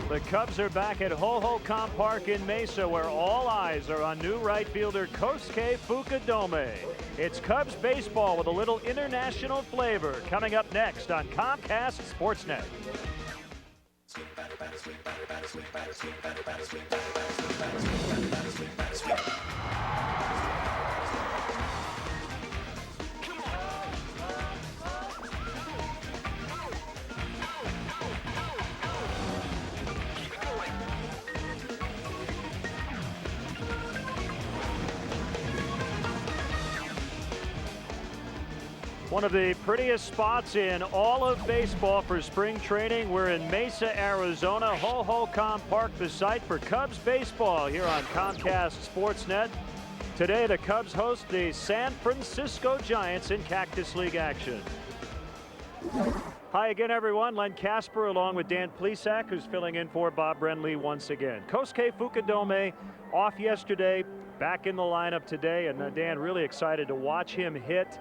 The Cubs are back at Ho-Ho-Kam Park in Mesa, where all eyes are on new right fielder Kosuke Fukudome. It's Cubs baseball with a little international flavor coming up next on Comcast Sportsnet. One of the prettiest spots in all of baseball for spring training. We're in Mesa, Arizona. Ho-Ho-Kam Park, the site for Cubs baseball here on Comcast Sportsnet. Today, the Cubs host the San Francisco Giants in Cactus League action. Hi again, everyone. Len Casper along with Dan Plesac, who's filling in for Bob Brenly once again. Kosuke Fukudome off yesterday, back in the lineup today, and Dan, really excited to watch him hit.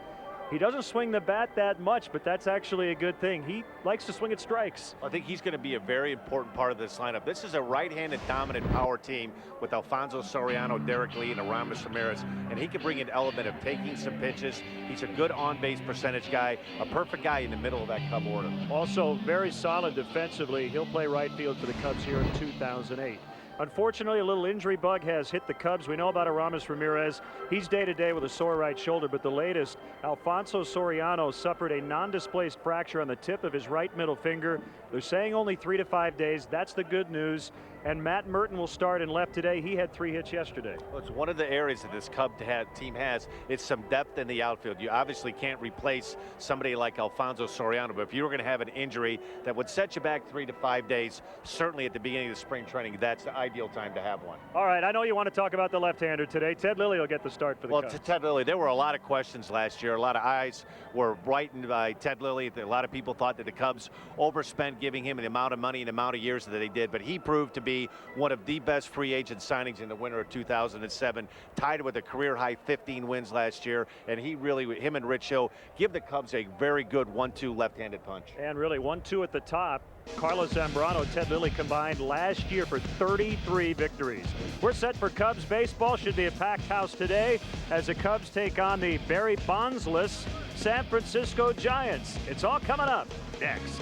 He doesn't swing the bat that much, but that's actually a good thing. He likes to swing at strikes. I think he's going to be a very important part of this lineup. This is a right-handed dominant power team with Alfonso Soriano, Derek Lee, and Aramis Ramirez, and he can bring an element of taking some pitches. He's a good on-base percentage guy, a perfect guy in the middle of that Cub order. Also very solid defensively. He'll play right field for the Cubs here in 2008. Unfortunately, a little injury bug has hit the Cubs. We know about Aramis Ramirez. He's day-to-day with a sore right shoulder, but the latest, Alfonso Soriano suffered a non-displaced fracture on the tip of his right middle finger. They're saying only 3 to 5 days. That's the good news. And Matt Merton will start in left today. He had 3 hits yesterday. Well, it's one of the areas that this Cub team has. It's some depth in the outfield. You obviously can't replace somebody like Alfonso Soriano, but if you were going to have an injury that would set you back 3 to 5 days, certainly at the beginning of the spring training, that's the ideal time to have one. All right, I know you want to talk about the left-hander today. Ted Lilly will get the start for the Cubs. Well, to Ted Lilly, there were a lot of questions last year. A lot of eyes were brightened by Ted Lilly. A lot of people thought that the Cubs overspent giving him the amount of money and the amount of years that they did, but he proved to be one of the best free agent signings in the winter of 2007, tied with a career-high 15 wins last year, and he really, him and Rich Hill, give the Cubs a very good 1-2 left-handed punch. And really 1-2 at the top. Carlos Zambrano, Ted Lilly combined last year for 33 victories. We're set for Cubs baseball. Should be a packed house today as the Cubs take on the Barry Bonds-less San Francisco Giants. It's all coming up next.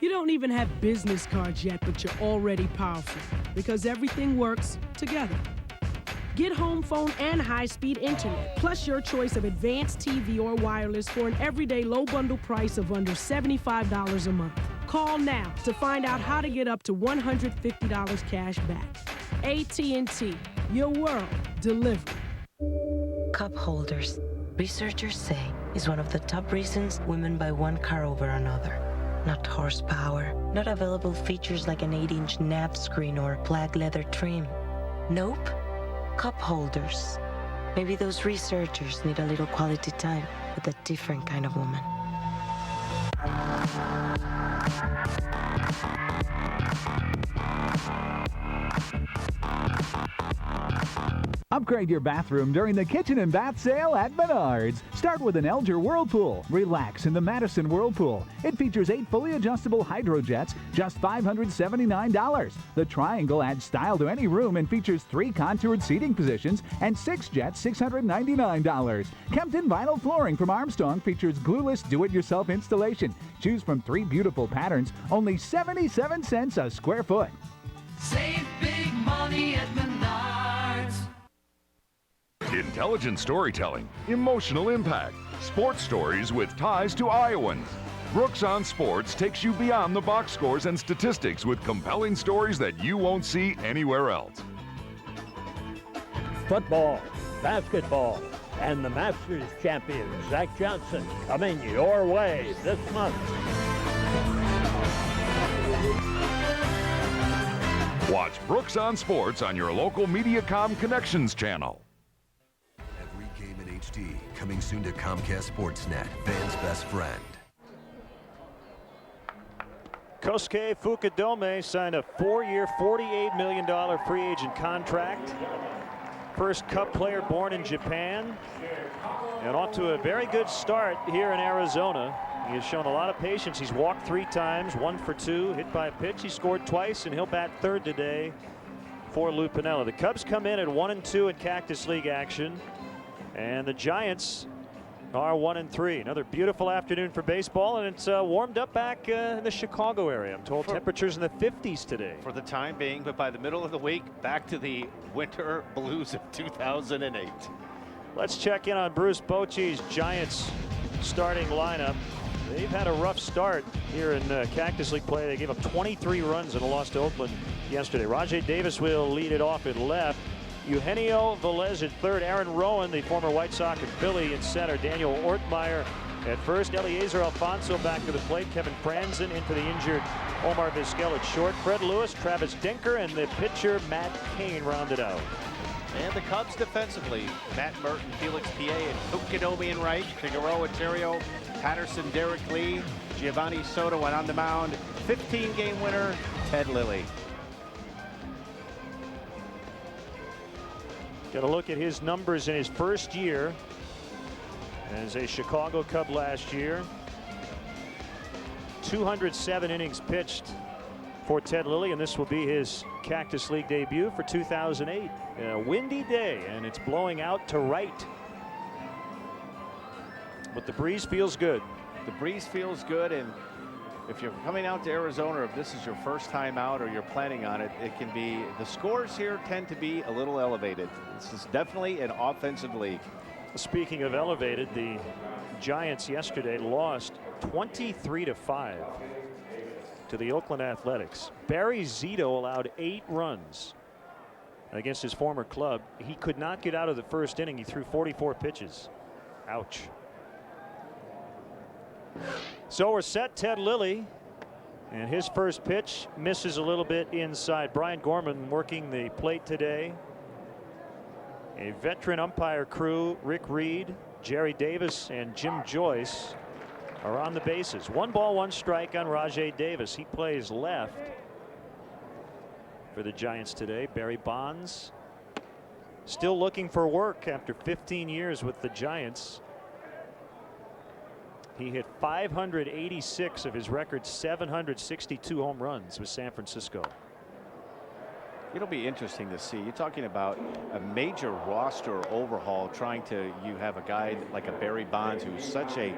You don't even have business cards yet, but you're already powerful because everything works together. Get home phone and high-speed internet, plus your choice of advanced TV or wireless for an everyday low bundle price of under $75 a month. Call now to find out how to get up to $150 cash back. AT&T, your world delivered. Cup holders, researchers say, is one of the top reasons women buy one car over another. Not horsepower, not available features like an 8-inch nav screen or black leather trim. Nope, cup holders. Maybe those researchers need a little quality time with a different kind of woman. Upgrade your bathroom during the kitchen and bath sale at Menards. Start with an Elger Whirlpool. Relax in the Madison Whirlpool. It features 8 fully adjustable hydro jets, just $579. The Triangle adds style to any room and features 3 contoured seating positions and 6 jets, $699. Kempton Vinyl Flooring from Armstrong features glueless do-it-yourself installation. Choose from 3 beautiful patterns, only 77 cents a square foot. Save big money at Menards. Intelligent storytelling, emotional impact, sports stories with ties to Iowans. Brooks on Sports takes you beyond the box scores and statistics with compelling stories that you won't see anywhere else. Football, basketball, and the Masters champion, Zach Johnson, coming your way this month. Watch Brooks on Sports on your local Mediacom Connections channel. Every game in HD, coming soon to Comcast Sportsnet, fans' best friend. Kosuke Fukudome signed a 4-year, $48 million free agent contract. first Cub player born in Japan, and off to a very good start here in Arizona. He has shown a lot of patience. He's walked 3 times, 1 for 2, hit by a pitch. He scored twice, and he'll bat third today for Lou Piniella. The Cubs come in at 1-2 in Cactus League action, and the Giants are 1-3. Another beautiful afternoon for baseball, and it's warmed up back in the Chicago area. I'm told temperatures in the 50s today. For the time being, but by the middle of the week, back to the winter blues of 2008. Let's check in on Bruce Bochy's Giants starting lineup. They've had a rough start here in Cactus League play. They gave up 23 runs in a loss to Oakland yesterday. Rajai Davis will lead it off at left. Eugenio Velez at third. Aaron Rowan, the former White Sox and Philly, in center. Daniel Ortmeyer at first. Eliezer Alfonso back to the plate. Kevin Franzen into the injured Omar Vizquel at short. Fred Lewis, Travis Denker, and the pitcher Matt Cain rounded out. And the Cubs defensively, Matt Merton, Felix Pie, and Ukinomi in right. Figueroa, Terrio, Patterson, Derek Lee, Giovanni Soto, and on the mound, 15-game winner, Ted Lilly. Got a look at his numbers in his first year as a Chicago Cub last year. 207 innings pitched for Ted Lilly, and this will be his Cactus League debut for 2008. A windy day, and it's blowing out to right. But the breeze feels good. The breeze feels good, and if you're coming out to Arizona, if this is your first time out or you're planning on it, it can be, the scores here tend to be a little elevated. This is definitely an offensive league. Speaking of elevated, the Giants yesterday lost 23-5 to the Oakland Athletics. Barry Zito allowed 8 runs against his former club. He could not get out of the first inning. He threw 44 pitches. Ouch. So we're set. Ted Lilly, and his first pitch misses a little bit inside. Brian Gorman working the plate today. A veteran umpire crew, Rick Reed, Jerry Davis, and Jim Joyce, are on the bases. 1 ball, 1 strike on Rajai Davis. He plays left for the Giants today. Barry Bonds still looking for work after 15 years with the Giants. He hit 586 of his record 762 home runs with San Francisco. It'll be interesting to see. You're talking about a major roster overhaul, trying to, you have a guy like a Barry Bonds who's such a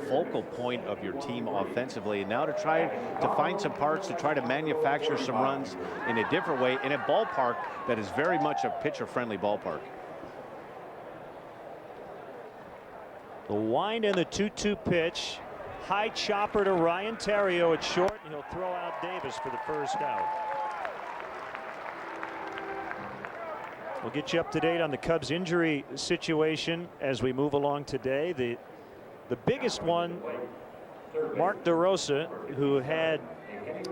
focal point of your team offensively, and now to try to find some parts to try to manufacture some runs in a different way in a ballpark that is very much a pitcher-friendly ballpark. The wind and the 2-2 pitch. High chopper to Ryan Terrio at short, and he'll throw out Davis for the first out. We'll get you up to date on the Cubs injury situation as we move along today. The biggest one, Mark DeRosa, who had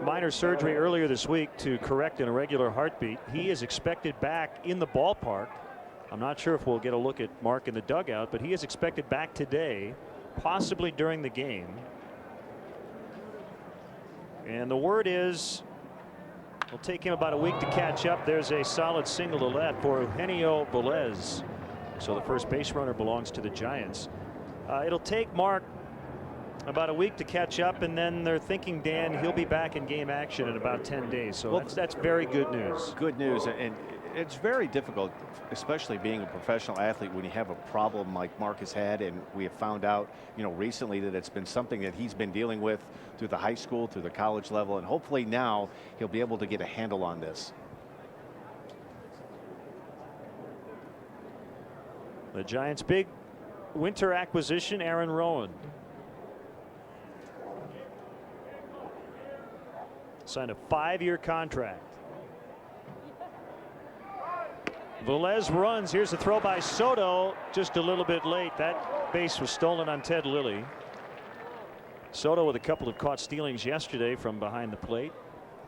minor surgery earlier this week to correct an irregular heartbeat. He is expected back in the ballpark. I'm not sure if we'll get a look at Mark in the dugout, but he is expected back today, possibly during the game. And the word is it'll take him about a week to catch up. There's a solid single to left for Eugenio Velez. So the first base runner belongs to the Giants. It'll take Mark about a week to catch up, and then they're thinking, Dan, he'll be back in game action in about 10 days. So well, that's very good news. Good news, and it's very difficult, especially being a professional athlete, when you have a problem like Mark has had, and we have found out, recently that it's been something that he's been dealing with through the high school, through the college level, and hopefully now he'll be able to get a handle on this. The Giants' big winter acquisition, Aaron Rowan. Signed a 5-year contract. Velez runs. Here's a throw by Soto, just a little bit late. That base was stolen on Ted Lilly. Soto with a couple of caught stealings yesterday from behind the plate.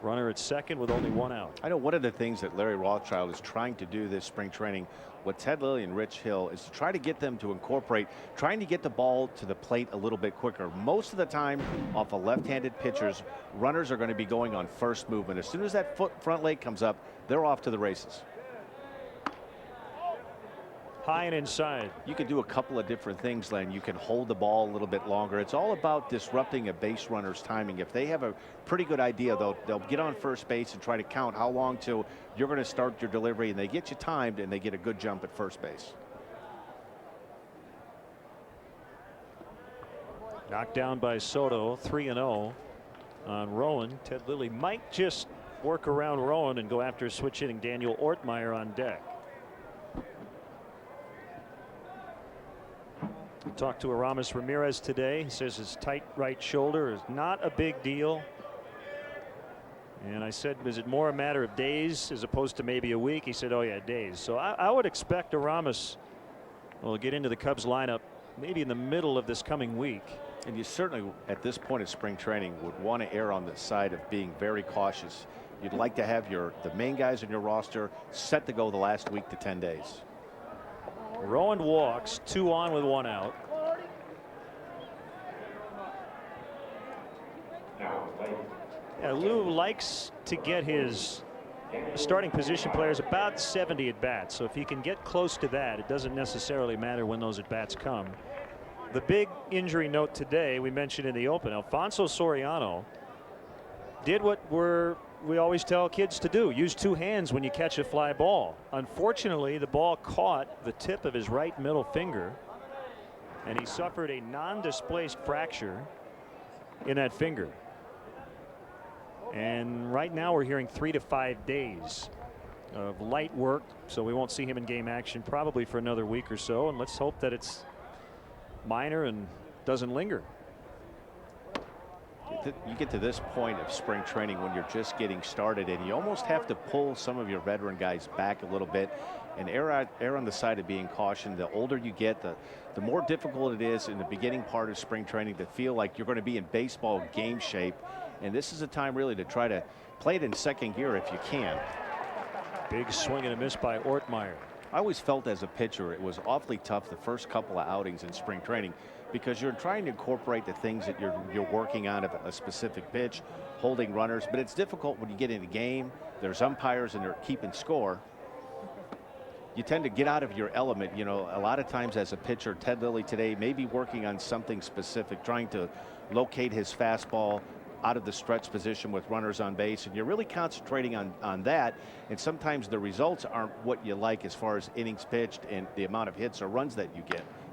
Runner at second with only 1 out. I know one of the things that Larry Rothschild is trying to do this spring training with Ted Lilly and Rich Hill is to try to get them to incorporate trying to get the ball to the plate a little bit quicker. Most of the time off of left-handed pitchers, runners are going to be going on first movement. As soon as that front leg comes up, they're off to the races. high and inside. You can do a couple of different things, Len. You can hold the ball a little bit longer. It's all about disrupting a base runner's timing. If they have a pretty good idea, they'll get on first base and try to count how long till you're going to start your delivery, and they get you timed, and they get a good jump at first base. Knocked down by Soto, 3-0 on Rowan. Ted Lilly might just work around Rowan and go after switch hitting Daniel Ortmeyer on deck. Talked to Aramis Ramirez today. He says his tight right shoulder is not a big deal. And I said, is it more a matter of days as opposed to maybe a week? He said, oh yeah, days. So I would expect Aramis will get into the Cubs lineup maybe in the middle of this coming week. And you certainly, at this point of spring training, would want to err on the side of being very cautious. You'd like to have the main guys in your roster set to go the last week to 10 days. Rowan walks, 2 on with 1 out. Yeah, Lou likes to get his starting position players about 70 at bats. So if you can get close to that, it doesn't necessarily matter when those at bats come. The big injury note today, we mentioned in the open, Alfonso Soriano did what we always tell kids to do. Use 2 hands when you catch a fly ball. Unfortunately, the ball caught the tip of his right middle finger, and he suffered a non-displaced fracture in that finger. And right now we're hearing 3 to 5 days of light work, so we won't see him in game action probably for another week or so, and let's hope that it's minor and doesn't linger. You get to this point of spring training when you're just getting started, and you almost have to pull some of your veteran guys back a little bit and err on the side of being caution. The older you get, the more difficult it is in the beginning part of spring training to feel like you're going to be in baseball game shape. And this is a time really to try to play it in second gear if you can. Big swing and a miss by Ortmeyer. I always felt as a pitcher it was awfully tough the first couple of outings in spring training because you're trying to incorporate the things that you're working on of a specific pitch, holding runners, but it's difficult when you get in a game. There's umpires and they're keeping score. You tend to get out of your element. You know, a lot of times as a pitcher, Ted Lilly today may be working on something specific, trying to locate his fastball out of the stretch position with runners on base, and you're really concentrating on that, and sometimes the results aren't what you like as far as innings pitched and the amount of hits or runs that you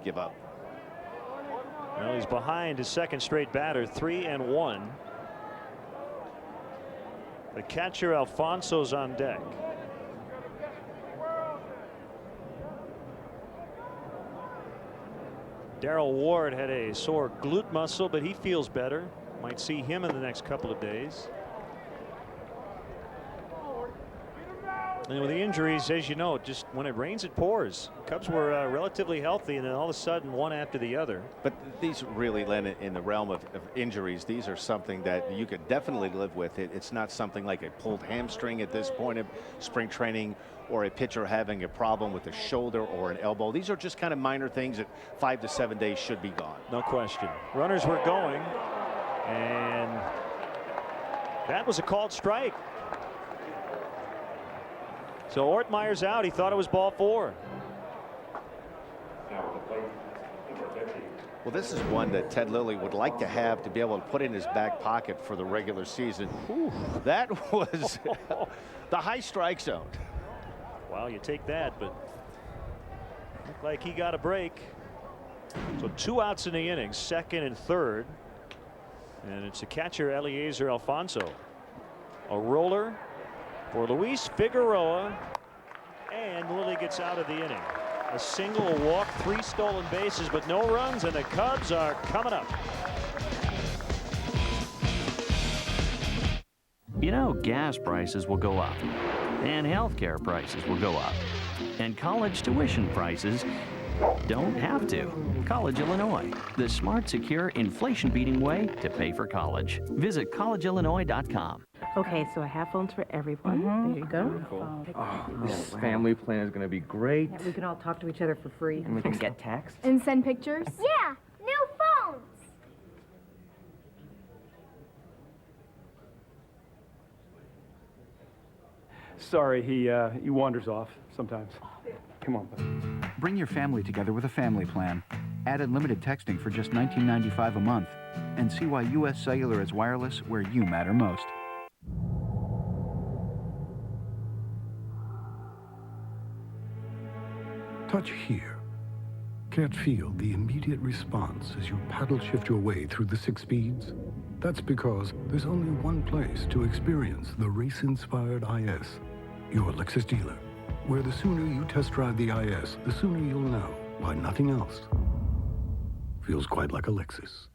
give up. Well, he's behind his second straight batter, 3-1. The catcher Alfonso's on deck. Darrell Ward had a sore glute muscle, but he feels better. Might see him in the next couple of days. And with the injuries, as you know, just when it rains, it pours. Cubs were relatively healthy, and then all of a sudden, one after the other. But these really, Len, in the realm of injuries, these are something that you could definitely live with. It's not something like a pulled hamstring at this point of spring training, or a pitcher having a problem with a shoulder or an elbow. These are just kind of minor things that 5 to 7 days should be gone. No question. Runners were going, and that was a called strike. So Ortmeyer's out. He thought it was ball 4. Well, this is one that Ted Lilly would like to have to be able to put in his back pocket for the regular season. Ooh, that was the high strike zone. Well, you take that, but looked like he got a break. So 2 outs in the inning, second and third. And it's the catcher Eliezer Alfonso. A roller for Luis Figueroa, and Lilly gets out of the inning. A single, a walk, 3 stolen bases, but no runs, and the Cubs are coming up. You know, gas prices will go up, and healthcare prices will go up, and college tuition prices don't have to. College Illinois, the smart, secure, inflation-beating way to pay for college. Visit collegeillinois.com. Okay, so I have phones for everyone. There you go. Cool. Oh, this family plan is going to be great. Yeah, we can all talk to each other for free. And we can get texts. And send pictures? Yeah, new phones! Sorry, he wanders off sometimes. Come on, bud. Bring your family together with a family plan. Add unlimited texting for just $19.95 a month. And see why U.S. Cellular is wireless where you matter most. Touch here. Can't feel the immediate response as you paddle shift your way through the 6 speeds? That's because there's only one place to experience the race-inspired IS, your Lexus dealer, where the sooner you test drive the IS, the sooner you'll know why nothing else feels quite like a Lexus.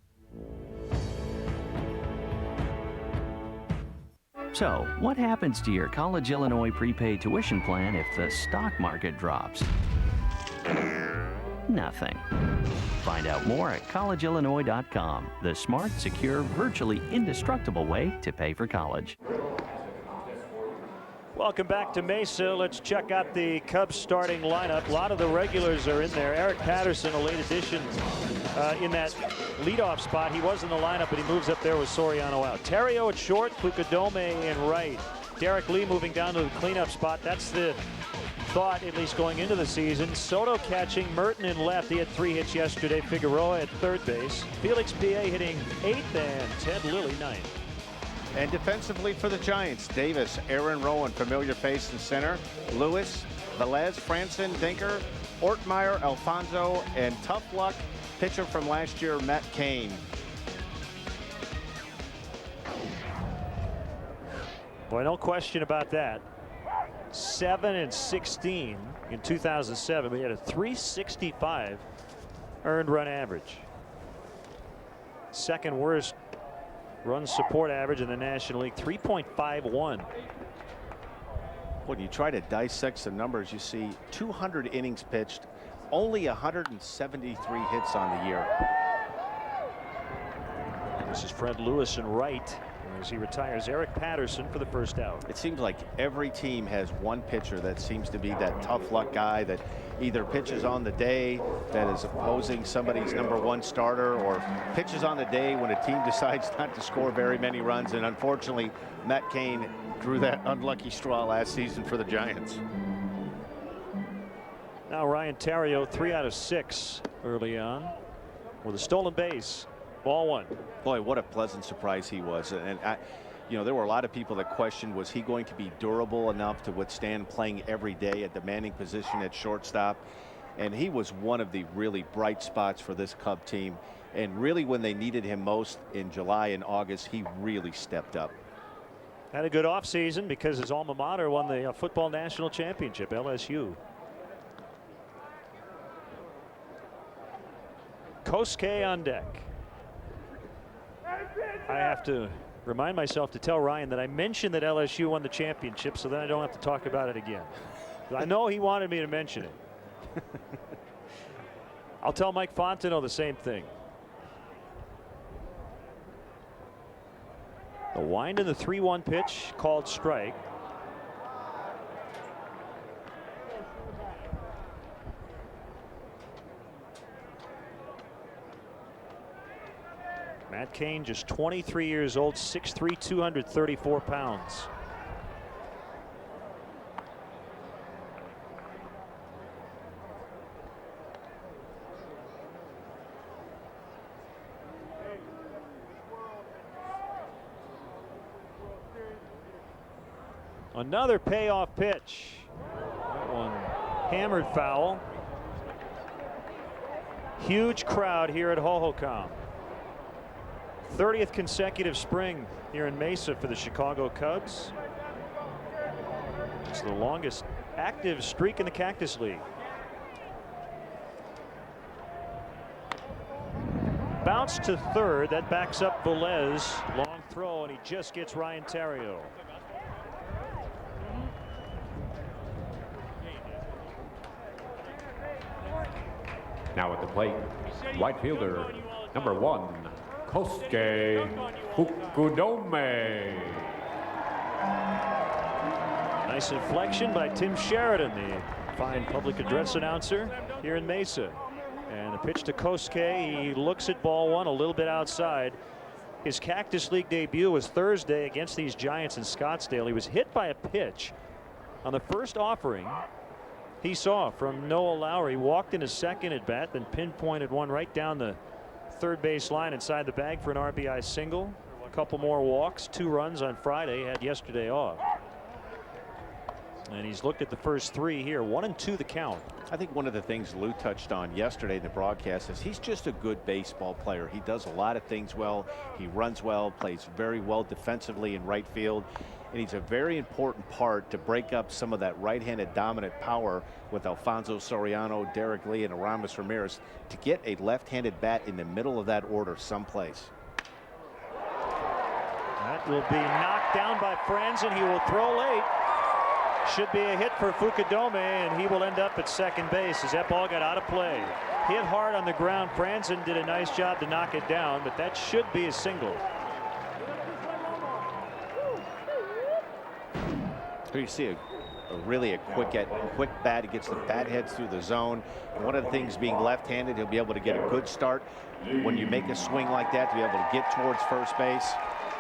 So, what happens to your College Illinois prepaid tuition plan if the stock market drops? Nothing. Find out more at collegeillinois.com, the smart, secure, virtually indestructible way to pay for college. Welcome back to Mesa. Let's check out the Cubs starting lineup. A lot of the regulars are in there. Eric Patterson, a late addition in that leadoff spot. He was in the lineup, but he moves up there with Soriano out. Terrio at short, Pucadome in right. Derek Lee moving down to the cleanup spot. That's the thought, at least going into the season. Soto catching, Merton in left. He had 3 hits yesterday. Figueroa at third base. Felix P.A. hitting 8th and Ted Lilly 9th. And defensively for the Giants, Davis, Aaron Rowan, familiar face in center, Lewis, Velez, Franson, Dinker, Ortmeyer, Alfonso, and tough luck pitcher from last year, Matt Cain. Boy, no question about that. 7-16 in 2007. We had a 365 earned run average. Second worst run support average in the National League, 3.51. When you try to dissect the numbers, you see 200 innings pitched, only 173 hits on the year. This is Fred Lewis in right as he retires Eric Patterson for the first out. It seems like every team has one pitcher that seems to be that tough luck guy that either pitches on the day that is opposing somebody's #1 starter, or pitches on the day when a team decides not to score very many runs. And unfortunately, Matt Cain drew that unlucky straw last season for the Giants. Now Ryan Terrio, 3 out of 6 early on with a stolen base. Ball 1. Boy, what a pleasant surprise he was. And you know, there were a lot of people that questioned, was he going to be durable enough to withstand playing every day at demanding position at shortstop? And he was one of the really bright spots for this Cub team. And really, when they needed him most in July and August, he really stepped up. Had a good offseason because his alma mater won the football national championship, LSU. Kosuke on deck. I have to remind myself to tell Ryan that I mentioned that LSU won the championship, so then I don't have to talk about it again. I know he wanted me to mention it. I'll tell Mike Fontenot the same thing. The wind in the 3-1 pitch called strike. Matt Cain, just 23 years old, 6'3", 234 pounds. Another payoff pitch. That one hammered foul. Huge crowd here at Hohokam. 30th consecutive spring here in Mesa for the Chicago Cubs. It's the longest active streak in the Cactus League. Bounce to third. That backs up Velez. Long throw, and he just gets Ryan Terrio. Now at the plate, right fielder, #1, Kosuke Fukudome. Nice inflection by Tim Sheridan, the fine public address announcer here in Mesa. And the pitch to Kosuke. He looks at ball 1 a little bit outside. His Cactus League debut was Thursday against these Giants in Scottsdale. He was hit by a pitch on the first offering he saw from Noah Lowry. Walked in a second at bat, then pinpointed one right down the third base line inside the bag for an RBI single. A couple more walks, 2 runs on Friday, had yesterday off. And he's looked at the first 3 here. 1 and 2 the count. I think one of the things Lou touched on yesterday in the broadcast is he's just a good baseball player. He does a lot of things well. He runs well, plays very well defensively in right field. And he's a very important part to break up some of that right-handed dominant power with Alfonso Soriano, Derek Lee, and Aramis Ramirez to get a left-handed bat in the middle of that order someplace. That will be knocked down by Franzen. He will throw late. Should be a hit for Fukudome, and he will end up at second base as that ball got out of play. Hit hard on the ground. Franzen did a nice job to knock it down, but that should be a single. Here you see really a quick bat. He gets the bat heads through the zone. And one of the things being left-handed, he'll be able to get a good start when you make a swing like that to be able to get towards first base.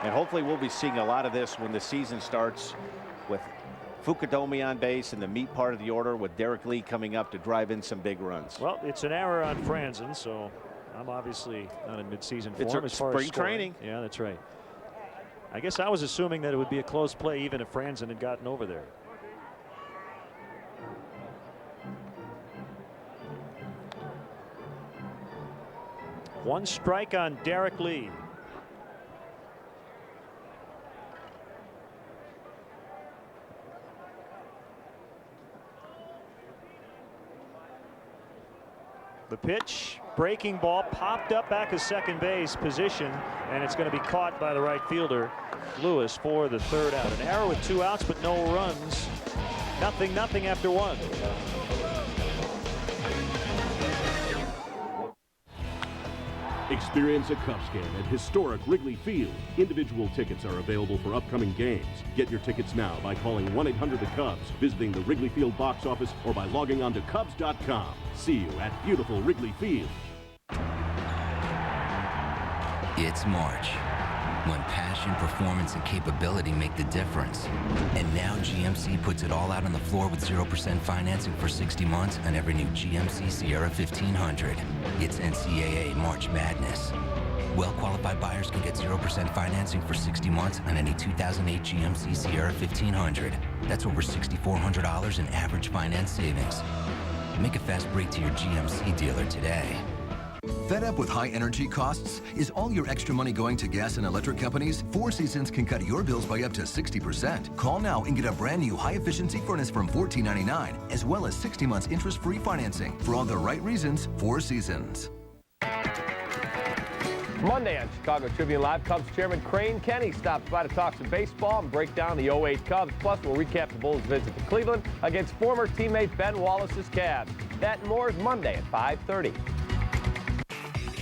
And hopefully we'll be seeing a lot of this when the season starts with Fukudome on base in the meat part of the order with Derek Lee coming up to drive in some big runs. Well, it's an error on Franzen, so I'm obviously not in midseason form it's as far spring as scoring. training. Yeah, that's right. I guess I was assuming that it would be a close play even if Franzen had gotten over there. One strike on Derek Lee. The pitch, breaking ball, popped up back of second base position, and it's going to be caught by the right fielder, Lewis, for the third out. An error with 2 outs, but no runs. 0-0 after 1. Experience a Cubs game at historic Wrigley Field. Individual tickets are available for upcoming games. Get your tickets now by calling 1-800-THE-CUBS, visiting the Wrigley Field box office, or by logging on to Cubs.com. See you at beautiful Wrigley Field. It's March, when passion, performance, and capability make the difference. And now GMC puts it all out on the floor with 0% financing for 60 months on every new GMC Sierra 1500. It's NCAA March Madness. Well-qualified buyers can get 0% financing for 60 months on any 2008 GMC Sierra 1500. That's over $6,400 in average finance savings. Make a fast break to your GMC dealer today. Fed up with high energy costs? Is all your extra money going to gas and electric companies? Four Seasons can cut your bills by up to 60%. Call now and get a brand new high-efficiency furnace from $14.99, as well as 60 months interest-free financing. For all the right reasons, Four Seasons. Monday on Chicago Tribune Live, Cubs chairman Crane Kenny stops by to talk some baseball and break down the 08 Cubs. Plus, we'll recap the Bulls' visit to Cleveland against former teammate Ben Wallace's Cavs. That and more is Monday at 5:30.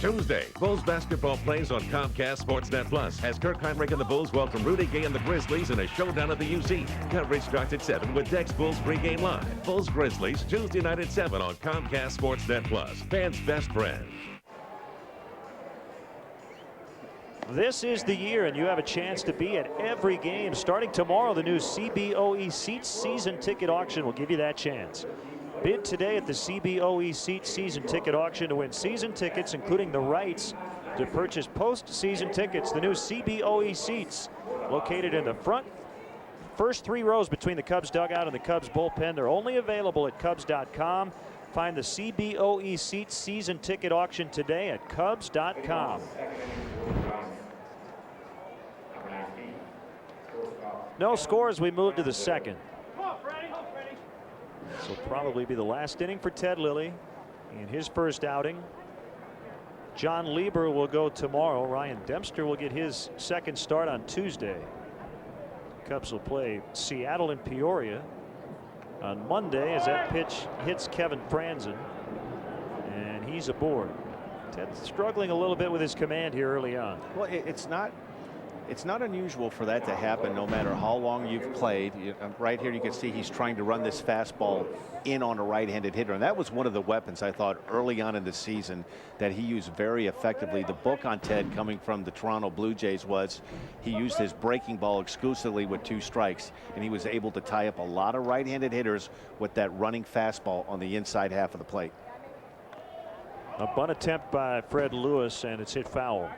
Tuesday, Bulls basketball plays on Comcast Sportsnet Plus as Kirk Heinrich and the Bulls welcome Rudy Gay and the Grizzlies in a showdown at the UC. Coverage starts at 7 with Dex Bulls pregame live. Bulls Grizzlies Tuesday night at 7 on Comcast Sportsnet Plus. Fans' best friend. This is the year, and you have a chance to be at every game. Starting tomorrow, the new CBOE Seats season ticket auction will give you that chance. Bid today at the CBOE Seats season ticket auction to win season tickets, including the rights to purchase post-season tickets. The new CBOE Seats, located in the first 3 rows between the Cubs dugout and the Cubs bullpen. They're only available at Cubs.com. Find the CBOE Seats season ticket auction today at Cubs.com. No score as we move to the second. This will probably be the last inning for Ted Lilly in his first outing. John Lieber will go tomorrow. Ryan Dempster will get his second start on Tuesday. Cubs will play Seattle and Peoria on Monday as that pitch hits Kevin Franzen, and he's aboard. Ted's struggling a little bit with his command here early on. Well, it's not It's not unusual for that to happen no matter how long you've played. Right here you can see he's trying to run this fastball in on a right-handed hitter, and that was one of the weapons I thought early on in the season that he used very effectively. The book on Ted coming from the Toronto Blue Jays was he used his breaking ball exclusively with 2 strikes, and he was able to tie up a lot of right-handed hitters with that running fastball on the inside half of the plate. A bunt attempt by Fred Lewis, and it's hit foul.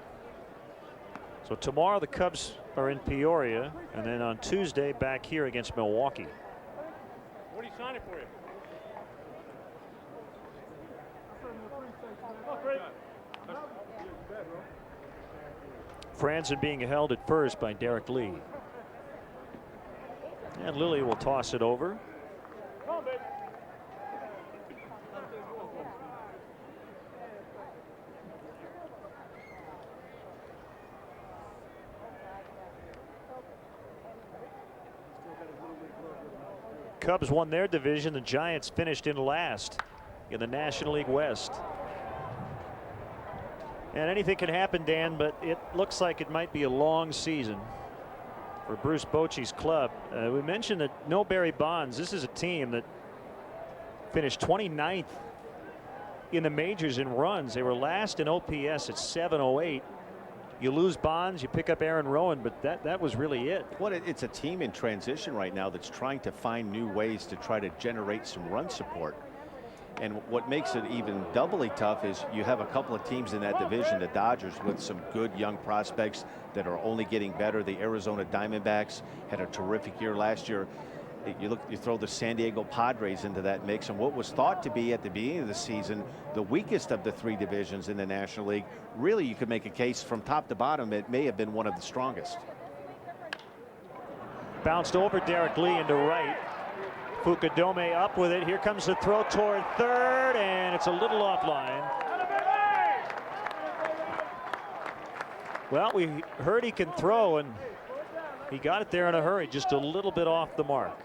So tomorrow the Cubs are in Peoria, and then on Tuesday back here against Milwaukee. What are you signing for you? Franzen being held at first by Derek Lee. And Lilly will toss it over. Cubs won their division. The Giants finished in last in the National League West. And anything can happen, Dan, but it looks like it might be a long season for Bruce Bochy's club. We mentioned that no Barry Bonds. This is a team that finished 29th in the majors in runs. They were last in OPS at 708. You lose Bonds, you pick up Aaron Rowan, but that was really it. Well, it's a team in transition right now that's trying to find new ways to try to generate some run support. And what makes it even doubly tough is you have a couple of teams in that division, the Dodgers with some good young prospects that are only getting better. The Arizona Diamondbacks had a terrific year last year. You throw the San Diego Padres into that mix, and what was thought to be at the beginning of the season the weakest of the 3 divisions in the National League, really you could make a case from top to bottom it may have been one of the strongest. Bounced over Derek Lee into right. Fukudome up with it. Here comes the throw toward third, and it's a little offline. Well, we heard he can throw, and he got it there in a hurry, just a little bit off the mark.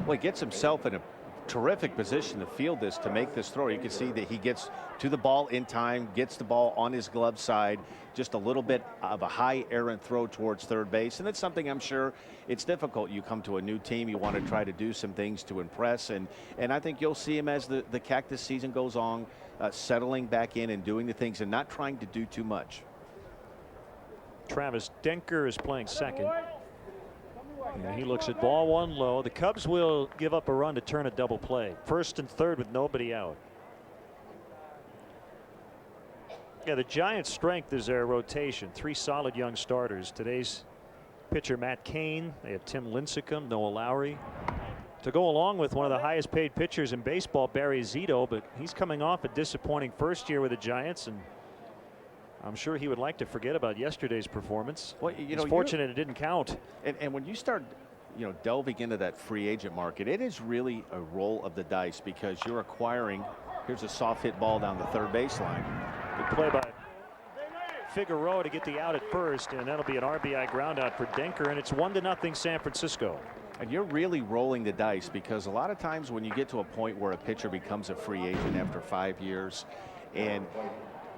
Well, he gets himself in a terrific position to field this, to make this throw. You can see that he gets to the ball in time, gets the ball on his glove side, just a little bit of a high errant throw towards third base. And it's something I'm sure it's difficult. You come to a new team, you want to try to do some things to impress. And I think you'll see him as the Cactus season goes on, settling back in and doing the things and not trying to do too much. Travis Denker is playing second. And he looks at ball 1 low. The Cubs will give up a run to turn a double play. First and third with nobody out. Yeah, the Giants' strength is their rotation. 3 solid young starters. Today's pitcher Matt Cain. They have Tim Lincecum, Noah Lowry. To go along with one of the highest paid pitchers in baseball, Barry Zito, but he's coming off a disappointing first year with the Giants, and I'm sure he would like to forget about yesterday's performance. Well, he's fortunate it didn't count. And when you start, delving into that free agent market, it is really a roll of the dice because you're acquiring. Here's a soft hit ball down the third baseline. Good play by Figueroa to get the out at first, and that'll be an RBI ground out for Denker, and it's 1-0 San Francisco. And you're really rolling the dice because a lot of times when you get to a point where a pitcher becomes a free agent after 5 years, and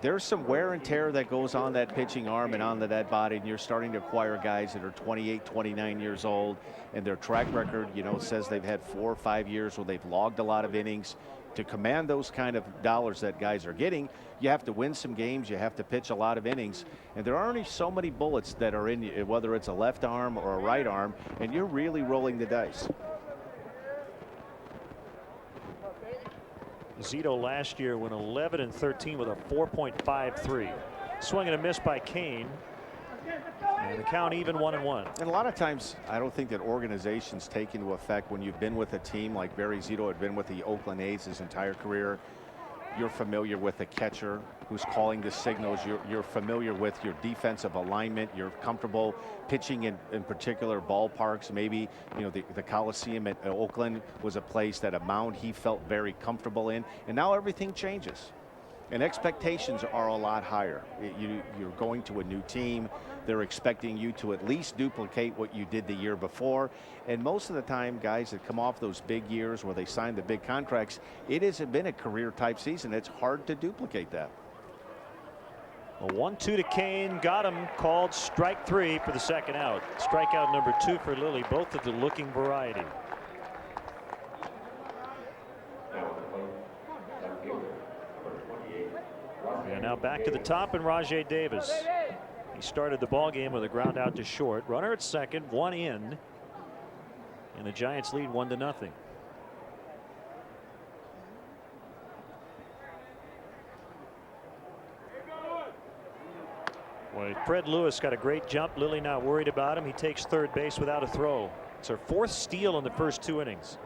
there's some wear and tear that goes on that pitching arm and on that body, and you're starting to acquire guys that are 28, 29 years old, and their track record, says they've had 4 or 5 years where they've logged a lot of innings. To command those kind of dollars that guys are getting, you have to win some games, you have to pitch a lot of innings, and there are only so many bullets that are in you, whether it's a left arm or a right arm, and you're really rolling the dice. Zito last year went 11-13 with a 4.53. Swing and a miss by Cain. And the count even 1-1. And a lot of times I don't think that organizations take into effect when you've been with a team like Barry Zito had been with the Oakland A's his entire career. You're familiar with the catcher who's calling the signals. You're familiar with your defensive alignment. You're comfortable pitching in particular ballparks. Maybe the Coliseum at Oakland was a place that a mound he felt very comfortable in. And now everything changes. And expectations are a lot higher. You're going to a new team. They're expecting you to at least duplicate what you did the year before. And most of the time, guys that come off those big years where they sign the big contracts, it hasn't been a career type season. It's hard to duplicate that. A 1-2 to Kane, got him, called strike 3 for the second out. Strikeout number 2 for Lilly, both of the looking variety. We are now back to the top and Rajay Davis. He started the ball game with a ground out to short. Runner at second, 1 in. And the Giants lead 1-0. Well, Fred Lewis got a great jump. Lilly not worried about him. He takes third base without a throw. It's our 4th steal in the first 2 innings.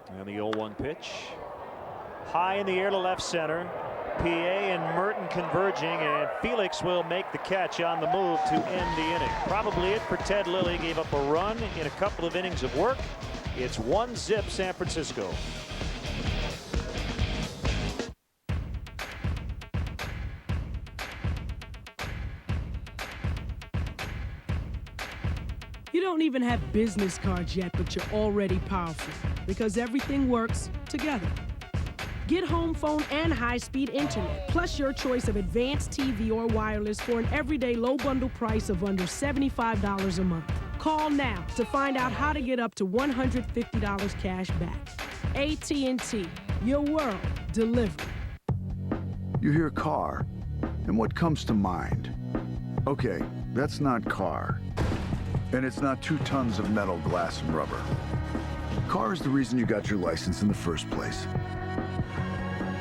And the 0-1 pitch. High in the air to left center. PA and Merton converging, and Felix will make the catch on the move to end the inning. Probably it for Ted Lilly. Gave up a run in a couple of innings of work. It's 1-0 San Francisco. You don't even have business cards yet, but you're already powerful because everything works together. Get home phone and high-speed internet, plus your choice of advanced TV or wireless for an everyday low bundle price of under $75 a month. Call now to find out how to get up to $150 cash back. AT&T, your world delivered. You hear car, and what comes to mind? Okay, that's not car. And it's not 2 tons of metal, glass, and rubber. Car is the reason you got your license in the first place.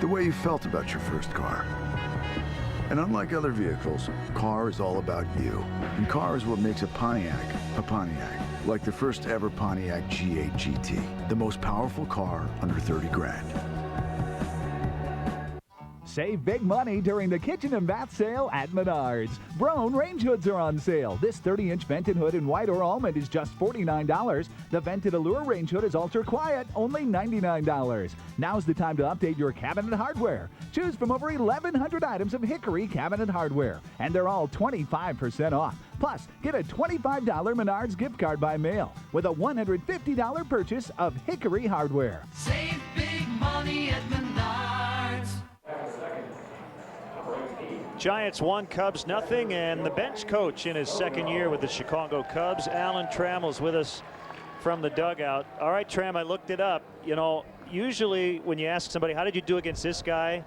The way you felt about your first car. And unlike other vehicles, car is all about you. And car is what makes a Pontiac, like the first ever Pontiac G8 GT, the most powerful car under 30 grand. Save big money during the kitchen and bath sale at Menards. Brown range hoods are on sale. This 30-inch vented hood in white or almond is just $49. The vented Allure range hood is ultra quiet, only $99. Now's the time to update your cabinet hardware. Choose from over 1,100 items of Hickory cabinet hardware, and they're all 25% off. Plus, get a $25 Menards gift card by mail with a $150 purchase of Hickory hardware. Save big money at Menards. Giants 1, Cubs 0, and the bench coach in his second year with the Chicago Cubs, Alan Trammell's with us from the dugout. All right, Tram, I looked it up. You know, usually when you ask somebody, how did you do against this guy?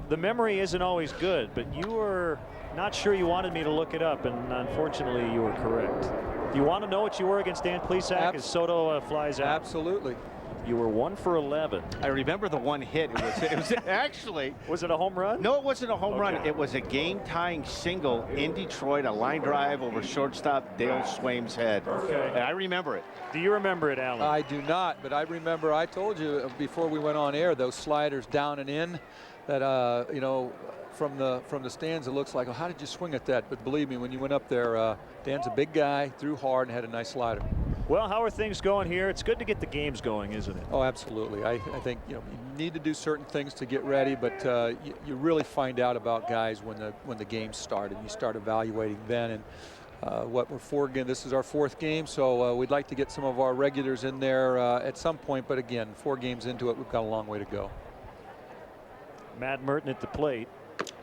The memory isn't always good, but you were not sure you wanted me to look it up, and unfortunately you were correct. Do you want to know what you were against Dan Plesac as Soto flies out? Absolutely. You were 1 for 11. I remember the one hit. It was actually. Was it a home run? No, it wasn't a home run. It was a game-tying single in Detroit, a line drive over shortstop Dale Swaim's head. Okay. And I remember it. Do you remember it, Alan? I do not, but I remember I told you before we went on air, those sliders down and in that, you know, from the stands, it looks like, oh, how did you swing at that? But believe me, when you went up there, Dan's a big guy, threw hard, and had a nice slider. Well, how are things going here? It's good to get the games going, isn't it? Oh, absolutely. I think, you know, you need to do certain things to get ready, but you really find out about guys when the games start, and you start evaluating then. And what we're for again, this is our 4th game, so we'd like to get some of our regulars in there at some point. But again, 4 games into it, we've got a long way to go. Matt Merton at the plate.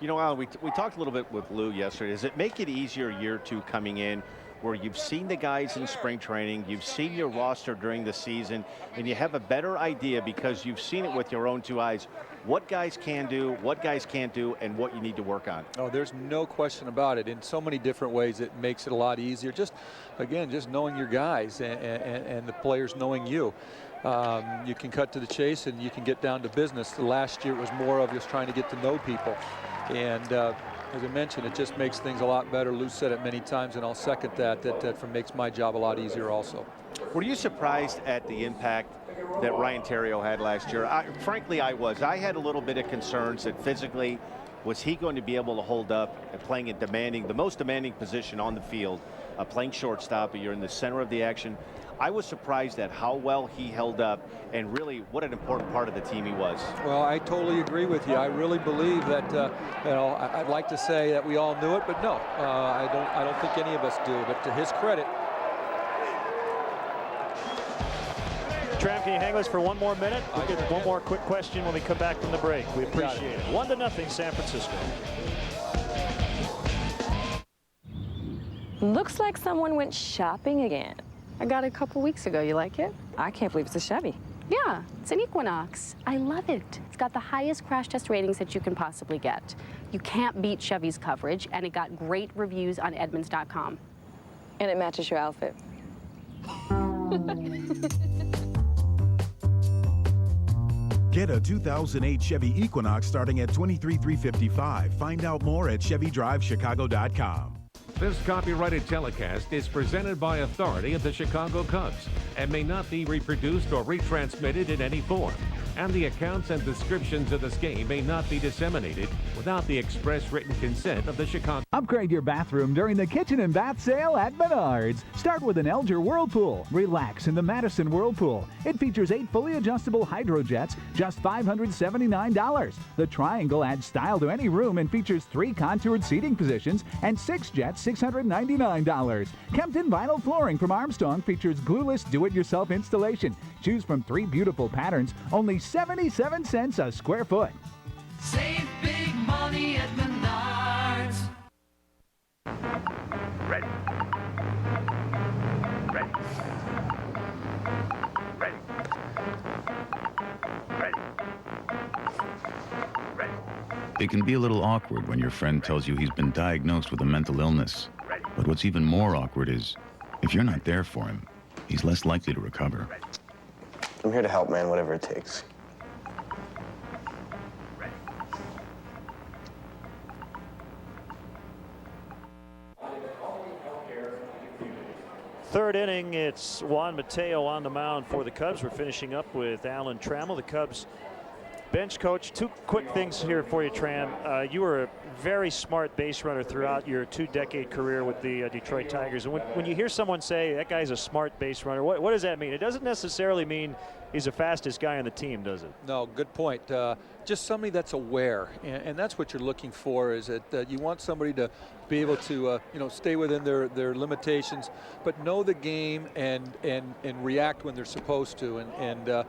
You know, Alan, we talked a little bit with Lou yesterday. Does it make it easier year 2 coming in, where you've seen the guys in spring training, you've seen your roster during the season, and you have a better idea because you've seen it with your own 2 eyes, what guys can do, what guys can't do, and what you need to work on? Oh, there's no question about it. In so many different ways, it makes it a lot easier. Just, again, just knowing your guys and the players knowing you. You can cut to the chase and you can get down to business. The last year it was more of just trying to get to know people. And as I mentioned, it just makes things a lot better. Lou said it many times, and I'll second that makes my job a lot easier also. Were you surprised at the impact that Ryan Theriot had last year? Frankly, I was. I had a little bit of concerns that physically, was he going to be able to hold up and playing a the most demanding position on the field, playing shortstop, you're in the center of the action. I was surprised at how well he held up and really what an important part of the team he was. Well, I totally agree with you. I really believe that, you know, I'd like to say that we all knew it, but no, I don't think any of us do. But to his credit, Tram, can you hang with us for one more minute? We'll get one more quick question when we come back from the break. We appreciate it. 1-0 San Francisco. Looks like someone went shopping again. I got it a couple weeks ago. You like it? I can't believe it's a Chevy. Yeah, it's an Equinox. I love it. It's got the highest crash test ratings that you can possibly get. You can't beat Chevy's coverage, and it got great reviews on Edmunds.com. And it matches your outfit. Get a 2008 Chevy Equinox starting at $23,355. Find out more at ChevyDriveChicago.com. This copyrighted telecast is presented by authority of the Chicago Cubs and may not be reproduced or retransmitted in any form. And the accounts and descriptions of this game may not be disseminated without the express written consent of the Chicago. Upgrade your bathroom during the kitchen and bath sale at Menards. Start with an Elger Whirlpool. Relax in the Madison Whirlpool. It features 8 fully adjustable hydro jets, just $579. The Triangle adds style to any room and features 3 contoured seating positions and 6 jets, $699. Kempton vinyl flooring from Armstrong features glueless do-it-yourself installation. Choose from 3 beautiful patterns, only 77 cents a square foot. Save big money at Menards. Ready. Ready. Ready. Ready. Ready. It can be a little awkward when your friend tells you he's been diagnosed with a mental illness. But what's even more awkward is, if you're not there for him, he's less likely to recover. I'm here to help, man, whatever it takes. Third inning, it's Juan Mateo on the mound for the Cubs. We're finishing up with Alan Trammell, the Cubs bench coach. 2 quick things here for you, Tram. You were a very smart base runner throughout your 2-decade career with the Detroit Tigers. And when you hear someone say that guy's a smart base runner, what does that mean? It doesn't necessarily mean he's the fastest guy on the team, does it? No, good point. Just somebody that's aware, and that's what you're looking for. Is that you want somebody to be able to stay within their limitations, but know the game and react when they're supposed to. And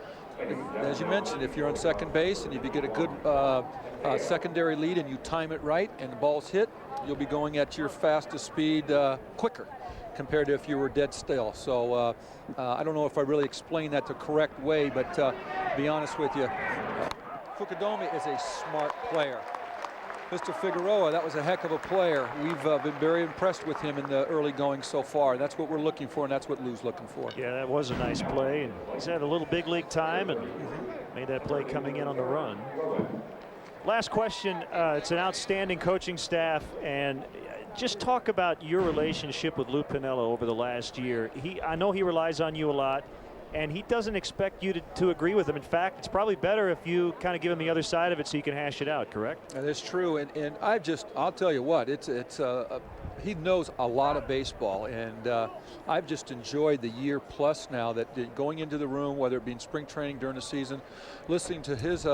as you mentioned, if you're on second base and if you get a good secondary lead and you time it right and the ball's hit, you'll be going at your fastest speed quicker compared to if you were dead still. So I don't know if I really explained that the correct way, but to be honest with you, Fukudome is a smart player. Mr. Figueroa, that was a heck of a player. We've been very impressed with him in the early going so far. That's what we're looking for, and that's what Lou's looking for. Yeah, that was a nice play. And he's had a little big league time and made that play coming in on the run. Last question. It's an outstanding coaching staff, and just talk about your relationship with Lou Piniella over the last year. I know he relies on you a lot, and he doesn't expect you to agree with him. In fact, it's probably better if you kind of give him the other side of it so you can hash it out, correct? That is true, and I'll tell you what, he knows a lot of baseball, and I've just enjoyed the year plus now that going into the room, whether it be in spring training during the season, listening to his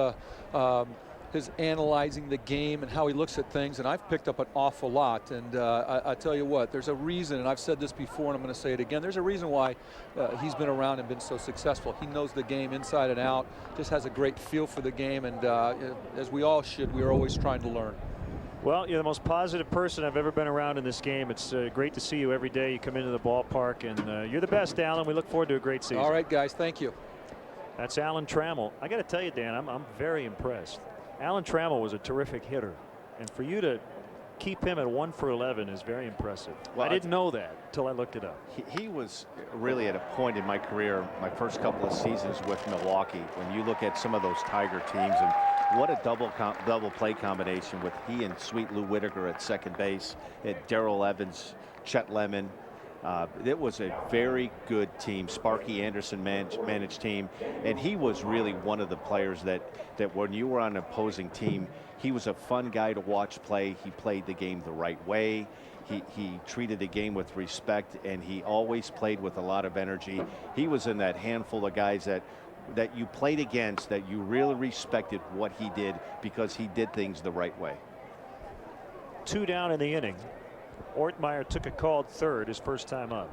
analyzing the game and how he looks at things, and I've picked up an awful lot. And I tell you what, there's a reason, and I've said this before and I'm going to say it again, there's a reason why he's been around and been so successful. He knows the game inside and out, just has a great feel for the game, and as we all should, we are always trying to learn. Well, you're the most positive person I've ever been around in this game. It's great to see you every day. You come into the ballpark, and you're the best, Alan. We look forward to a great season. All right, guys, thank you. That's Alan Trammell. I got to tell you, Dan, I'm very impressed. Alan Trammell was a terrific hitter, and for you to keep him at 1 for 11 is very impressive. Well, I didn't know that until I looked it up. He was really at a point in my career, my first couple of seasons with Milwaukee, when you look at some of those Tiger teams, and what a double play combination with he and Sweet Lou Whitaker at second base, at Darrell Evans, Chet Lemon. It was a very good team. Sparky Anderson managed team, and he was really one of the players that when you were on an opposing team, he was a fun guy to watch play. He played the game the right way. He treated the game with respect, and he always played with a lot of energy. He was in that handful of guys that you played against, that you really respected what he did because he did things the right way. 2 down in the inning. Ortmeyer took a called third, his first time up.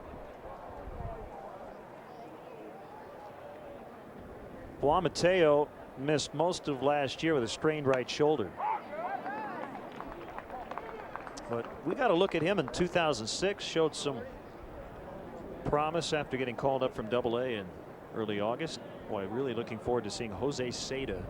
Juan Mateo missed most of last year with a strained right shoulder. But we got to look at him in 2006. Showed some promise after getting called up from AA in early August. Boy, really looking forward to seeing Jose Seda.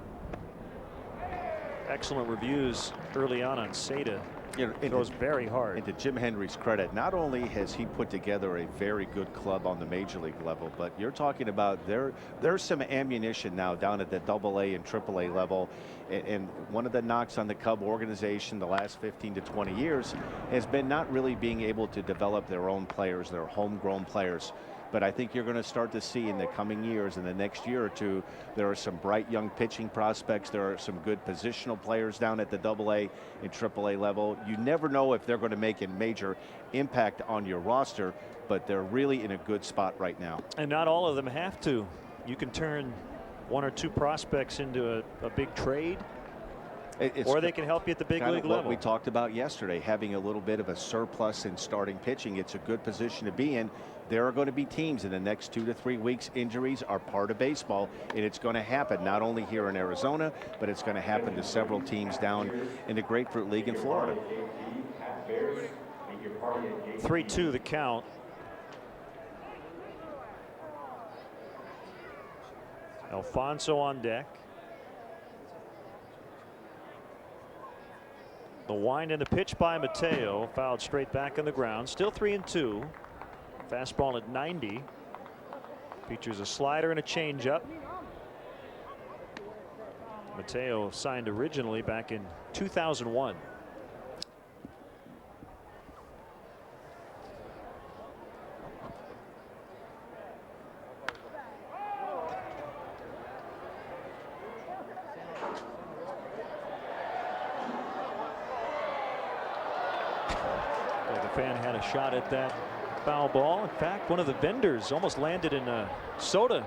Excellent reviews early on Seda. You know, throws very hard. And to Jim Hendry's credit, not only has he put together a very good club on the major league level, but you're talking about there's some ammunition now down at the AA and AAA level. And one of the knocks on the Cub organization the last 15 to 20 years has been not really being able to develop their own players, their homegrown players. But I think you're going to start to see in the coming years, in the next year or two, there are some bright young pitching prospects. There are some good positional players down at the AA and AAA level. You never know if they're going to make a major impact on your roster, but they're really in a good spot right now. And not all of them have to. You can turn one or two prospects into a big trade. Or they can help you at the big league level. What we talked about yesterday, having a little bit of a surplus in starting pitching. It's a good position to be in. There are going to be teams in the next 2 to 3 weeks. Injuries are part of baseball, and it's going to happen not only here in Arizona, but it's going to happen to several teams down in the Grapefruit League in Florida. 3-2 the count. Alfonso on deck. The wind and the pitch by Mateo, fouled straight back on the ground. Still 3-2. Fastball at 90. Features a slider and a changeup. Mateo signed originally back in 2001. Fan had a shot at that foul ball. In fact, one of the vendors almost landed in a soda.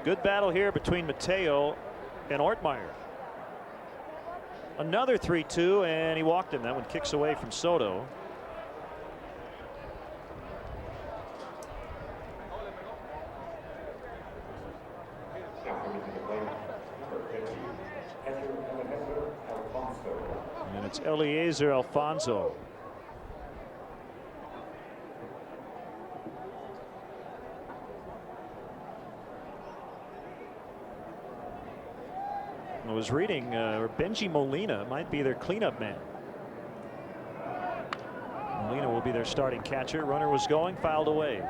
Good battle here between Mateo and Ortmeyer. Another 3-2, and he walked him. That one kicks away from Soto. And it's Eliezer Alfonso. I was reading Benji Molina might be their cleanup man. Molina will be their starting catcher. Runner was going, fouled away.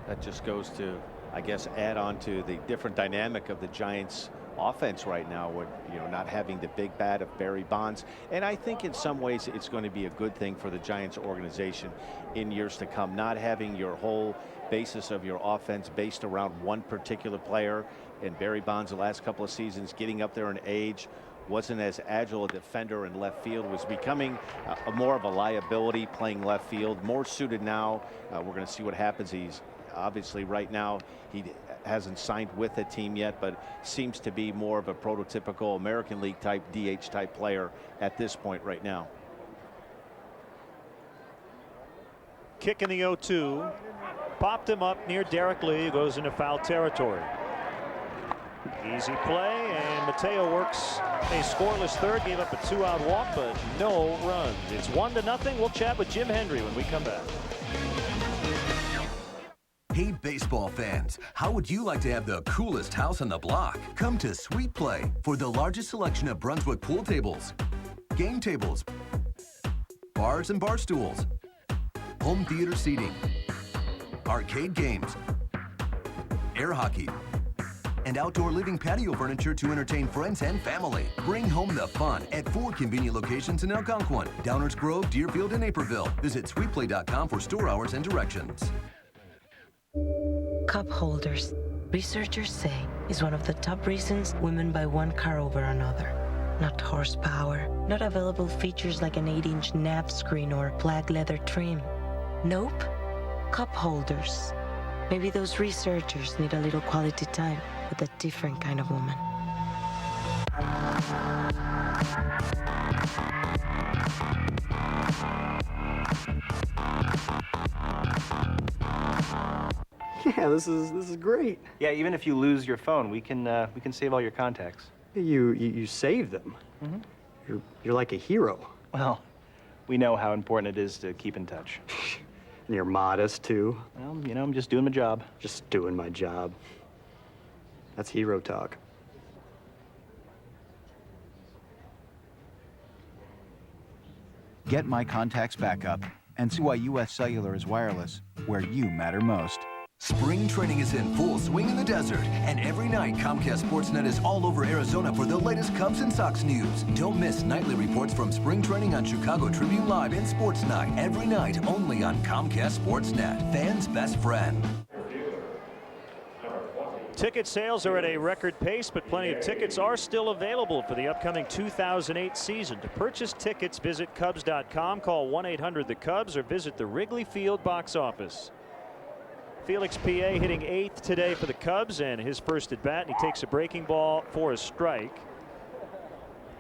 That just goes to, I guess, add on to the different dynamic of the Giants offense right now, with not having the big bat of Barry Bonds. And I think in some ways it's going to be a good thing for the Giants organization in years to come, not having your whole basis of your offense based around one particular player. And Barry Bonds the last couple of seasons getting up there in age, wasn't as agile a defender in left field, was becoming more of a liability playing left field, more suited now. We're going to see what happens. He's obviously right now he hasn't signed with a team yet, but seems to be more of a prototypical American League type DH type player at this point right now. Kick in the 0-2. Popped him up near Derek Lee, goes into foul territory. Easy play, and Mateo works a scoreless third, gave up a 2-out walk, but no runs. It's 1-0. We'll chat with Jim Hendry when we come back. Hey, baseball fans, how would you like to have the coolest house on the block? Come to Sweet Play for the largest selection of Brunswick pool tables, game tables, bars and bar stools, home theater seating, arcade games, air hockey, and outdoor living patio furniture to entertain friends and family. Bring home the fun at 4 convenient locations in Algonquin, Downers Grove, Deerfield, and Naperville. Visit sweetplay.com for store hours and directions. Cup holders, researchers say, is one of the top reasons women buy one car over another. Not horsepower, not available features like an 8-inch nav screen or black leather trim. Nope, cup holders. Maybe those researchers need a little quality time with a different kind of woman. Yeah, this is great. Yeah, even if you lose your phone, we can save all your contacts. You save them. Mm-hmm. You're like a hero. Well, we know how important it is to keep in touch. And you're modest too. Well, you know, I'm just doing my job. Just doing my job. That's hero talk. Get My Contacts Backup and see why U.S. Cellular is wireless, where you matter most. Spring training is in full swing in the desert, and every night Comcast Sportsnet is all over Arizona for the latest Cubs and Sox news. Don't miss nightly reports from spring training on Chicago Tribune Live and Sports Night every night only on Comcast Sportsnet, fans' best friend. Ticket sales are at a record pace, but plenty of tickets are still available for the upcoming 2008 season. To purchase tickets, visit Cubs.com, call 1-800-THE-CUBS, or visit the Wrigley Field box office. Felix PA hitting 8th today for the Cubs, and his first at bat, and he takes a breaking ball for a strike.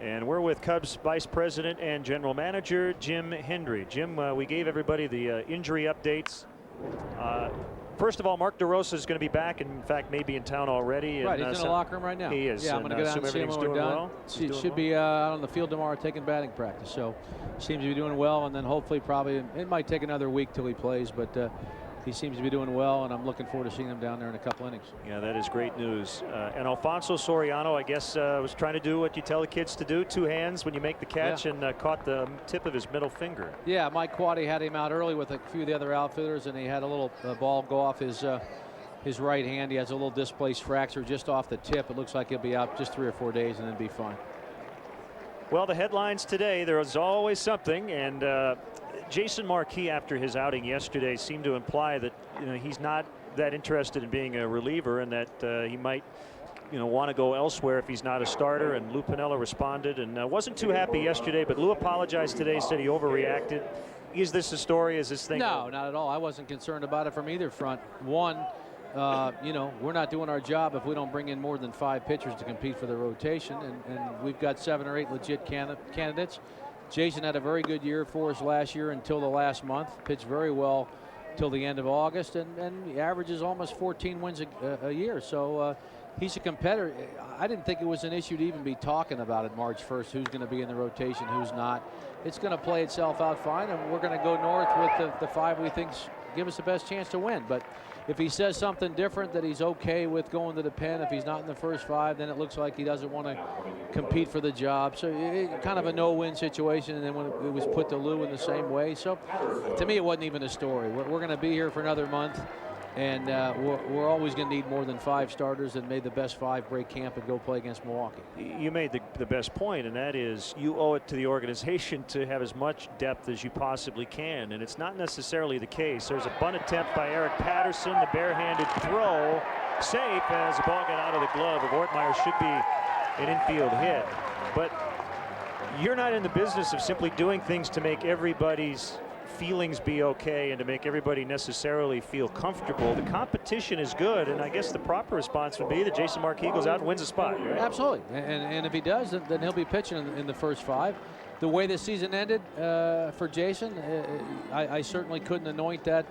And we're with Cubs Vice President and General Manager Jim Hendry. Jim, we gave everybody the injury updates. First of all, Mark DeRosa is going to be back, and in fact, maybe in town already. Right, he's in the locker room right now. He is. Yeah, I'm going to go down and see him when we're done. Well. Should be out on the field tomorrow taking batting practice. So seems to be doing well, and then hopefully probably it might take another week till he plays, but he seems to be doing well, and I'm looking forward to seeing him down there in a couple innings. Yeah, that is great news. And Alfonso Soriano, I guess, was trying to do what you tell the kids to do, two hands when you make the catch, and caught the tip of his middle finger. Yeah, Mike Quaddy had him out early with a few of the other outfielders, and he had a little ball go off his right hand. He has a little displaced fracture just off the tip. It looks like he'll be out just 3 or 4 days and then be fine. Well, the headlines today, there is always something, and Jason Marquis, after his outing yesterday, seemed to imply that he's not that interested in being a reliever, and that he might want to go elsewhere if he's not a starter. And Lou Piniella responded and wasn't too happy yesterday, but Lou apologized today, said he overreacted. Is this a story? Is this thing? No, not at all. I wasn't concerned about it from either front. One, we're not doing our job if we don't bring in more than 5 pitchers to compete for the rotation, and we've got 7 or 8 legit candidates. Jason had a very good year for us last year until the last month, pitched very well till the end of August, and he averages almost 14 wins a year. So he's a competitor. I didn't think it was an issue to even be talking about it March 1st, who's going to be in the rotation, who's not. It's going to play itself out fine, and we're going to go north with the 5 we think give us the best chance to win. But if he says something different, that he's okay with going to the pen, if he's not in the first 5, then it looks like he doesn't want to compete for the job. So kind of a no-win situation. And then when it was put to Lou in the same way. So to me, it wasn't even a story. We're going to be here for another month, and we're always going to need more than 5 starters, and may the best 5 break camp and go play against Milwaukee. You made the best point, and that is you owe it to the organization to have as much depth as you possibly can, and it's not necessarily the case. There's a bunt attempt by Eric Patterson, the barehanded throw, safe as the ball got out of the glove of Ortmeyer. Should be an infield hit, but you're not in the business of simply doing things to make everybody's feelings be okay and to make everybody necessarily feel comfortable. The competition is good, and I guess the proper response would be that Jason Marquis goes out and wins a spot. Right? Absolutely, and if he does, then he'll be pitching in the first 5. The way the season ended for Jason, I certainly couldn't anoint that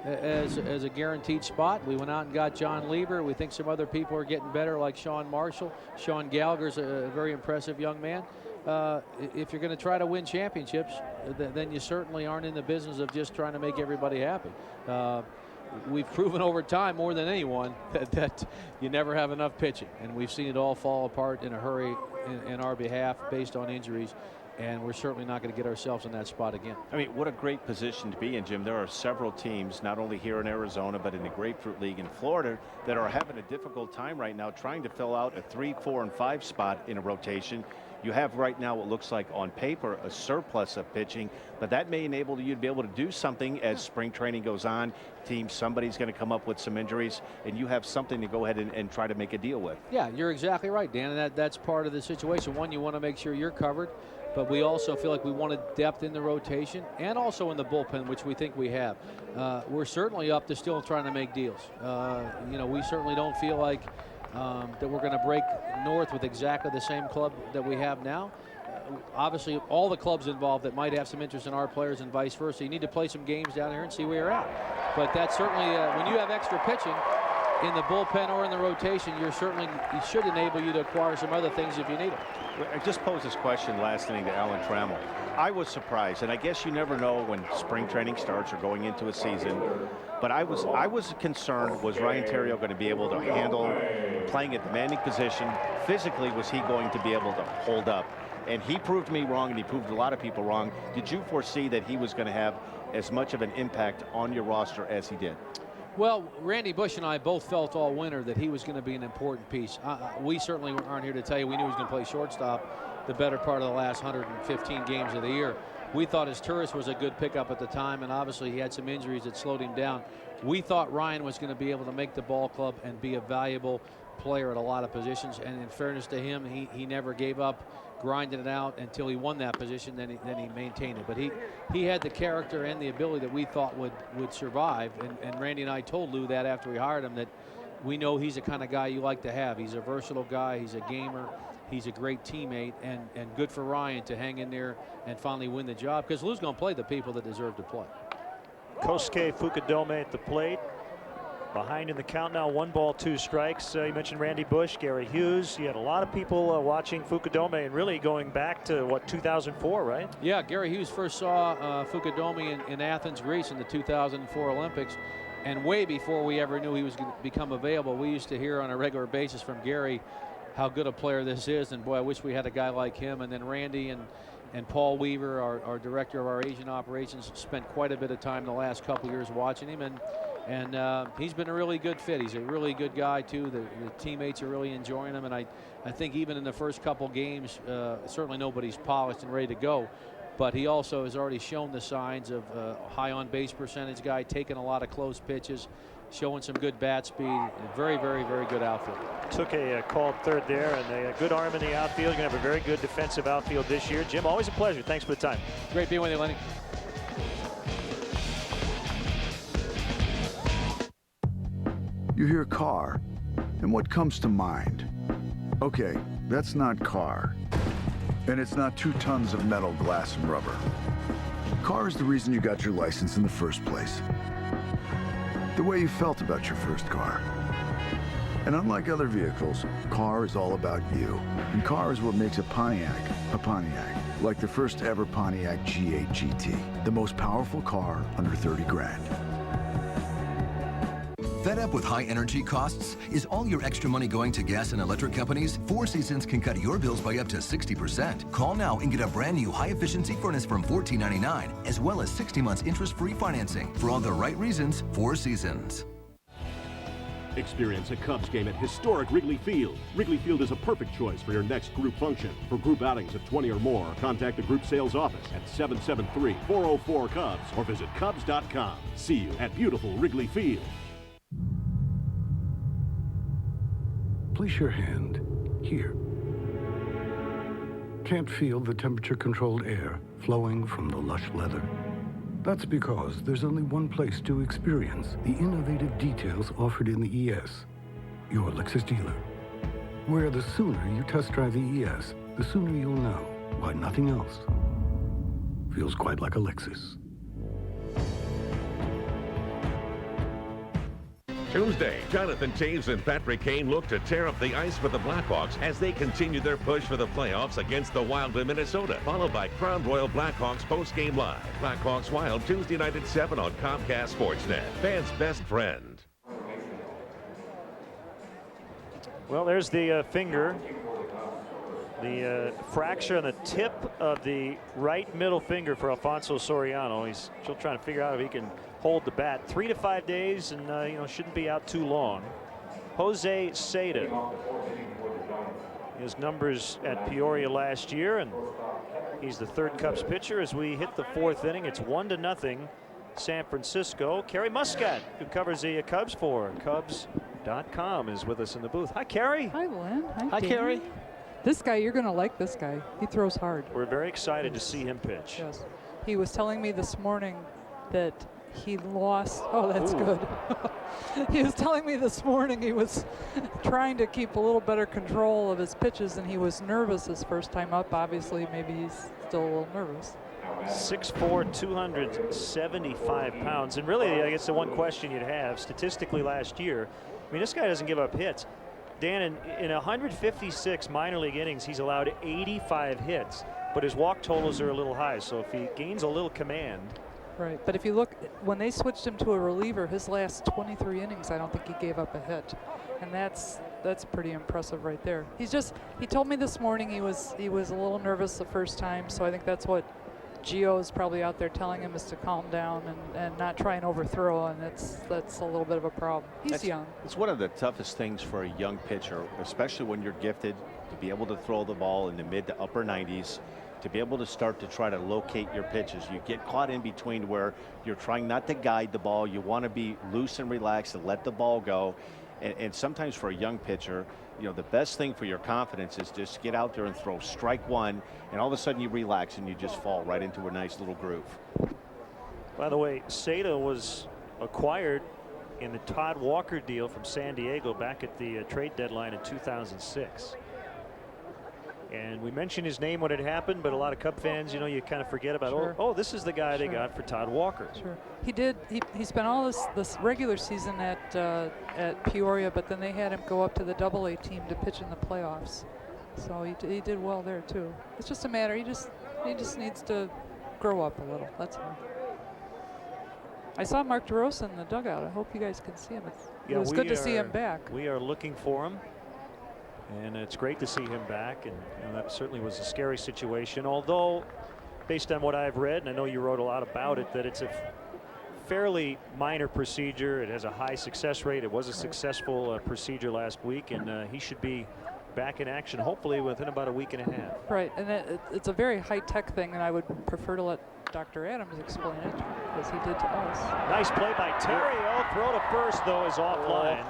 as a guaranteed spot. We went out and got John Lieber. We think some other people are getting better, like Sean Marshall. Sean Gallagher's a very impressive young man. If you're going to try to win championships, then you certainly aren't in the business of just trying to make everybody happy. We've proven over time more than anyone that you never have enough pitching, and we've seen it all fall apart in a hurry in our behalf based on injuries, and we're certainly not going to get ourselves in that spot again. I mean, what a great position to be in, Jim. There are several teams, not only here in Arizona, but in the Grapefruit League in Florida, that are having a difficult time right now trying to fill out a 3, 4, and 5 spot in a rotation. You have right now what looks like on paper a surplus of pitching, but that may enable you to be able to do something as spring training goes on. Somebody's going to come up with some injuries, and you have something to go ahead and try to make a deal with. Yeah, you're exactly right, Dan, and that's part of the situation. One, you want to make sure you're covered, but we also feel like we wanted depth in the rotation and also in the bullpen, which we think we have. We're certainly up to still trying to make deals. We certainly don't feel like that we're going to break north with exactly the same club that we have now. Obviously, all the clubs involved that might have some interest in our players and vice versa. You need to play some games down here and see where you're at. But that's certainly, when you have extra pitching in the bullpen or in the rotation, it should enable you to acquire some other things if you need them. I just posed this question last inning to Alan Trammell. I was surprised, and I guess you never know when spring training starts or going into a season, but I was concerned, was Ryan Theriot going to be able to handle playing a demanding position? Physically, was he going to be able to hold up? And he proved me wrong, and he proved a lot of people wrong. Did you foresee that he was going to have as much of an impact on your roster as he did? Well, Randy Bush and I both felt all winter that he was going to be an important piece. We certainly aren't here to tell you we knew he was going to play shortstop the better part of the last 115 games of the year. We thought his Turris was a good pickup at the time, and obviously he had some injuries that slowed him down. We thought Ryan was going to be able to make the ball club and be a valuable player at a lot of positions, and in fairness to him, he never gave up grinding it out until he won that position, then he maintained it. But he had the character and the ability that we thought would survive, and Randy and I told Lou that after we hired him, that we know he's the kind of guy you like to have. He's a versatile guy, he's a gamer, he's a great teammate, and good for Ryan to hang in there and finally win the job, because Lou's going to play the people that deserve to play. Kosuke Fukudome at the plate. Behind in the count now, 1 ball, 2 strikes. You mentioned Randy Bush, Gary Hughes. You had a lot of people watching Fukudome, and really going back to, what, 2004, right? Yeah, Gary Hughes first saw Fukudome in Athens, Greece in the 2004 Olympics. And way before we ever knew he was going to become available, we used to hear on a regular basis from Gary how good a player this is. And boy, I wish we had a guy like him. And then Randy and Paul Weaver, our director of our Asian operations, spent quite a bit of time the last couple years watching him. And he's been a really good fit. He's a really good guy, too. The teammates are really enjoying him. And I think even in the first couple games, certainly nobody's polished and ready to go. But he also has already shown the signs of high on-base percentage guy, taking a lot of close pitches, showing some good bat speed. Very, very, very good outfield. Took a called third there, and a good arm in the outfield. You're going to have a very good defensive outfield this year. Jim, always a pleasure. Thanks for the time. Great being with you, Lenny. You hear car, and what comes to mind? Okay, that's not car. And it's not 2 tons of metal, glass, and rubber. Car is the reason you got your license in the first place. The way you felt about your first car. And unlike other vehicles, car is all about you. And car is what makes a Pontiac, like the first ever Pontiac G8 GT, the most powerful car under 30 grand. Fed up with high energy costs? Is all your extra money going to gas and electric companies? Four Seasons can cut your bills by up to 60%. Call now and get a brand new high efficiency furnace from $14.99, as well as 60 months interest-free financing. For all the right reasons, Four Seasons. Experience a Cubs game at historic Wrigley Field. Wrigley Field is a perfect choice for your next group function. For group outings of 20 or more, contact the group sales office at 773-404-CUBS or visit Cubs.com. See you at beautiful Wrigley Field. Place your hand here. Can't feel the temperature-controlled air flowing from the lush leather? That's because there's only one place to experience the innovative details offered in the ES, your Lexus dealer. Where the sooner you test drive the ES, the sooner you'll know why nothing else feels quite like a Lexus. Tuesday, Jonathan Taves and Patrick Kane look to tear up the ice for the Blackhawks as they continue their push for the playoffs against the Wild in Minnesota, followed by Crown Royal Blackhawks post-game live. Blackhawks Wild Tuesday night at 7 on Comcast Sportsnet. Fans' best friend. Well, there's the finger. The fracture on the tip of the right middle finger for Alfonso Soriano. He's still trying to figure out if he can hold the bat. 3 to 5 days, and shouldn't be out too long. Jose Seda. His numbers at Peoria last year, and he's the third Cubs pitcher as we hit the 4th inning. It's 1-0 San Francisco. Kerry Muscat, who covers the Cubs for Cubs.com, is with us in the booth. Hi, Kerry. Hi, Len. Hi, Kerry. This guy, you're going to like this guy. He throws hard. We're very excited to see him pitch. Yes. He was telling me this morning that he lost. Oh, that's good. He was telling me this morning he was trying to keep a little better control of his pitches, and he was nervous his first time up. Obviously, maybe he's still a little nervous. 6'4", 275 pounds. And really, I guess the one question you'd have statistically last year, I mean, this guy doesn't give up hits. Dan, in 156 minor league innings, he's allowed 85 hits, but his walk totals are a little high. So if he gains a little command. Right, but if you look, when they switched him to a reliever, his last 23 innings, I don't think he gave up a hit. And that's pretty impressive right there. He told me this morning he was a little nervous the first time, so I think that's what Gio is probably out there telling him, is to calm down and not try and overthrow, and that's a little bit of a problem. He's young. It's one of the toughest things for a young pitcher, especially when you're gifted, to be able to throw the ball in the mid to upper 90s, to be able to start to try to locate your pitches. You get caught in between where you're trying not to guide the ball. You want to be loose and relaxed and let the ball go. And sometimes for a young pitcher, you know, the best thing for your confidence is just get out there and throw strike one, and all of a sudden you relax and you just fall right into a nice little groove. By the way, Seda was acquired in the Todd Walker deal from San Diego back at the trade deadline in 2006. And we mentioned his name when it happened, but a lot of Cub fans, you know, you kind of forget about, Sure. oh, this is the guy they got for Todd Walker. Sure. He spent all this regular season at Peoria, but then they had him go up to the AA team to pitch in the playoffs. So he did well there too. It's just a matter, he just needs to grow up a little. That's all. I saw Mark DeRosa in the dugout. I hope you guys can see him. It was good to see him back. We are looking for him. And it's great to see him back, and you know, that certainly was a scary situation. Although, based on what I've read, and I know you wrote a lot about it, that it's a fairly minor procedure. It has a high success rate. It was a successful procedure last week, and he should be back in action hopefully within about a week and a half. Right, and it's a very high-tech thing, and I would prefer to let Dr. Adams explain it, as he did to us. Nice play by Terrio. Throw to first, though, is offline.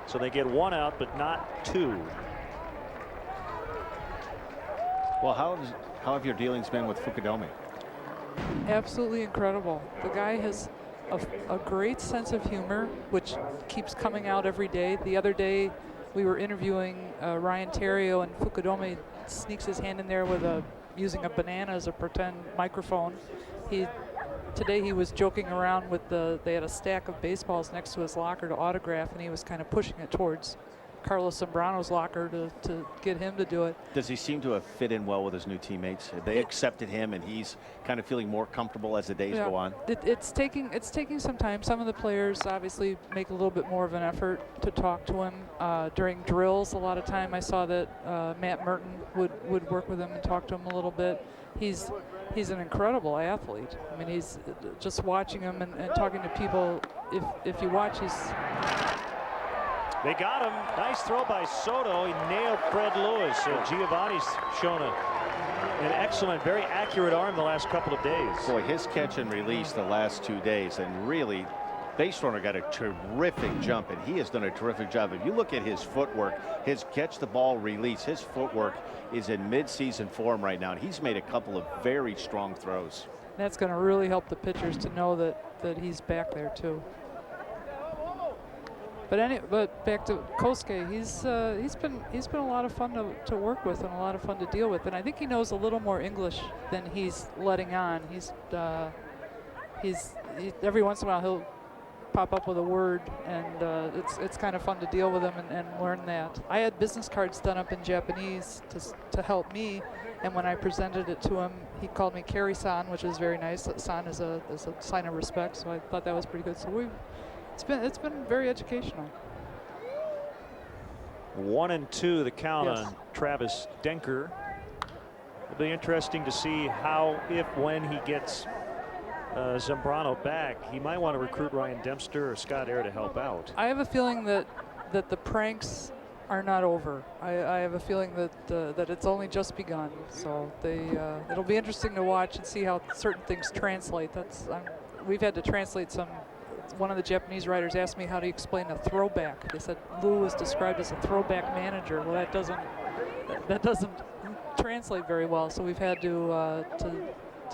So they get one out, but not two. Well, how have your dealings been with Fukudome? Absolutely incredible. The guy has a great sense of humor, which keeps coming out every day. The other day, we were interviewing Ryan Terrio, and Fukudome sneaks his hand in there with using a banana as a pretend microphone. Today he was joking around with they had a stack of baseballs next to his locker to autograph, and he was kind of pushing it towards Carlos Zambrano's locker to get him to do it. Does he seem to have fit in well with his new teammates? Have they accepted him, and he's kind of feeling more comfortable as the days go on? It's taking some time. Some of the players obviously make a little bit more of an effort to talk to him during drills. A lot of time I saw that Matt Merton would work with him and talk to him a little bit. He's an incredible athlete. I mean, he's just watching him and talking to people. If you watch, They got him. Nice throw by Soto. He nailed Fred Lewis. Giovanni's shown an excellent, very accurate arm the last couple of days. Boy, his catch and release the last 2 days, and really, base runner got a terrific jump, and he has done a terrific job. If you look at his footwork, his catch the ball release, his footwork is in mid-season form right now, and he's made a couple of very strong throws. that's going to really help the pitchers to know that he's back there too. But back to Kosuke, he's been a lot of fun to work with and a lot of fun to deal with, and I think he knows a little more English than he's letting on. He's every once in a while he'll pop up with a word, and it's kind of fun to deal with him and learn that. I had business cards done up in Japanese to help me, and when I presented it to him, he called me Kari-san, which is very nice. San is a sign of respect, so I thought that was pretty good. So it's been very educational. 1-2 the count on Travis Denker. It'll be interesting to see how, if, when he gets Zambrano back. He might want to recruit Ryan Dempster or Scott Air to help out. I have a feeling that the pranks are not over. I have a feeling that it's only just begun. So it'll be interesting to watch and see how certain things translate. We've had to translate some. One of the Japanese writers asked me how to explain a throwback. They said Lou was described as a throwback manager. Well, that doesn't translate very well. So we've had to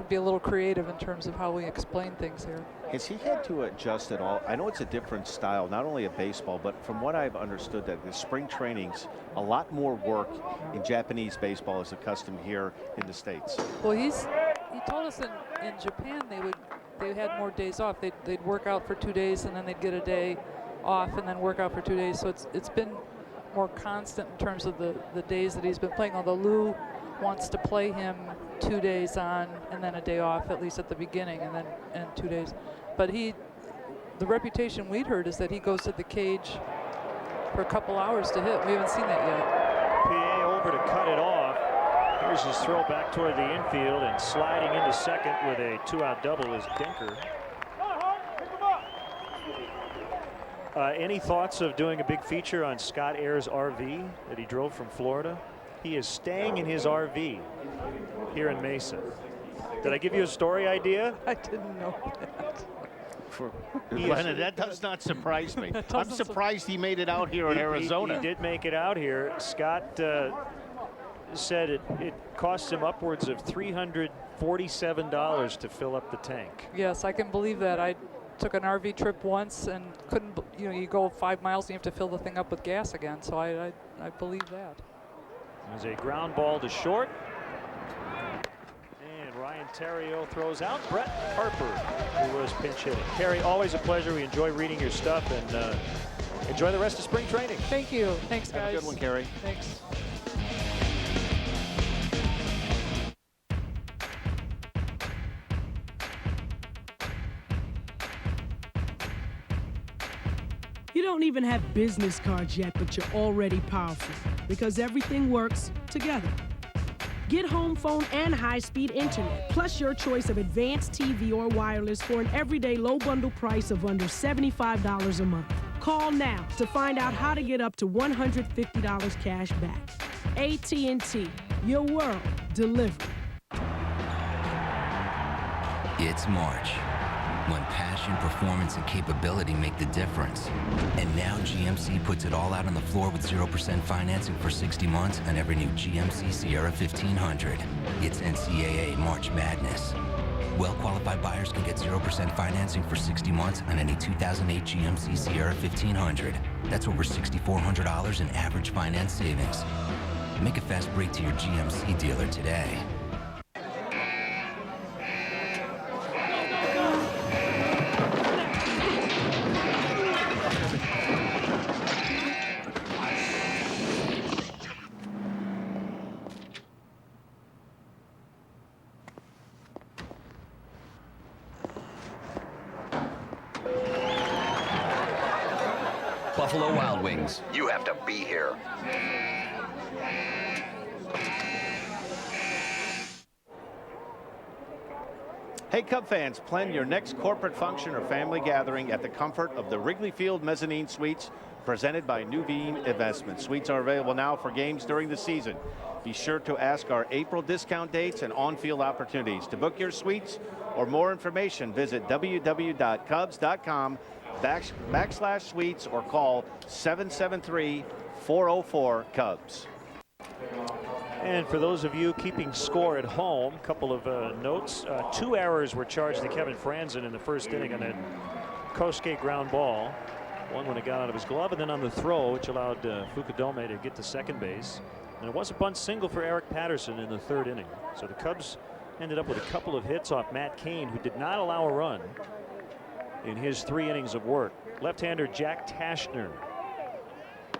be a little creative in terms of how we explain things here. Has he had to adjust at all? I know it's a different style, not only of baseball, but from what I've understood, that the spring training's a lot more work in Japanese baseball as accustomed here in the States. Well, he told us in Japan they had more days off. They'd work out for 2 days and then they'd get a day off and then work out for 2 days. So it's been more constant in terms of the days that he's been playing. Although Lou wants to play him 2 days on and then a day off, at least at the beginning, and 2 days. But the reputation we'd heard is that he goes to the cage for a couple hours to hit. We haven't seen that yet. PA over to cut it off. Here's his throw back toward the infield, and sliding into second with a 2-out double is Denker. Any thoughts of doing a big feature on Scott Ayers' RV that he drove from Florida? He is staying in his RV here in Mesa. Did I give you a story idea? I didn't know that. Leonard, that does not surprise me. I'm surprised he made it out here in Arizona. He did make it out here. Scott said it cost him upwards of $347 to fill up the tank. Yes, I can believe that. I took an RV trip once and couldn't, you go 5 miles and you have to fill the thing up with gas again. So I believe that. There's a ground ball to short. And Ryan Theriot throws out Brett Harper, who was pinch hitting. Carrie, always a pleasure. We enjoy reading your stuff, and enjoy the rest of spring training. Thank you. Thanks, guys. Have a good one, Carrie. Thanks. You don't even have business cards yet, but you're already powerful because everything works together. Get home phone and high-speed internet, plus your choice of advanced TV or wireless for an everyday low bundle price of under $75 a month. Call now to find out how to get up to $150 cash back. AT&T, your world delivered. It's March, when passion, performance, and capability make the difference. And now GMC puts it all out on the floor with 0% financing for 60 months on every new GMC Sierra 1500. It's NCAA March Madness. Well-qualified buyers can get 0% financing for 60 months on any 2008 GMC Sierra 1500. That's over $6,400 in average finance savings. Make a fast break to your GMC dealer today. Buffalo Wild Wings. You have to be here. Hey, Cub fans, plan your next corporate function or family gathering at the comfort of the Wrigley Field Mezzanine Suites, presented by Nuveen Investments. Suites are available now for games during the season. Be sure to ask our April discount dates and on-field opportunities. To book your suites or more information, visit www.cubs.com/suites or call 773-404-CUBS. And for those of you keeping score at home, a couple of notes. 2 errors were charged to Kevin Franzen in the first inning on that Kosuke ground ball. One when it got out of his glove, and then on the throw, which allowed Fukudome to get to second base. And it was a bunt single for Eric Patterson in the third inning. So the Cubs ended up with a couple of hits off Matt Cain, who did not allow a run in his 3 innings of work. Left-hander Jack Tashner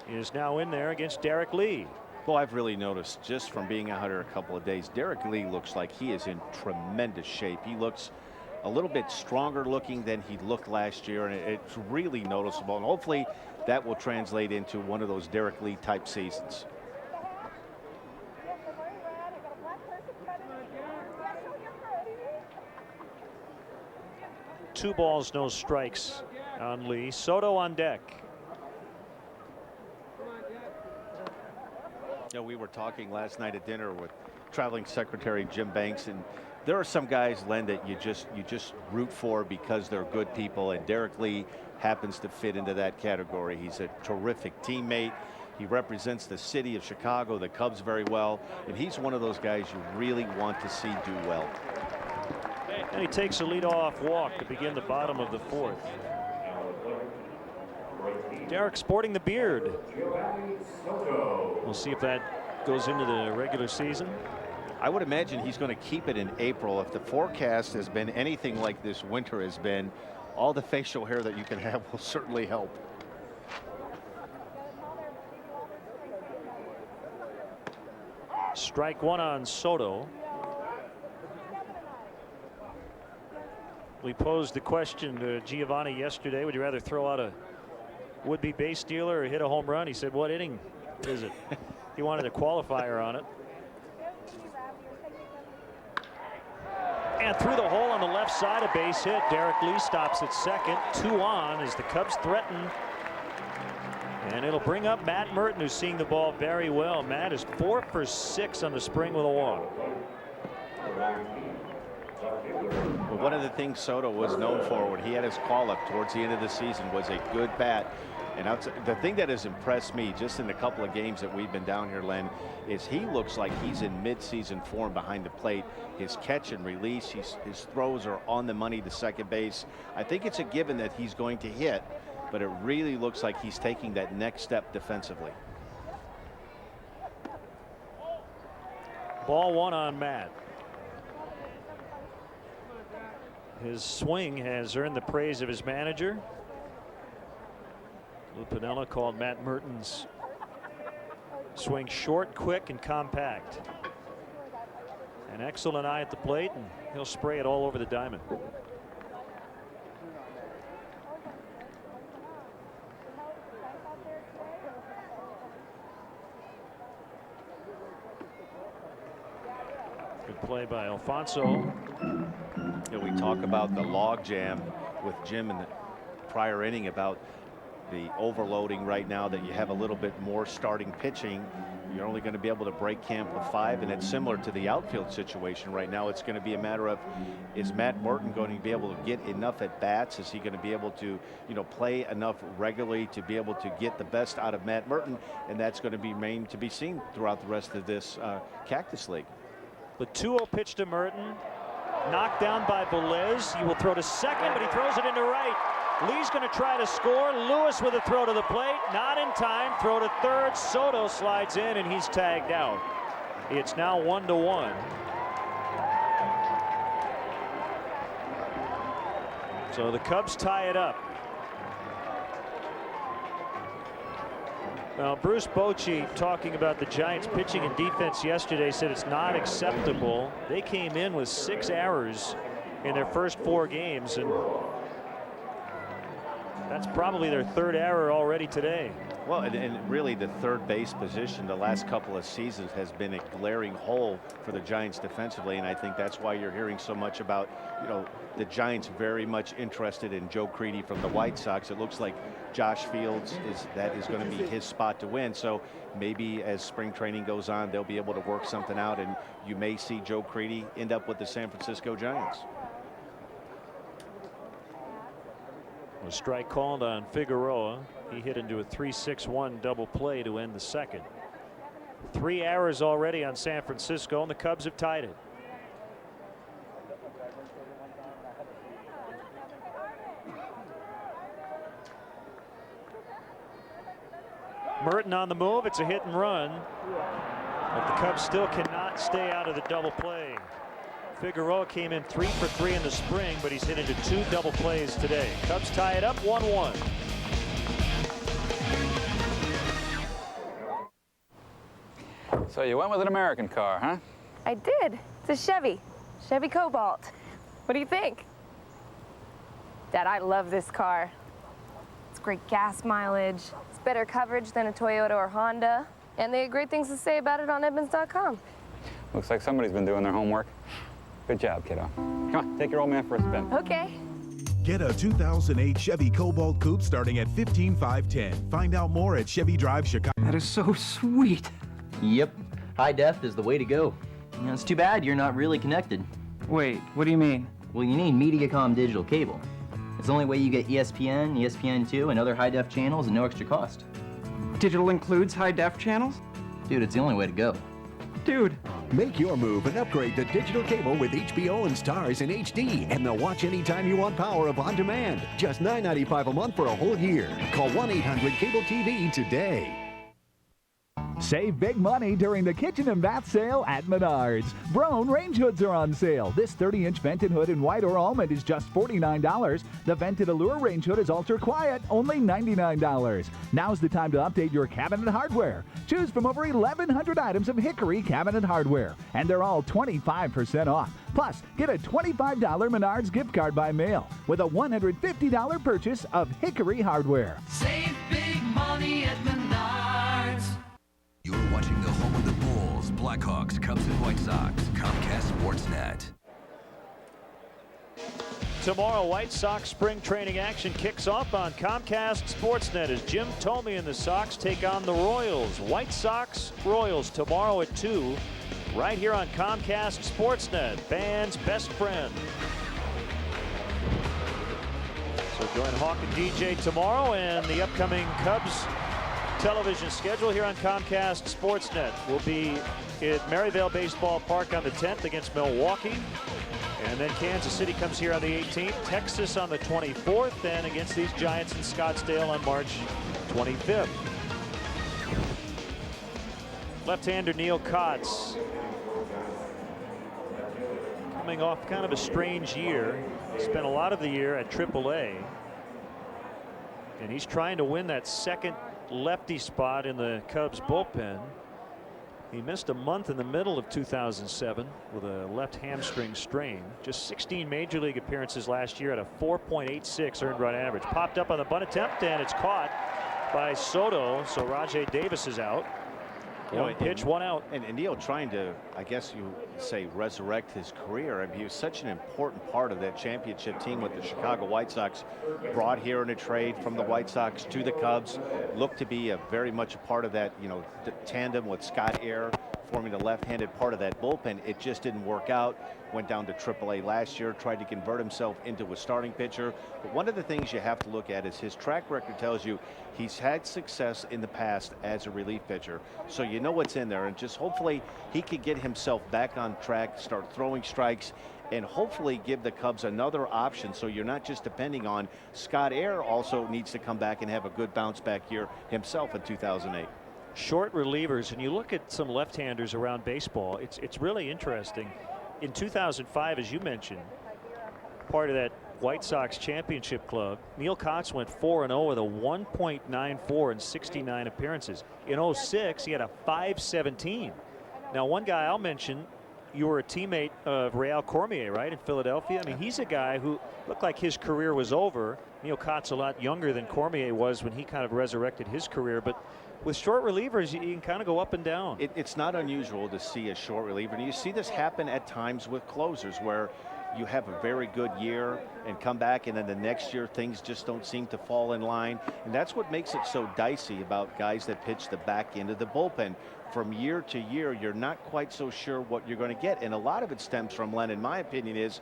is now in there against Derek Lee. Well, I've really noticed just from being out here a couple of days, Derek Lee looks like he is in tremendous shape. He looks a little bit stronger looking than he looked last year, and it's really noticeable. And hopefully that will translate into one of those Derek Lee type seasons. Two balls, no strikes on Lee. Soto on deck. You know, we were talking last night at dinner with traveling secretary Jim Banks, and there are some guys, Len, that you just root for because they're good people, and Derek Lee happens to fit into that category. He's a terrific teammate. He represents the city of Chicago, the Cubs, very well, and he's one of those guys you really want to see do well. And he takes a leadoff walk to begin the bottom of the fourth. Derek sporting the beard. We'll see if that goes into the regular season. I would imagine he's going to keep it in April. If the forecast has been anything like this winter has been, all the facial hair that you can have will certainly help. Strike one on Soto. We posed the question to Giovanni yesterday, would you rather throw out a would-be base stealer or hit a home run? He said, what inning is it? He wanted a qualifier on it. And through the hole on the left side, a base hit. Derek Lee stops at second. 2 on as the Cubs threaten. And it'll bring up Matt Merton, who's seeing the ball very well. Matt is 4 for 6 on the spring with a walk. Well, one of the things Soto was known for when he had his call-up towards the end of the season was a good bat. And the thing that has impressed me just in a couple of games that we've been down here, Len, is he looks like he's in mid-season form behind the plate. His catch and release, his throws are on the money to second base. I think it's a given that he's going to hit, but it really looks like he's taking that next step defensively. Ball one on Matt. His swing has earned the praise of his manager. Lou Piniella called Matt Merton's swing short, quick, and compact. An excellent eye at the plate, and he'll spray it all over the diamond. Good play by Alfonso. You know, we talk about the log jam with Jim in the prior inning about the overloading right now, that you have a little bit more starting pitching. You're only going to be able to break camp with 5, and it's similar to the outfield situation right now. It's going to be a matter of, is Matt Merton going to be able to get enough at bats? Is he going to be able to, play enough regularly to be able to get the best out of Matt Merton? And that's going to be remain to be seen throughout the rest of this Cactus League. The 2-0 pitch to Merton, knocked down by Velez. He will throw to second, but he throws it into right. Lee's going to try to score. Lewis with a throw to the plate, not in time. Throw to third. Soto slides in, and he's tagged out. It's now 1-1. So the Cubs tie it up. Now, Bruce Bochy, talking about the Giants' pitching and defense yesterday, said it's not acceptable. They came in with 6 errors in their first 4 games, and that's probably their 3rd error already today. Well, and really the third base position the last couple of seasons has been a glaring hole for the Giants defensively, and I think that's why you're hearing so much about, the Giants very much interested in Joe Creedy from the White Sox. It looks like Josh Fields is going to be his spot to win. So maybe as spring training goes on, they'll be able to work something out, and you may see Joe Creedy end up with the San Francisco Giants. A strike called on Figueroa. He hit into a 3-6-1 double play to end the second. 3 errors already on San Francisco, and the Cubs have tied it. Merton on the move. It's a hit and run, but the Cubs still cannot stay out of the double play. Figueroa came in 3 for 3 in the spring, but he's hit into 2 double plays today. Cubs tie it up 1-1. So you went with an American car, huh? I did. It's a Chevy Cobalt. What do you think? Dad, I love this car. It's great gas mileage. It's better coverage than a Toyota or Honda. And they have great things to say about it on Edmunds.com. Looks like somebody's been doing their homework. Good job, kiddo. Come on, take your old man for a spin. Okay. Get a 2008 Chevy Cobalt Coupe starting at $15,510. Find out more at Chevy Drive Chicago. That is so sweet. Yep. High def is the way to go. It's too bad you're not really connected. Wait, what do you mean? Well, you need Mediacom digital cable. It's the only way you get ESPN, ESPN2, and other high def channels at no extra cost. Digital includes high def channels? Dude, it's the only way to go. Dude. Make your move and upgrade to digital cable with HBO and Stars in HD, and they'll watch anytime you want power of on demand. Just $9.95 a month for a whole year. Call 1-800-CABLE-TV today. Save big money during the kitchen and bath sale at Menards. Brown range hoods are on sale. This 30-inch vented hood in white or almond is just $49. The vented Allure range hood is ultra quiet, only $99. Now's the time to update your cabinet hardware. Choose from over 1,100 items of Hickory cabinet hardware, and they're all 25% off. Plus, get a $25 Menards gift card by mail with a $150 purchase of Hickory hardware. Save big money at Menards. You're watching the home of the Bulls, Blackhawks, Cubs, and White Sox. Comcast Sportsnet. Tomorrow, White Sox spring training action kicks off on Comcast Sportsnet as Jim Thome and the Sox take on the Royals. White Sox, Royals tomorrow at 2, right here on Comcast Sportsnet, fans' best friend. So join Hawk and DJ tomorrow, and the upcoming Cubs television schedule here on Comcast Sportsnet will be at Maryvale Baseball Park on the 10th against Milwaukee. And then Kansas City comes here on the 18th, Texas on the 24th, and against these Giants in Scottsdale on March 25th. Left-hander Neil Kotz coming off kind of a strange year. Spent a lot of the year at AAA. And he's trying to win that second lefty spot in the Cubs bullpen. He missed a month in the middle of 2007 with a left hamstring strain. Just 16 major league appearances last year at a 4.86 earned run average. Popped up on the bunt attempt, and it's caught by Soto. So Rajay Davis is out. One pitch, one out. And Neil trying to, I guess you say, resurrect his career. I mean, he was such an important part of that championship team with the Chicago White Sox, brought here in a trade from the White Sox to the Cubs. Looked to be very much a part of that, tandem with Scott Air, forming the left-handed part of that bullpen. It just didn't work out. Went down to AAA last year, tried to convert himself into a starting pitcher. But one of the things you have to look at is his track record tells you he's had success in the past as a relief pitcher. So you know what's in there, and just hopefully he can get himself back on track, start throwing strikes, and hopefully give the Cubs another option so you're not just depending on Scott Air. Also needs to come back and have a good bounce back year himself in 2008. Short relievers, and you look at some left-handers around baseball, it's really interesting. In 2005, as you mentioned, part of that White Sox championship club, Neil Kotz went 4-0 with a 1.94 in 69 appearances. In 06, he had a 5.17. Now, one guy I'll mention, you were a teammate of Real Cormier, right, in Philadelphia? I mean, he's a guy who looked like his career was over. Neil Kotz a lot younger than Cormier was when he kind of resurrected his career, but with short relievers, you can kind of go up and down. It's not unusual to see a short reliever, and you see this happen at times with closers where you have a very good year and come back, and then the next year things just don't seem to fall in line. And that's what makes it so dicey about guys that pitch the back end of the bullpen. From year to year, you're not quite so sure what you're going to get. And a lot of it stems from, Len, in my opinion, is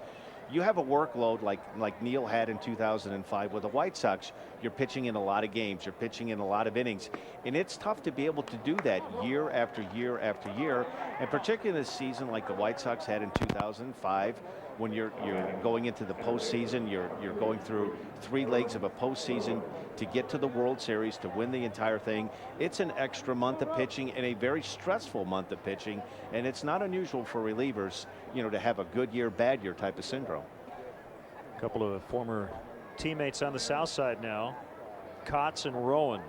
you have a workload like Neil had in 2005 with the White Sox. You're pitching in a lot of games. You're pitching in a lot of innings. And it's tough to be able to do that year after year after year. And particularly in a season like the White Sox had in 2005, when you're going into the postseason, you're going through 3 legs of a postseason to get to the World Series, to win the entire thing. It's an extra month of pitching and a very stressful month of pitching, and it's not unusual for relievers, to have a good year, bad year type of syndrome. A couple of former teammates on the south side now, Kotz and Rowan.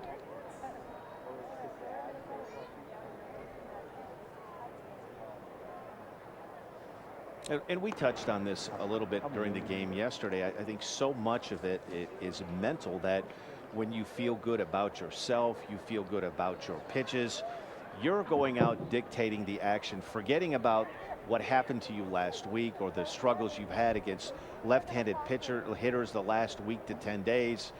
And we touched on this a little bit during the game yesterday. I think so much of it is mental, that when you feel good about yourself, you feel good about your pitches, you're going out dictating the action, forgetting about what happened to you last week or the struggles you've had against left-handed hitters the last week to 10 days,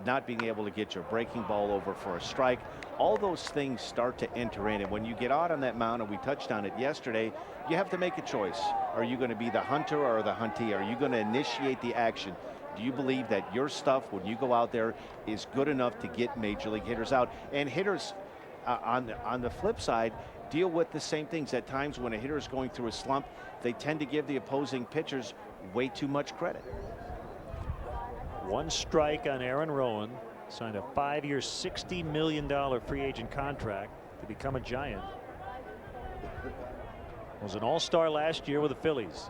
not being able to get your breaking ball over for a strike. All those things start to enter in, and when you get out on that mound, and we touched on it yesterday, you have to make a choice. Are you going to be the hunter or the huntee? Are you going to initiate the action? Do you believe that your stuff, when you go out there, is good enough to get major league hitters out? And hitters on the flip side deal with the same things. At times when a hitter is going through a slump, they tend to give the opposing pitchers way too much credit. 1 strike on Aaron Rowan. Signed a 5-year, $60 million free agent contract. to become a Giant. Was an all-star last year with the Phillies.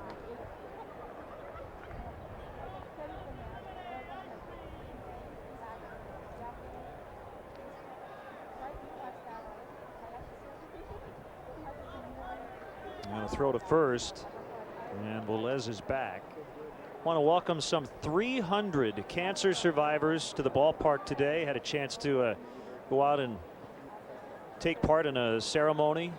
And a throw to first, and Velez is back. Want to welcome some 300 cancer survivors to the ballpark today. Had a chance to go out and take part in a ceremony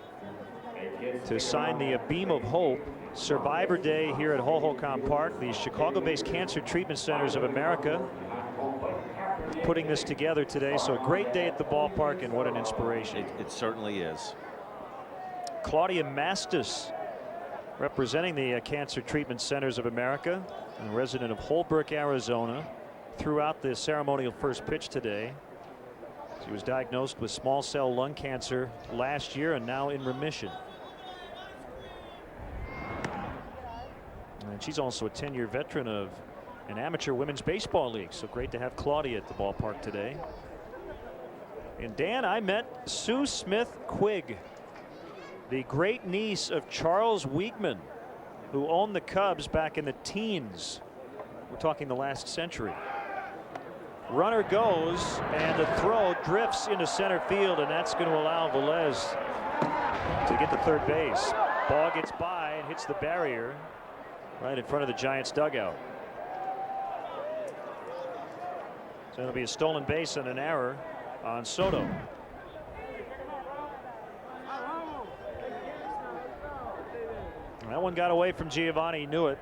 to sign the Beam of Hope Survivor Day here at Hohokam Park. The Chicago-based Cancer Treatment Centers of America putting this together today. So a great day at the ballpark, and what an inspiration. It certainly is. Claudia Mastis, representing the Cancer Treatment Centers of America, and a resident of Holbrook, Arizona, threw out the ceremonial first pitch today. She was diagnosed with small cell lung cancer last year and now in remission. And she's also a 10-year veteran of an amateur women's baseball league. So great to have Claudia at the ballpark today. And Dan, I met Sue Smith Quigg, the great niece of Charles Wiegman, who owned the Cubs back in the teens. We're talking the last century. Runner goes, and the throw drifts into center field, and that's going to allow Velez to get to third base. Ball gets by and hits the barrier right in front of the Giants dugout. So it'll be a stolen base and an error on Soto. That one got away from Giovanni. He knew it.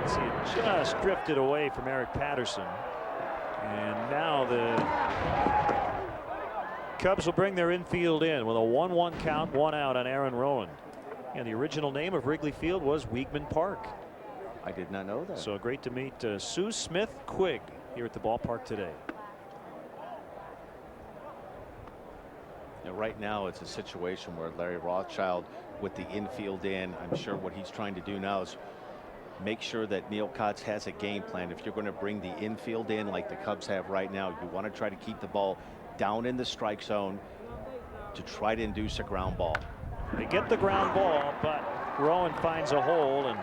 See, it just drifted away from Eric Patterson. And now the Cubs will bring their infield in with a 1-1 count, 1 out on Aaron Rowan. And the original name of Wrigley Field was Wiegman Park. I did not know that. So great to meet Sue Smith Quigg here at the ballpark today. Right now it's a situation where Larry Rothschild with the infield in, I'm sure what he's trying to do now is make sure that Neil Kotz has a game plan. If you're going to bring the infield in like the Cubs have right now, you want to try to keep the ball down in the strike zone to try to induce a ground ball. They get the ground ball, but Rowan finds a hole and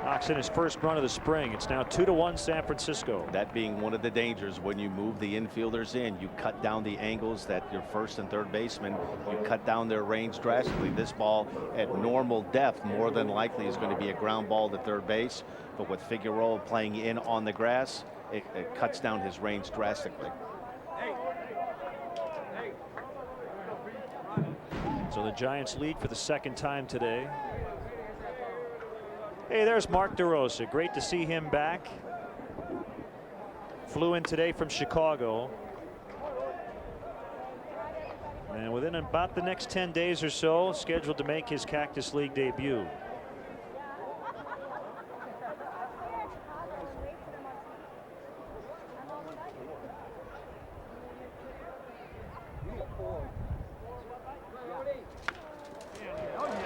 knocks in his first run of the spring. It's now 2-1 San Francisco. That being one of the dangers when you move the infielders in, you cut down the angles that your first and third baseman, you cut down their range drastically. This ball at normal depth more than likely is going to be a ground ball to third base, but with Figueroa playing in on the grass, it cuts down his range drastically. So the Giants lead for the second time today. Hey, there's Mark DeRosa. Great to see him back. Flew in today from Chicago. And within about the next 10 days or so, scheduled to make his Cactus League debut.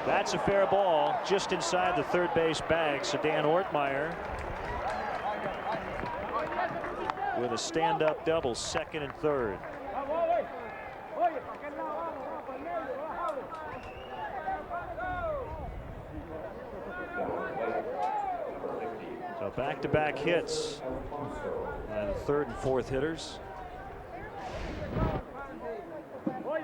That's a fair ball just inside the third base bag. So Dan Ortmeyer with a stand-up double, second and third. So back-to-back hits by the third and fourth hitters.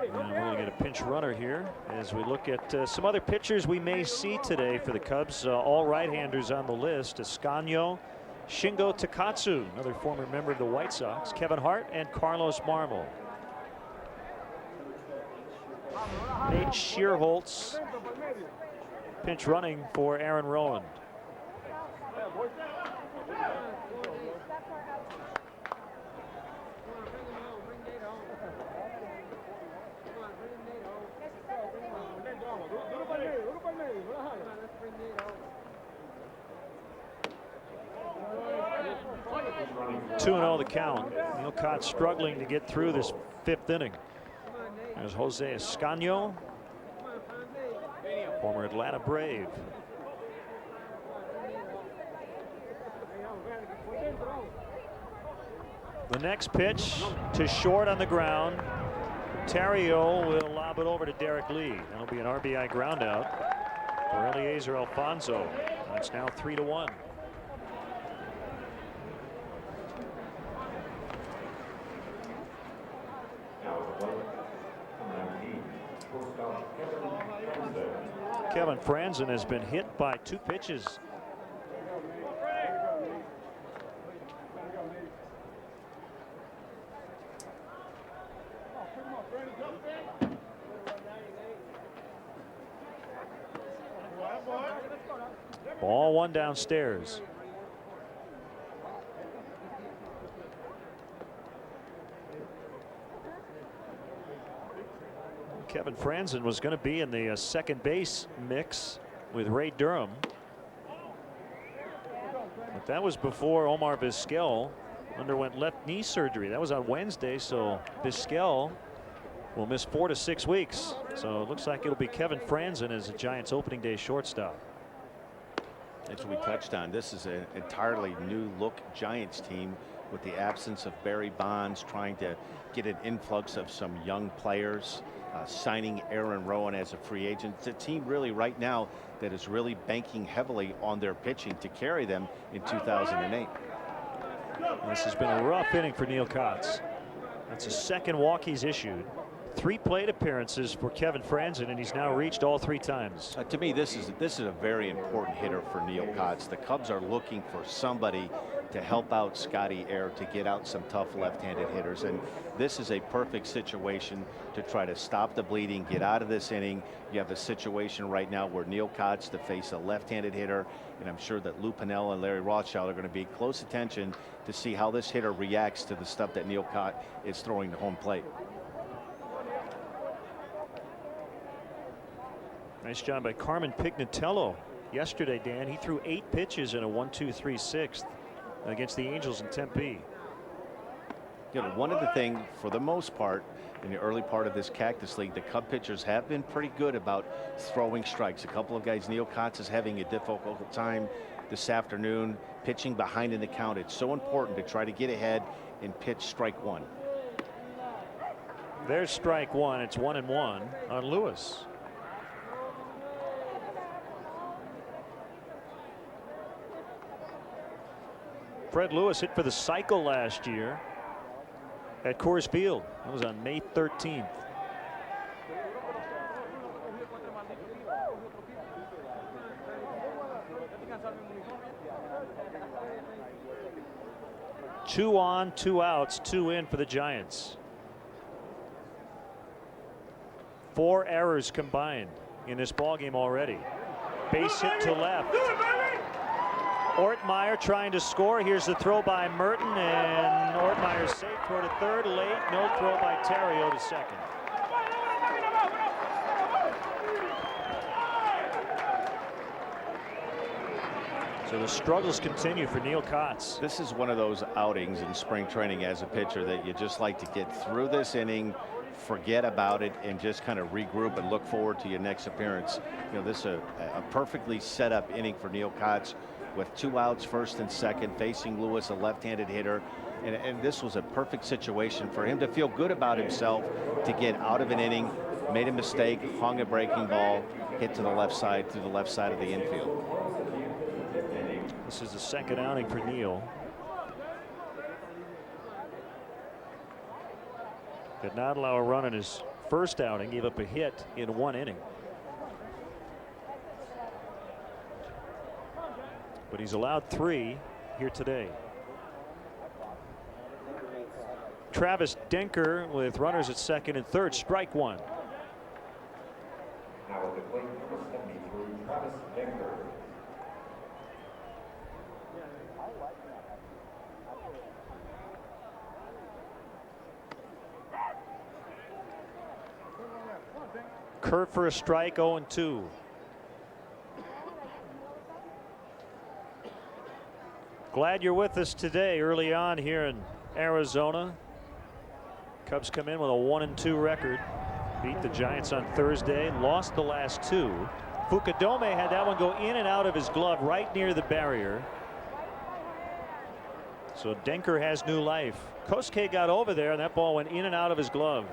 And we're going to get a pinch runner here as we look at some other pitchers we may see today for the Cubs. All right-handers on the list: Escanio, Shingo Takatsu, another former member of the White Sox, Kevin Hart, and Carlos Marmol. Nate Schierholtz pinch running for Aaron Rowan. Two and 0 the count. Neil Kotz struggling to get through this fifth inning. There's Jose Escanio, former Atlanta Brave. The next pitch to short on the ground. Terrio will lob it over to Derek Lee. That'll be an RBI groundout for Eliezer Alfonso. And it's now 3-1. Kevin Franzen has been hit by 2 pitches. Ball 1 downstairs. Kevin Franzen was going to be in the second base mix with Ray Durham. But that was before Omar Vizquel underwent left knee surgery. That was on Wednesday, so Vizquel will miss 4 to 6 weeks. So it looks like it'll be Kevin Franzen as the Giants opening day shortstop. As we touched on, this is an entirely new look Giants team with the absence of Barry Bonds, trying to get an influx of some young players, signing Aaron Rowan as a free agent. It's a team really right now that is really banking heavily on their pitching to carry them in 2008. This has been a rough inning for Neil Kotz. That's the second walk he's issued. 3 plate appearances for Kevin Franzen, and he's now reached all 3 times. To me, this is a very important hitter for Neil Kotz. The Cubs are looking for somebody to help out Scotty Air to get out some tough left-handed hitters, and this is a perfect situation to try to stop the bleeding, get out of this inning. You have a situation right now where Neil Kotz to face a left-handed hitter, and I'm sure that Lou Piniella and Larry Rothschild are going to be close attention to see how this hitter reacts to the stuff that Neil Kotz is throwing to home plate. Nice job by Carmen Pignatello yesterday, Dan. He threw 8 pitches in a 1-2-3-6 against the Angels in Tempe. You know, one of the things, for the most part, in the early part of this Cactus League, the Cub pitchers have been pretty good about throwing strikes. A couple of guys, Neil Kotz is having a difficult time this afternoon pitching behind in the count. It's so important to try to get ahead and pitch strike 1. There's strike 1. It's 1-1 on Lewis. Fred Lewis hit for the cycle last year at Coors Field. That was on May 13th. Two on, 2 outs, 2 in for the Giants. 4 errors combined in this ballgame already. Base hit to left. Ortmeyer trying to score. Here's the throw by Merton, and Ortmeyer's safe. Throw to third, late. No throw by Terrio to second. So the struggles continue for Neil Kotz. This is one of those outings in spring training as a pitcher that you just like to get through this inning, forget about it, and just kind of regroup and look forward to your next appearance. You know, this is a perfectly set up inning for Neil Kotz, with 2 outs, first and second, facing Lewis, a left-handed hitter. And this was a perfect situation for him to feel good about himself, to get out of an inning, made a mistake, hung a breaking ball, hit to the left side, through the left side of the infield. This is the second outing for Neil. Did not allow a run in his first outing, gave up a hit in 1 inning. But he's allowed 3 here today. Travis Denker with runners at second and third, strike 1. Now at the plate, number 73, Travis Denker. Kurt for a strike, 0-2. Glad you're with us today early on here in Arizona. Cubs come in with a 1-2 record. Beat the Giants on Thursday, lost the last 2. Fukudome had that one go in and out of his glove right near the barrier. So Denker has new life. Kosuke got over there, and that ball went in and out of his glove.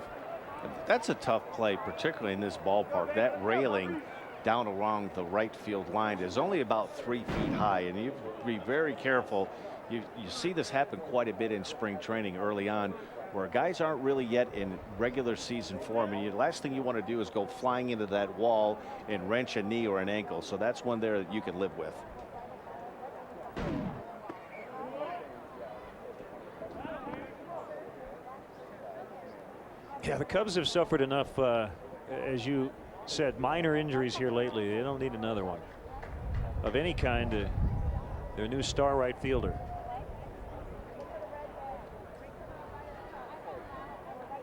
That's a tough play, particularly in this ballpark. That railing down along the right field line is only about 3 feet high, and you have to be very careful. You see this happen quite a bit in spring training early on, where guys aren't really yet in regular season form, and the last thing you want to do is go flying into that wall and wrench a knee or an ankle. So that's one there that you can live with. Yeah, the Cubs have suffered enough, as you said, minor injuries here lately. They don't need another one of any kind. Their new star right fielder.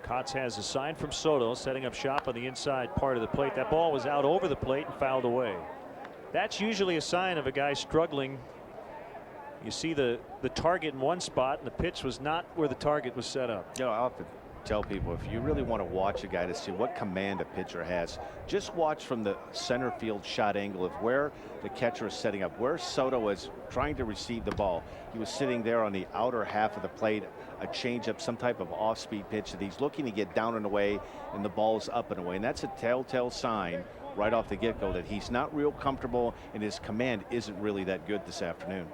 Kotz has a sign from Soto, setting up shop on the inside part of the plate. That ball was out over the plate and fouled away. That's usually a sign of a guy struggling. You see the target in one spot, and the pitch was not where the target was set up. You know, I often tell people, if you really want to watch a guy to see what command a pitcher has, just watch from the center field shot angle of where the catcher is setting up, where Soto was trying to receive the ball. He was sitting there on the outer half of the plate, a changeup, some type of off-speed pitch that he's looking to get down and away, and the ball is up and away. And that's a telltale sign right off the get-go that he's not real comfortable and his command isn't really that good this afternoon.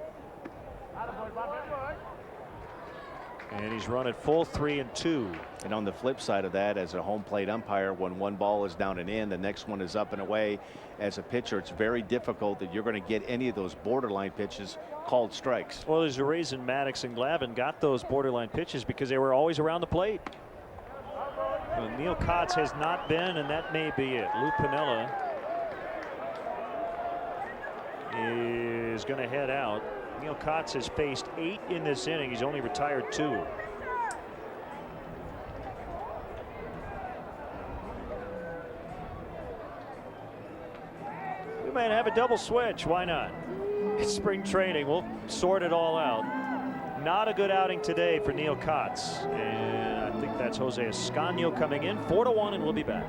And he's run at full 3-2. And on the flip side of that, as a home plate umpire, when one ball is down and in, the next one is up and away. As a pitcher, it's very difficult that you're going to get any of those borderline pitches called strikes. Well, there's a reason Maddox and Glavine got those borderline pitches, because they were always around the plate. Well, Neil Kotz has not been, and that may be it. Lou Piniella is going to head out. Neil Kotz has faced 8 in this inning. He's only retired 2. We might have a double switch. Why not? It's spring training. We'll sort it all out. Not a good outing today for Neil Kotz. And I think that's Jose Escanio coming in. 4-1, and we'll be back.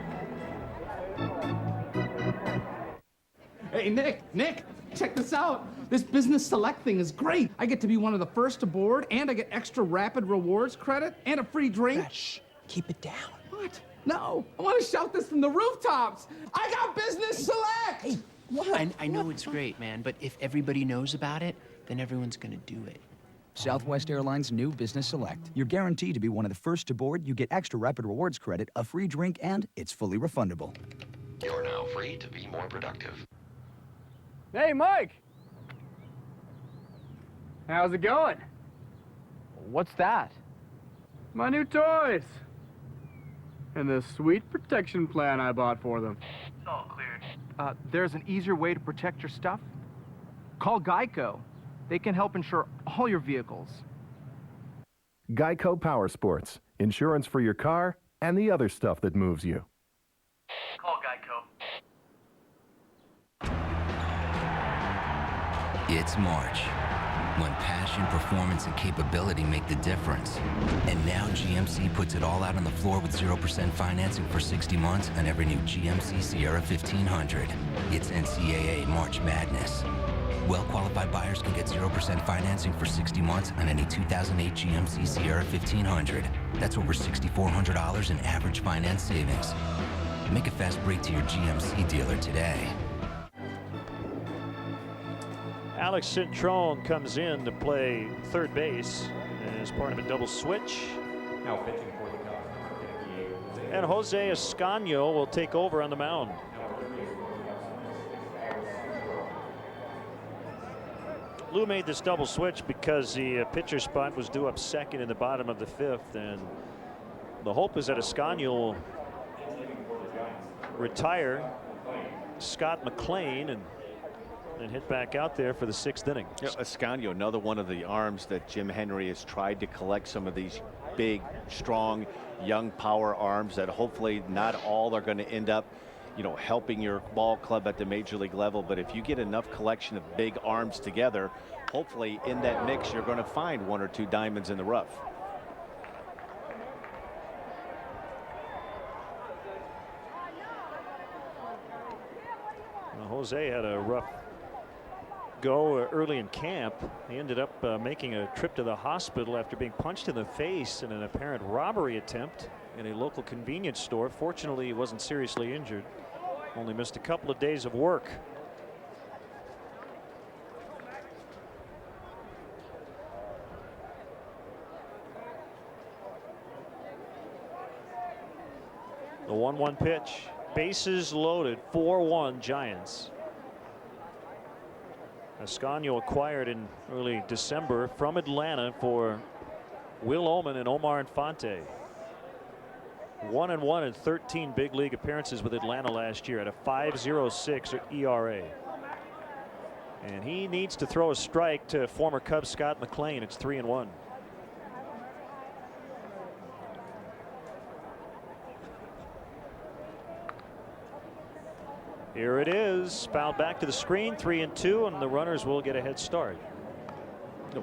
Hey, Nick, check this out. This business select thing is great. I get to be one of the first aboard, and I get extra rapid rewards credit and a free drink. Shh, keep it down. What? No, I want to shout this from the rooftops. I got business select. Hey, what? I know it's great, man, but if everybody knows about it, then everyone's gonna do it. Southwest Airlines' new Business Select. You're guaranteed to be one of the first aboard. You get extra rapid rewards credit, a free drink, and it's fully refundable. You're now free to be more productive. Hey, Mike. How's it going? What's that? My new toys. And the sweet protection plan I bought for them. It's all cleared. There's an easier way to protect your stuff. Call Geico. They can help insure all your vehicles. Geico Power Sports. Insurance for your car and the other stuff that moves you. Call Geico. It's March, when passion, performance, and capability make the difference. And now GMC puts it all out on the floor with 0% financing for 60 months on every new GMC Sierra 1500. It's NCAA March Madness. Well-qualified buyers can get 0% financing for 60 months on any 2008 GMC Sierra 1500. That's over $6,400 in average finance savings. Make a fast break to your GMC dealer today. Alex Cintrone comes in to play third base as part of a double switch. Now pitching for the Cubs. And Jose Escanio will take over on the mound. Lou made this double switch because the pitcher spot was due up second in the bottom of the 5th, and the hope is that Escanio will retire Scott McLean and hit back out there for the 6th inning. You know, Escanio, another one of the arms that Jim Henry has tried to collect, some of these big, strong, young power arms that hopefully not all are going to end up, you know, helping your ball club at the major league level. But if you get enough collection of big arms together, hopefully in that mix you're going to find 1 or 2 diamonds in the rough. Well, Jose had a rough ago, early in camp, he ended up making a trip to the hospital after being punched in the face in an apparent robbery attempt in a local convenience store. Fortunately, he wasn't seriously injured. Only missed a couple of days of work. The 1-1 pitch. Bases loaded. 4-1 Giants. Ascanio acquired in early December from Atlanta for Will Oman and Omar Infante. 1-1 in 13 big league appearances with Atlanta last year at a 5.06 ERA. And he needs to throw a strike to former Cub Scott McLean. It's 3-1. Here it is, fouled back to the screen, 3-2, and the runners will get a head start.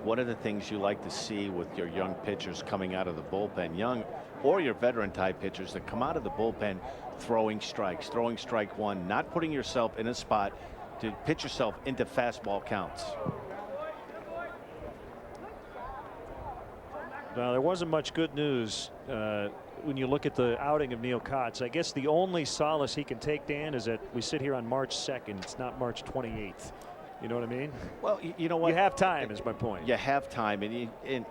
One of the things you like to see with your young pitchers coming out of the bullpen, young or your veteran type pitchers that come out of the bullpen throwing strikes, throwing strike one, not putting yourself in a spot to pitch yourself into fastball counts. Now, there wasn't much good news when you look at the outing of Neil Kotz. I guess the only solace he can take, Dan, is that we sit here on March 2nd. It's not March 28th. You know what I mean? Well, you know what? You have time, is my point. You have time, and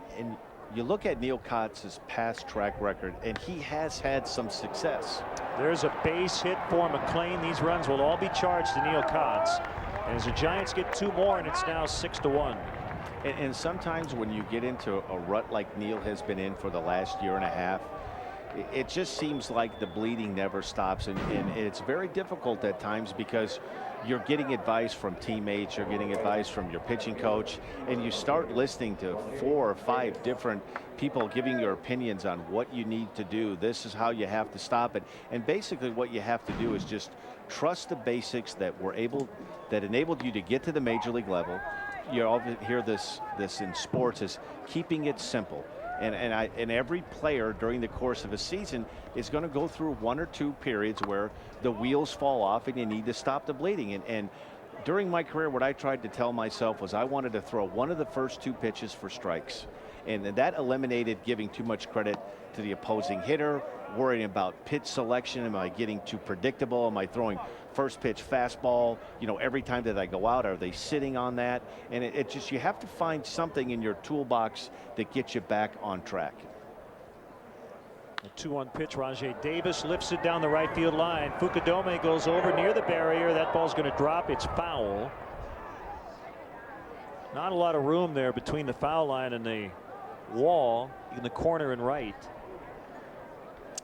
you look at Neil Kotz's past track record, and he has had some success. There's a base hit for McLean. These runs will all be charged to Neil Kotz. And as the Giants get 2 more, and it's now 6-1. And sometimes when you get into a rut like Neil has been in for the last year and a half, it just seems like the bleeding never stops, and it's very difficult at times because you're getting advice from teammates, you're getting advice from your pitching coach, and you start listening to 4 or 5 different people giving your opinions on what you need to do. This is how you have to stop it. And basically what you have to do is just trust the basics that enabled you to get to the major league level. You often hear this in sports, is keeping it simple. And every player during the course of a season is going to go through 1 or 2 periods where the wheels fall off and you need to stop the bleeding. And during my career, what I tried to tell myself was I wanted to throw one of the first 2 pitches for strikes. And that eliminated giving too much credit to the opposing hitter, worrying about pitch selection. Am I getting too predictable? Am I throwing first pitch fastball, you know, every time that I go out? Are they sitting on that? And it just, you have to find something in your toolbox that gets you back on track. A 2-1 pitch. Rajay Davis lifts it down the right field line. Fukudome goes over near the barrier. That ball's going to drop. It's foul. Not a lot of room there between the foul line and the wall in the corner and right.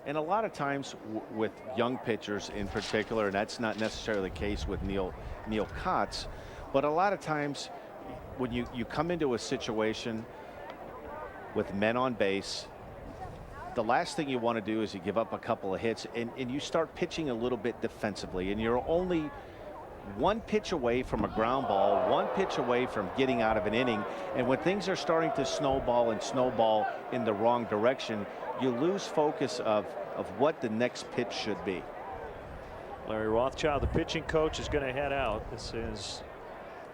And a lot of times with young pitchers in particular, and that's not necessarily the case with Neil Kotz, but a lot of times when you come into a situation with men on base, the last thing you want to do is you give up a couple of hits and you start pitching a little bit defensively, and you're only 1 pitch away from a ground ball, 1 pitch away from getting out of an inning. And when things are starting to snowball in the wrong direction, you lose focus of what the next pitch should be. Larry Rothschild, the pitching coach, is going to head out. This has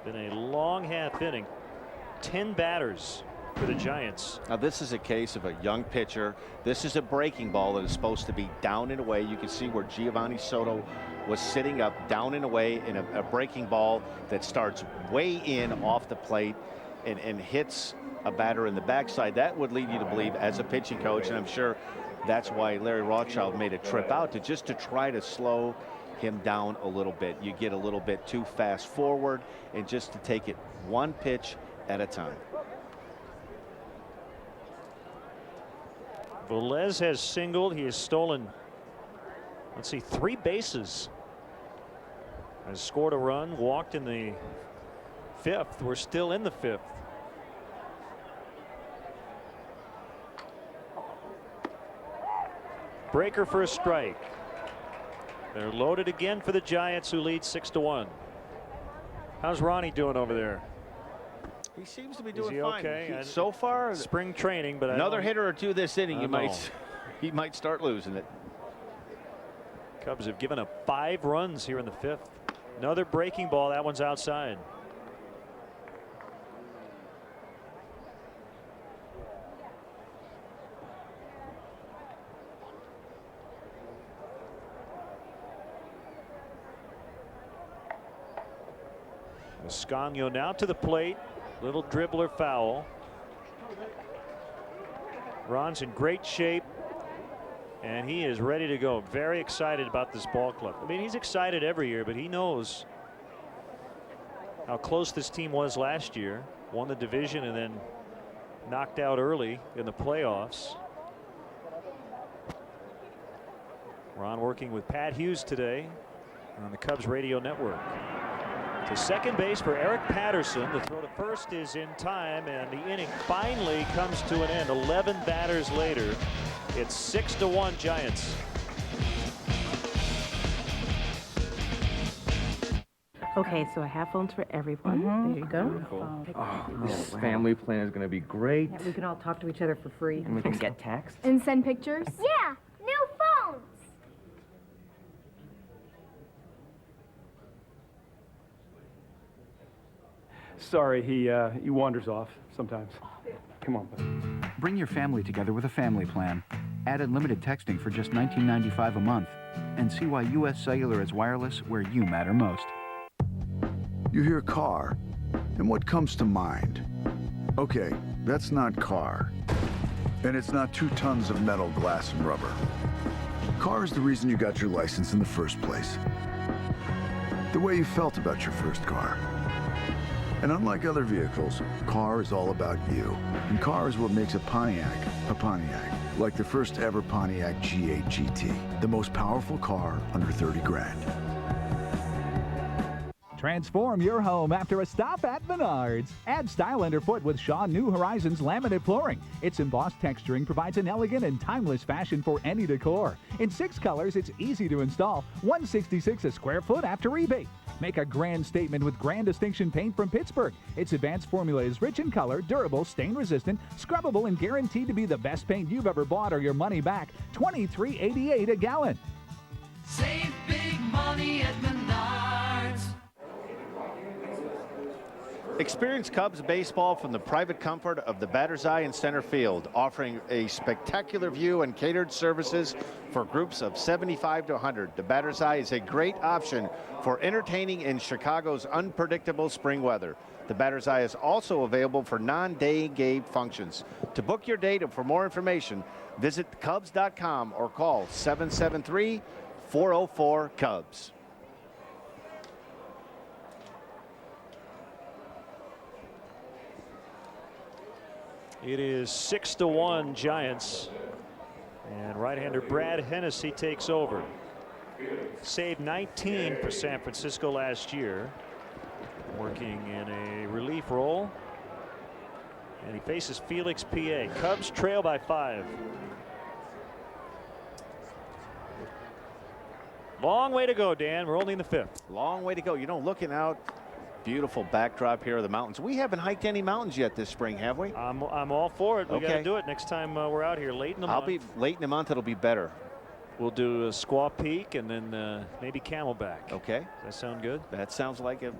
been a long half inning. 10 batters for the Giants. Now this is a case of a young pitcher. This is a breaking ball that is supposed to be down and away. You can see where Giovanni Soto was sitting up, down and away, in a breaking ball that starts way in off the plate and hits a batter in the backside. That would lead you to believe, as a pitching coach, and I'm sure that's why Larry Rothschild made a trip out to try to slow him down a little bit. You get a little bit too fast forward, and just to take it 1 pitch at a time. Velez has singled. He has stolen, let's see, 3 bases. Has scored a run, walked in the 5th. We're still in the 5th. Breaker for a strike. They're loaded again for the Giants, who lead 6-1. How's Ronnie doing over there? He seems to be doing fine. Okay? So far, spring training, but another hitter or 2 this inning, he might start losing it. Cubs have given up 5 runs here in the 5th. Another breaking ball. That one's outside. Escanio now to the plate. Little dribbler foul. Ron's in great shape, and he is ready to go. Very excited about this ball club. I mean, he's excited every year, but he knows how close this team was last year. Won the division and then knocked out early in the playoffs. Ron working with Pat Hughes today on the Cubs radio network. To second base for Eric Patterson. The throw to first is in time, and the inning finally comes to an end. 11 batters later, it's 6-1 Giants. Okay, so I have phones for everyone. There you go. Oh, this family plan is going to be great. Yeah, we can all talk to each other for free. And we can get texts. And send pictures? Yeah, new phones. Sorry, he wanders off sometimes. Come on, buddy. Bring your family together with a family plan. Add unlimited texting for just $19.95 a month. And see why U.S. Cellular is wireless where you matter most. You hear car, and what comes to mind? Okay, that's not car. And it's not 2 tons of metal, glass, and rubber. Car is the reason you got your license in the first place. The way you felt about your first car. And unlike other vehicles, car is all about you. And car is what makes a Pontiac, like the first ever Pontiac G8 GT, the most powerful car under 30 grand. Transform your home after a stop at Menards. Add style underfoot with Shaw New Horizons laminate flooring. Its embossed texturing provides an elegant and timeless fashion for any decor. In 6 colors, it's easy to install. $166 a square foot after rebate. Make a grand statement with Grand Distinction paint from Pittsburgh. Its advanced formula is rich in color, durable, stain-resistant, scrubbable, and guaranteed to be the best paint you've ever bought or your money back. $23.88 a gallon. Save big money at Menards. Experience Cubs baseball from the private comfort of the batter's eye in center field, offering a spectacular view and catered services for groups of 75 to 100. The batter's eye is a great option for entertaining in Chicago's unpredictable spring weather. The batter's eye is also available for non-day game functions. To book your date and for more information, visit Cubs.com or call 773-404-CUBS. It is 6-1 Giants, and right-hander Brad Hennessy takes over. Saved 19 for San Francisco last year, working in a relief role, and he faces Felix PA. Cubs trail by 5. Long way to go, Dan. We're only in the 5th. Long way to go. You know, looking out, beautiful backdrop here of the mountains. We haven't hiked any mountains yet this spring, have we? I'm all for it. We got to do it next time we're out here late in the month. I'll be late in the month. It'll be better. We'll do Squaw Peak and then maybe Camelback. Okay. Does that sound good? That sounds like a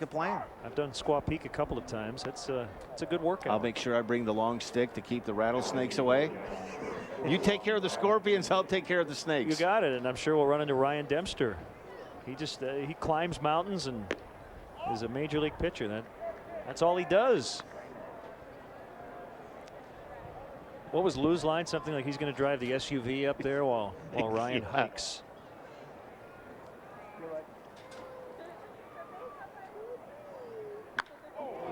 plan. I've done Squaw Peak a couple of times. It's a good workout. I'll make sure I bring the long stick to keep the rattlesnakes away. You take care of the scorpions, I'll take care of the snakes. You got it, and I'm sure we'll run into Ryan Dempster. He just he climbs mountains and is a major league pitcher. That's all he does. What was Lou's line? Something like he's going to drive the SUV up there while Ryan hikes.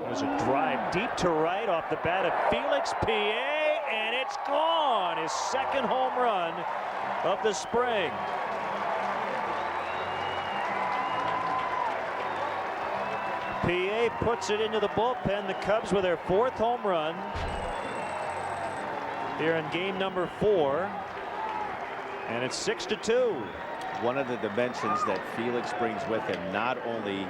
There's a drive deep to right off the bat of Felix PA, and it's gone. His second home run of the spring. PA puts it into the bullpen. The Cubs with their 4th home run here in game number 4, and it's 6-2. One of the dimensions that Felix brings with him, not only,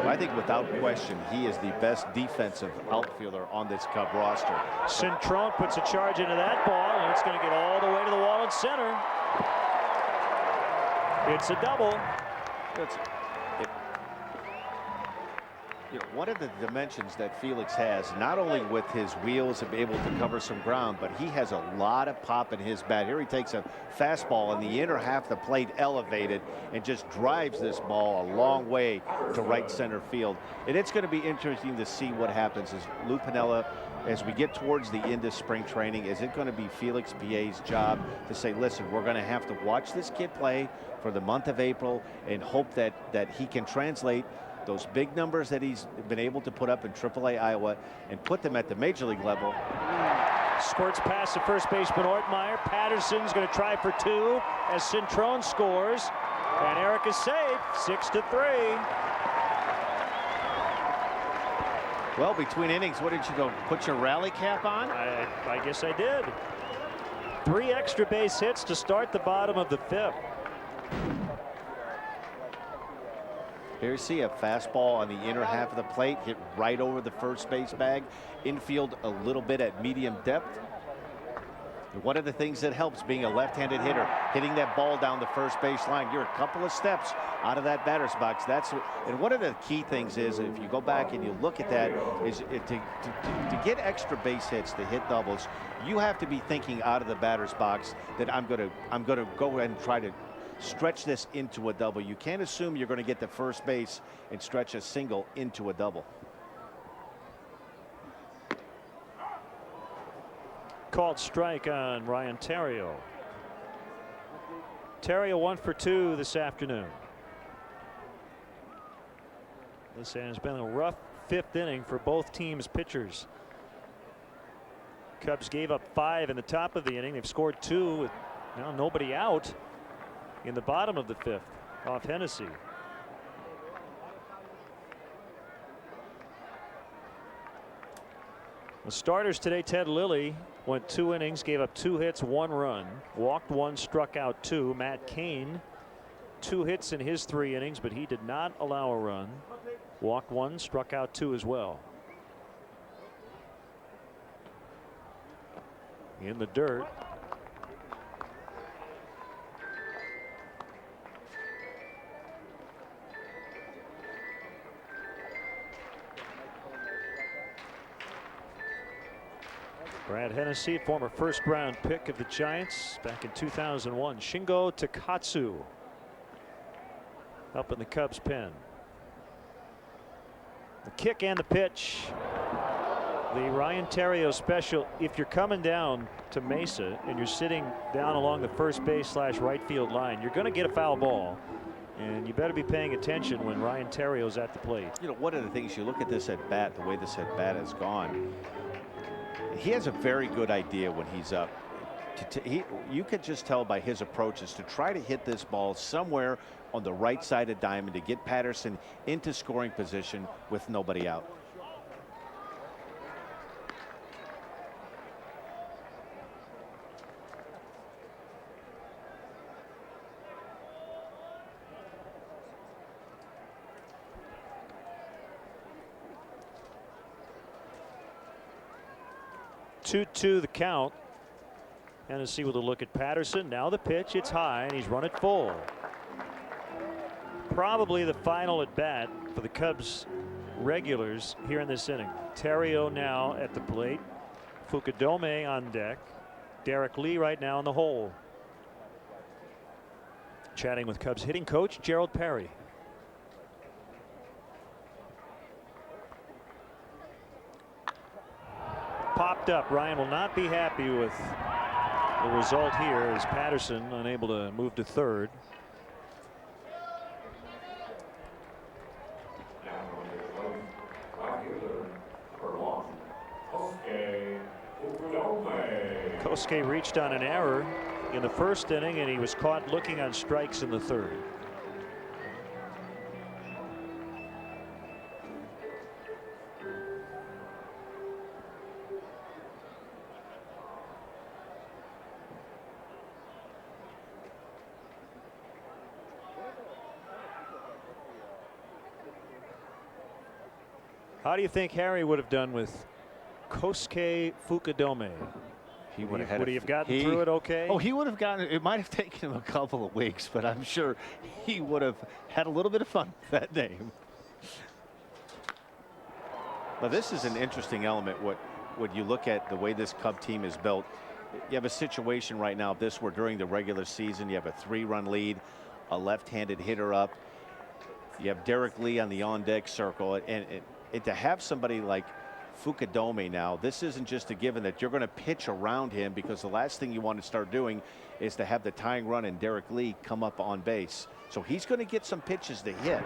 I think without question, he is the best defensive outfielder on this Cub roster. Cintrone puts a charge into that ball, and it's going to get all the way to the wall in center. It's a double. You know, one of the dimensions that Felix has, not only with his wheels and able to cover some ground, but he has a lot of pop in his bat. Here he takes a fastball in the inner half of the plate elevated and just drives this ball a long way to right center field. And it's going to be interesting to see what happens as Lou Piniella, as we get towards the end of spring training. Is it going to be Felix Piet's job to say, listen, we're going to have to watch this kid play for the month of April and hope that he can translate those big numbers that he's been able to put up in AAA Iowa and put them at the major league level. Squirts past the first baseman Ortmeyer. Patterson's going to try for 2 as Cintrone scores. And Eric is safe, 6-3. Well, between innings, what did you go? Put your rally cap on? I guess I did. 3 extra base hits to start the bottom of the 5th. Here you see a fastball on the inner half of the plate, hit right over the first base bag. Infield a little bit at medium depth. And one of the things that helps being a left-handed hitter, hitting that ball down the first base line, you're a couple of steps out of that batter's box. And one of the key things is, if you go back and you look at that, is to get extra base hits, to hit doubles, you have to be thinking out of the batter's box that I'm gonna go ahead and try to stretch this into a double. You can't assume you're going to get to first base and stretch a single into a double. Called strike on Ryan Theriot. Theriot 1 for 2 this afternoon. This has been a rough 5th inning for both teams' pitchers. Cubs gave up 5 in the top of the inning. They've scored 2 with now nobody out in the bottom of the 5th off Hennessy. The starters today, Ted Lilly went 2 innings, gave up 2 hits, 1 run, walked 1, struck out 2. Matt Cain, 2 hits in his 3 innings, but he did not allow a run. Walked 1, struck out 2 as well. In the dirt. Brad Hennessy, former first-round pick of the Giants back in 2001. Shingo Takatsu up in the Cubs pen. The kick and the pitch. The Ryan Theriot special. If you're coming down to Mesa and you're sitting down along the first base / right field line, you're going to get a foul ball. And you better be paying attention when Ryan Theriot's at the plate. You know, one of the things, you look at this at bat, the way this at bat has gone, he has a very good idea when he's up. You could just tell by his approaches to try to hit this ball somewhere on the right side of diamond to get Patterson into scoring position with nobody out. Two the count. Hennessy with a look at Patterson. Now the pitch. It's high and he's run it full. Probably the final at bat for the Cubs regulars here in this inning. Theriot now at the plate. Fukudome on deck. Derek Lee right now in the hole. Chatting with Cubs hitting coach Gerald Perry. Popped up. Ryan will not be happy with the result here as Patterson unable to move to third. Kosuke reached on an error in the first inning and he was caught looking on strikes in the third. How do you think Harry would have done with Kosuke Fukudome? He would he have gotten through it okay? Oh, he would have gotten it. It might have taken him a couple of weeks, but I'm sure he would have had a little bit of fun with that name. Now, this is an interesting element. What you look at the way this Cub team is built, you have a situation right now where during the regular season you have a 3-run lead, a left-handed hitter up. You have Derek Lee on the on-deck circle, and to have somebody like Fukudome now, this isn't just a given that you're going to pitch around him, because the last thing you want to start doing is to have the tying run and Derek Lee come up on base. So he's going to get some pitches to hit.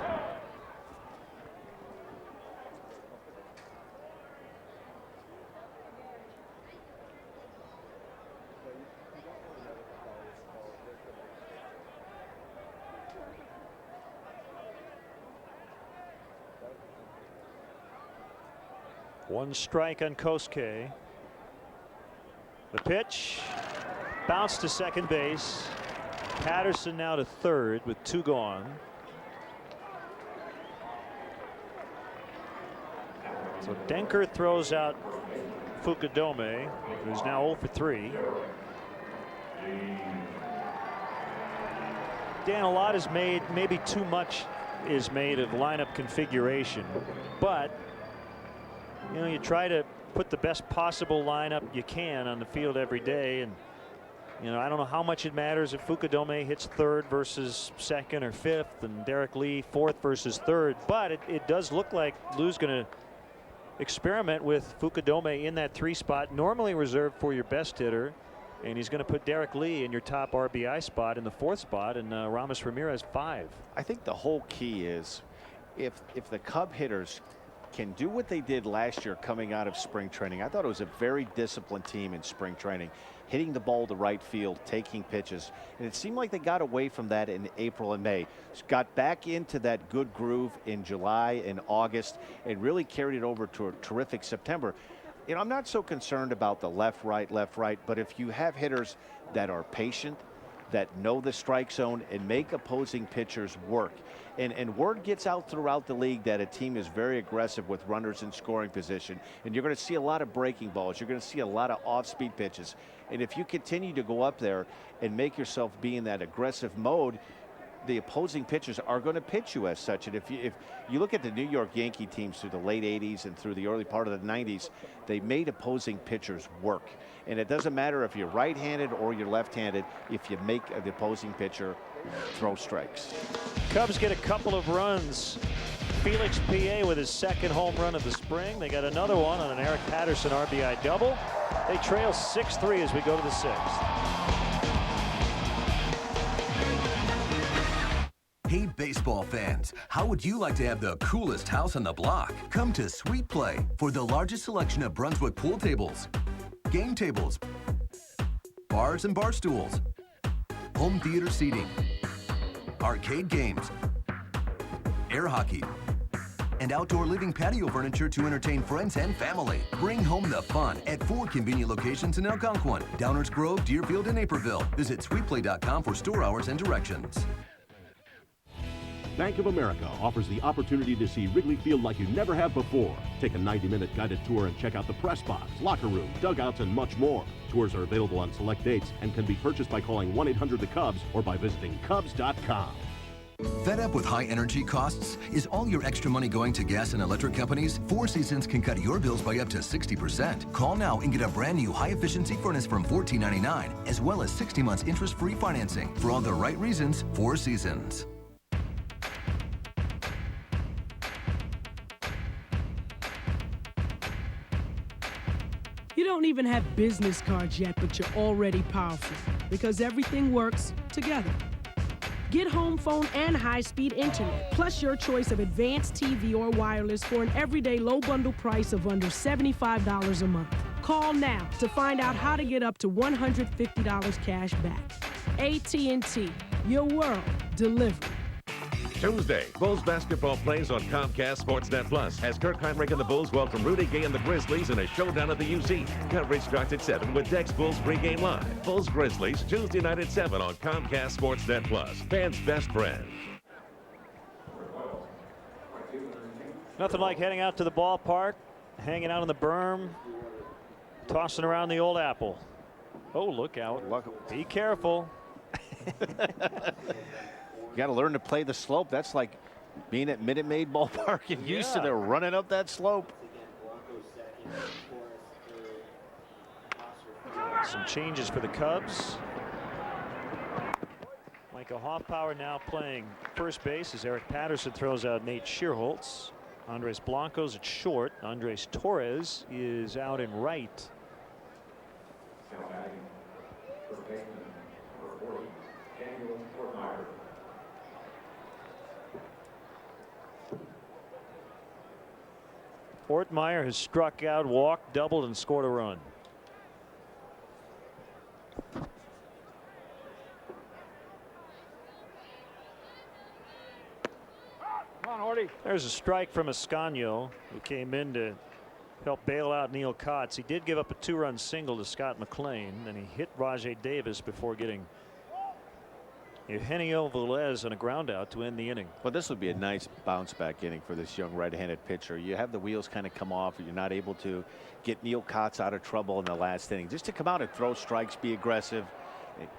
One strike on Kosuke. The pitch bounced to second base. Patterson now to third with 2 gone. So Denker throws out Fukudome, who's now 0 for 3. Dan, a lot is made, maybe too much is made of lineup configuration, but you know, you try to put the best possible lineup you can on the field every day. And you know, I don't know how much it matters if Fukudome hits third versus second or fifth, and Derek Lee fourth versus third, but it does look like Lou's going to experiment with Fukudome in that 3 spot, normally reserved for your best hitter, and he's going to put Derek Lee in your top RBI spot in the 4th spot, and Ramos Ramirez 5. I think the whole key is if the Cub hitters can do what they did last year coming out of spring training. I thought it was a very disciplined team in spring training, hitting the ball to right field, taking pitches, and it seemed like they got away from that in April and May. Got back into that good groove in July and August, and really carried it over to a terrific September. You know, I'm not so concerned about the left, right, but if you have hitters that are patient, that know the strike zone and make opposing pitchers work. And word gets out throughout the league that a team is very aggressive with runners in scoring position. And you're going to see a lot of breaking balls. You're going to see a lot of off-speed pitches. And if you continue to go up there and make yourself be in that aggressive mode, the opposing pitchers are going to pitch you as such. And if you look at the New York Yankee teams through the late 80s and through the early part of the 90s, they made opposing pitchers work. And it doesn't matter if you're right-handed or you're left-handed, if you make the opposing pitcher throw strikes. Cubs get a couple of runs. Felix PA with his 2nd home run of the spring. They got another one on an Eric Patterson RBI double. They trail 6-3 as we go to the 6th. Hey, baseball fans, how would you like to have the coolest house on the block? Come to Sweet Play for the largest selection of Brunswick pool tables, game tables, bars and bar stools, home theater seating, arcade games, air hockey, and outdoor living patio furniture to entertain friends and family. Bring home the fun at 4 convenient locations in Algonquin, Downers Grove, Deerfield, and Naperville. Visit sweetplay.com for store hours and directions. Bank of America offers the opportunity to see Wrigley Field like you never have before. Take a 90-minute guided tour and check out the press box, locker room, dugouts, and much more. Tours are available on select dates and can be purchased by calling 1-800-THE-CUBS or by visiting Cubs.com. Fed up with high energy costs? Is all your extra money going to gas and electric companies? Four Seasons can cut your bills by up to 60%. Call now and get a brand new high-efficiency furnace from $14.99, as well as 60 months interest-free financing. For all the right reasons, Four Seasons. You don't even have business cards yet, but you're already powerful because everything works together. Get home phone and high-speed internet, plus your choice of advanced TV or wireless for an everyday low bundle price of under $75 a month. Call now to find out how to get up to $150 cash back. AT&T, your world delivered. Tuesday, Bulls basketball plays on Comcast Sportsnet Plus as Kirk Heinrich and the Bulls welcome Rudy Gay and the Grizzlies in a showdown at the UC. Coverage starts at 7 with Dex Bulls pregame live. Bulls Grizzlies Tuesday night at 7 on Comcast Sportsnet Plus. Fans' best friend. Nothing like heading out to the ballpark, hanging out on the berm, tossing around the old apple. Oh, look out. Be careful. You got to learn to play the slope. That's like being at Minute Maid Ballpark in Houston. They're running up that slope. Some changes for the Cubs. Micah Hoffpower now playing first base as Eric Patterson throws out Nate Shearholtz. Andres Blanco's at short. Andres Torres is out in right. Ortmeyer has struck out, walked, doubled, and scored a run. Come on, Horty. There's a strike from Escanio, who came in to help bail out Neil Kotz. He did give up a 2-run single to Scott McLean, and he hit Rajay Davis before getting Eugenio Velez on a ground out to end the inning. Well, this would be a nice bounce back inning for this young right-handed pitcher. You have the wheels kind of come off. You're not able to get Neil Kotz out of trouble in the last inning. Just to come out and throw strikes, be aggressive.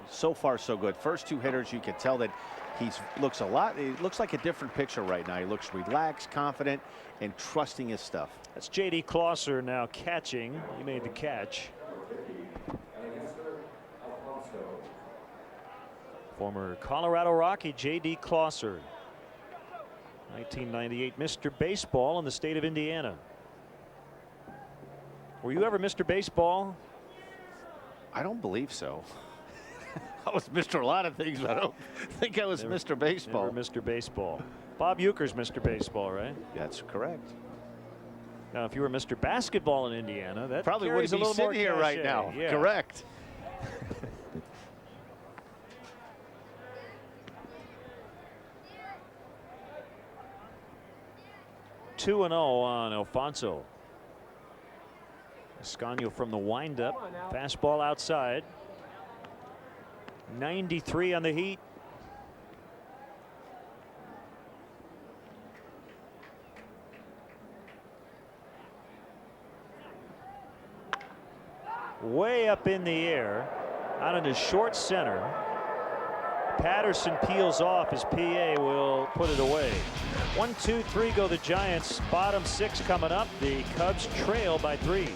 So far, so good. First 2 hitters, you can tell that he looks like a different pitcher right now. He looks relaxed, confident, and trusting his stuff. That's J.D. Closser now catching. He made the catch. Former Colorado Rocky J.D. Closser, 1998 Mr. Baseball in the state of Indiana. Were you ever Mr. Baseball? I don't believe so. I was Mr. a lot of things, but I don't think I was Mr. Baseball. Never Mr. Baseball. Bob Uecker's Mr. Baseball, right? That's correct. Now, if you were Mr. Basketball in Indiana, that probably carries wouldn't a be little more sitting here right cachet. now. Yeah. Correct. 2-0 on Alfonso. Escanio from the windup. Fastball outside. 93 on the heat. Way up in the air, out into short center. Patterson peels off. His PA will put it away. 1, 2, 3 go the Giants. Bottom 6 coming up. The Cubs trail by 3.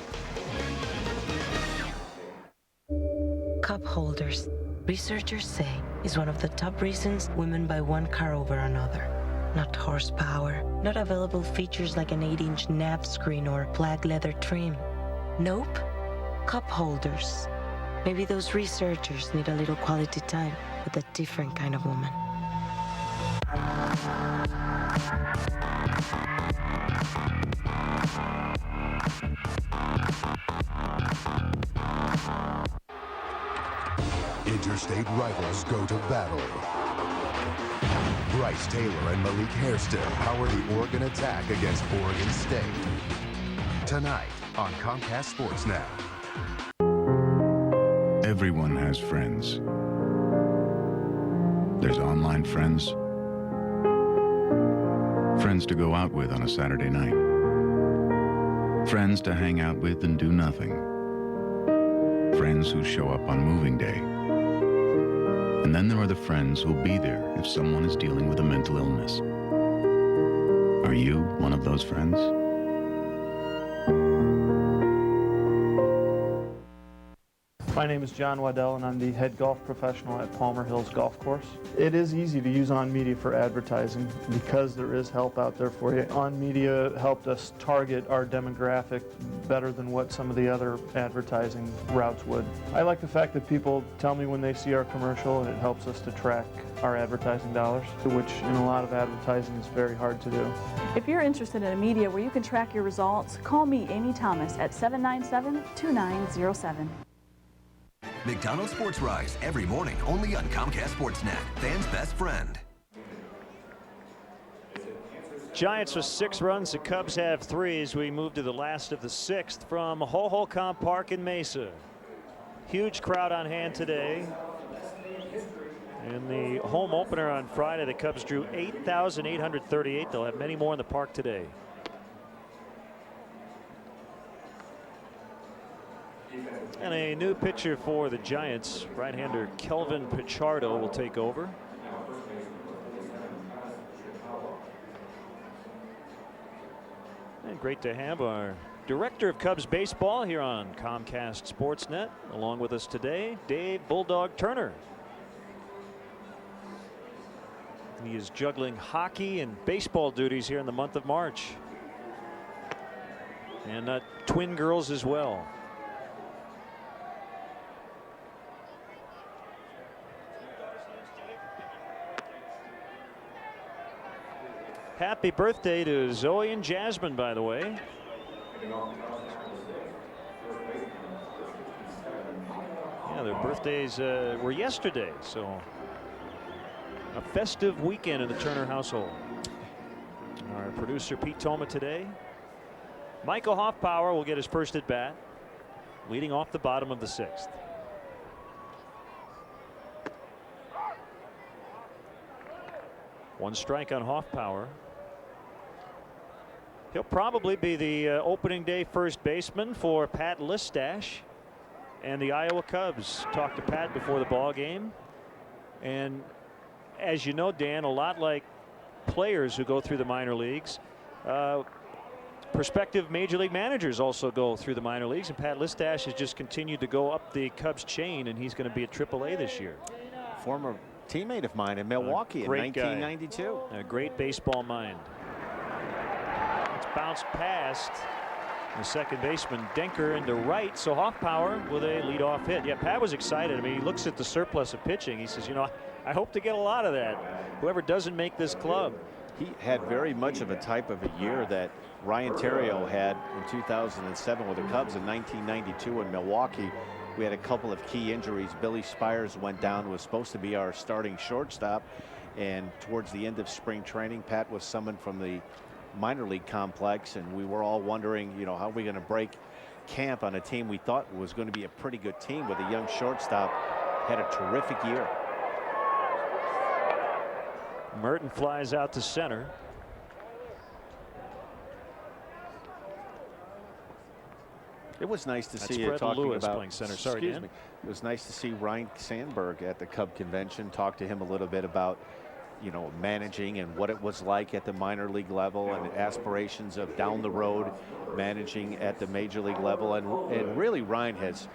Cup holders, researchers say, is one of the top reasons women buy one car over another. Not horsepower, not available features like an 8-inch nav screen or black leather trim. Nope. Cup holders. Maybe those researchers need a little quality time with a different kind of woman. Interstate rivals go to battle. Bryce Taylor and Malik Hairston power the Oregon attack against Oregon State. Tonight on Comcast Sports Now. Everyone has friends. There's online friends. Friends to go out with on a Saturday night. Friends to hang out with and do nothing. Friends who show up on moving day. And then there are the friends who'll be there if someone is dealing with a mental illness. Are you one of those friends? My name is John Waddell, and I'm the head golf professional at Palmer Hills Golf Course. It is easy to use On Media for advertising because there is help out there for you. On Media helped us target our demographic better than what some of the other advertising routes would. I like the fact that people tell me when they see our commercial, and it helps us to track our advertising dollars, which in a lot of advertising is very hard to do. If you're interested in a media where you can track your results, call me, Amy Thomas, at 797-2907. McDonald's Sports Rise every morning only on Comcast Sportsnet, fans' best friend. Giants with 6 runs. The Cubs have 3 as we move to the last of the 6th from Hohokam Park in Mesa. Huge crowd on hand today. In the home opener on Friday, the Cubs drew 8,838. They'll have many more in the park today. And a new pitcher for the Giants, right-hander Kelvin Pichardo will take over. And great to have our Director of Cubs baseball here on Comcast Sportsnet. Along with us today, Dave Bulldog Turner. He is juggling hockey and baseball duties here in the month of March. And twin girls as well. Happy birthday to Zoe and Jasmine, by the way. Yeah, their birthdays were yesterday, so a festive weekend in the Turner household. Our producer Pete Toma today. Michael Hoffpower will get his first at bat, leading off the bottom of the 6th. One strike on Hoffpower. He'll probably be the opening day first baseman for Pat Listash and the Iowa Cubs. Talked to Pat before the ball game, and as you know, Dan, a lot like players who go through the minor leagues, prospective major league managers also go through the minor leagues, and Pat Listash has just continued to go up the Cubs chain, and he's going to be at AAA this year. Former teammate of mine in Milwaukee in 1992. A great baseball mind. It's bounced past the second baseman Denker into right, so Hoffpower with a leadoff hit. Yeah, Pat was excited. I mean, he looks at the surplus of pitching. He says, you know, I hope to get a lot of that. Whoever doesn't make this club. He had very much of a type of a year that Ryan Theriot had in 2007 with the Cubs. In 1992 in Milwaukee, we had a couple of key injuries. Billy Spires went down, was supposed to be our starting shortstop, and towards the end of spring training, Pat was summoned from the minor league complex, and we were all wondering, you know, how are we going to break camp on a team we thought was going to be a pretty good team with a young shortstop. Had a terrific year. Merton flies out to center. It was nice to That's see Fred you talking Lewis about playing center. Sorry, Dan. me. It was nice to see Ryan Sandberg at the Cub convention. Talk to him a little bit about, you know, managing and what it was like at the minor league level and aspirations of down the road managing at the major league level. And really, Ryan has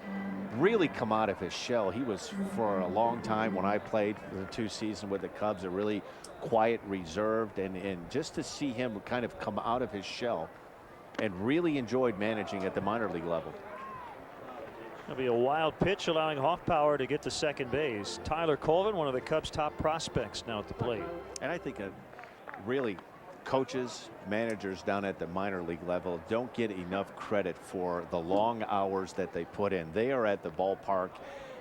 really come out of his shell. He was, for a long time when I played the 2 seasons with the Cubs, a really quiet, reserved, and just to see him kind of come out of his shell and really enjoyed managing at the minor league level. That'll be a wild pitch, allowing Hoffpower to get to second base. Tyler Colvin, one of the Cubs' top prospects, now at the plate. And I think really coaches, managers down at the minor league level don't get enough credit for the long hours that they put in. They are at the ballpark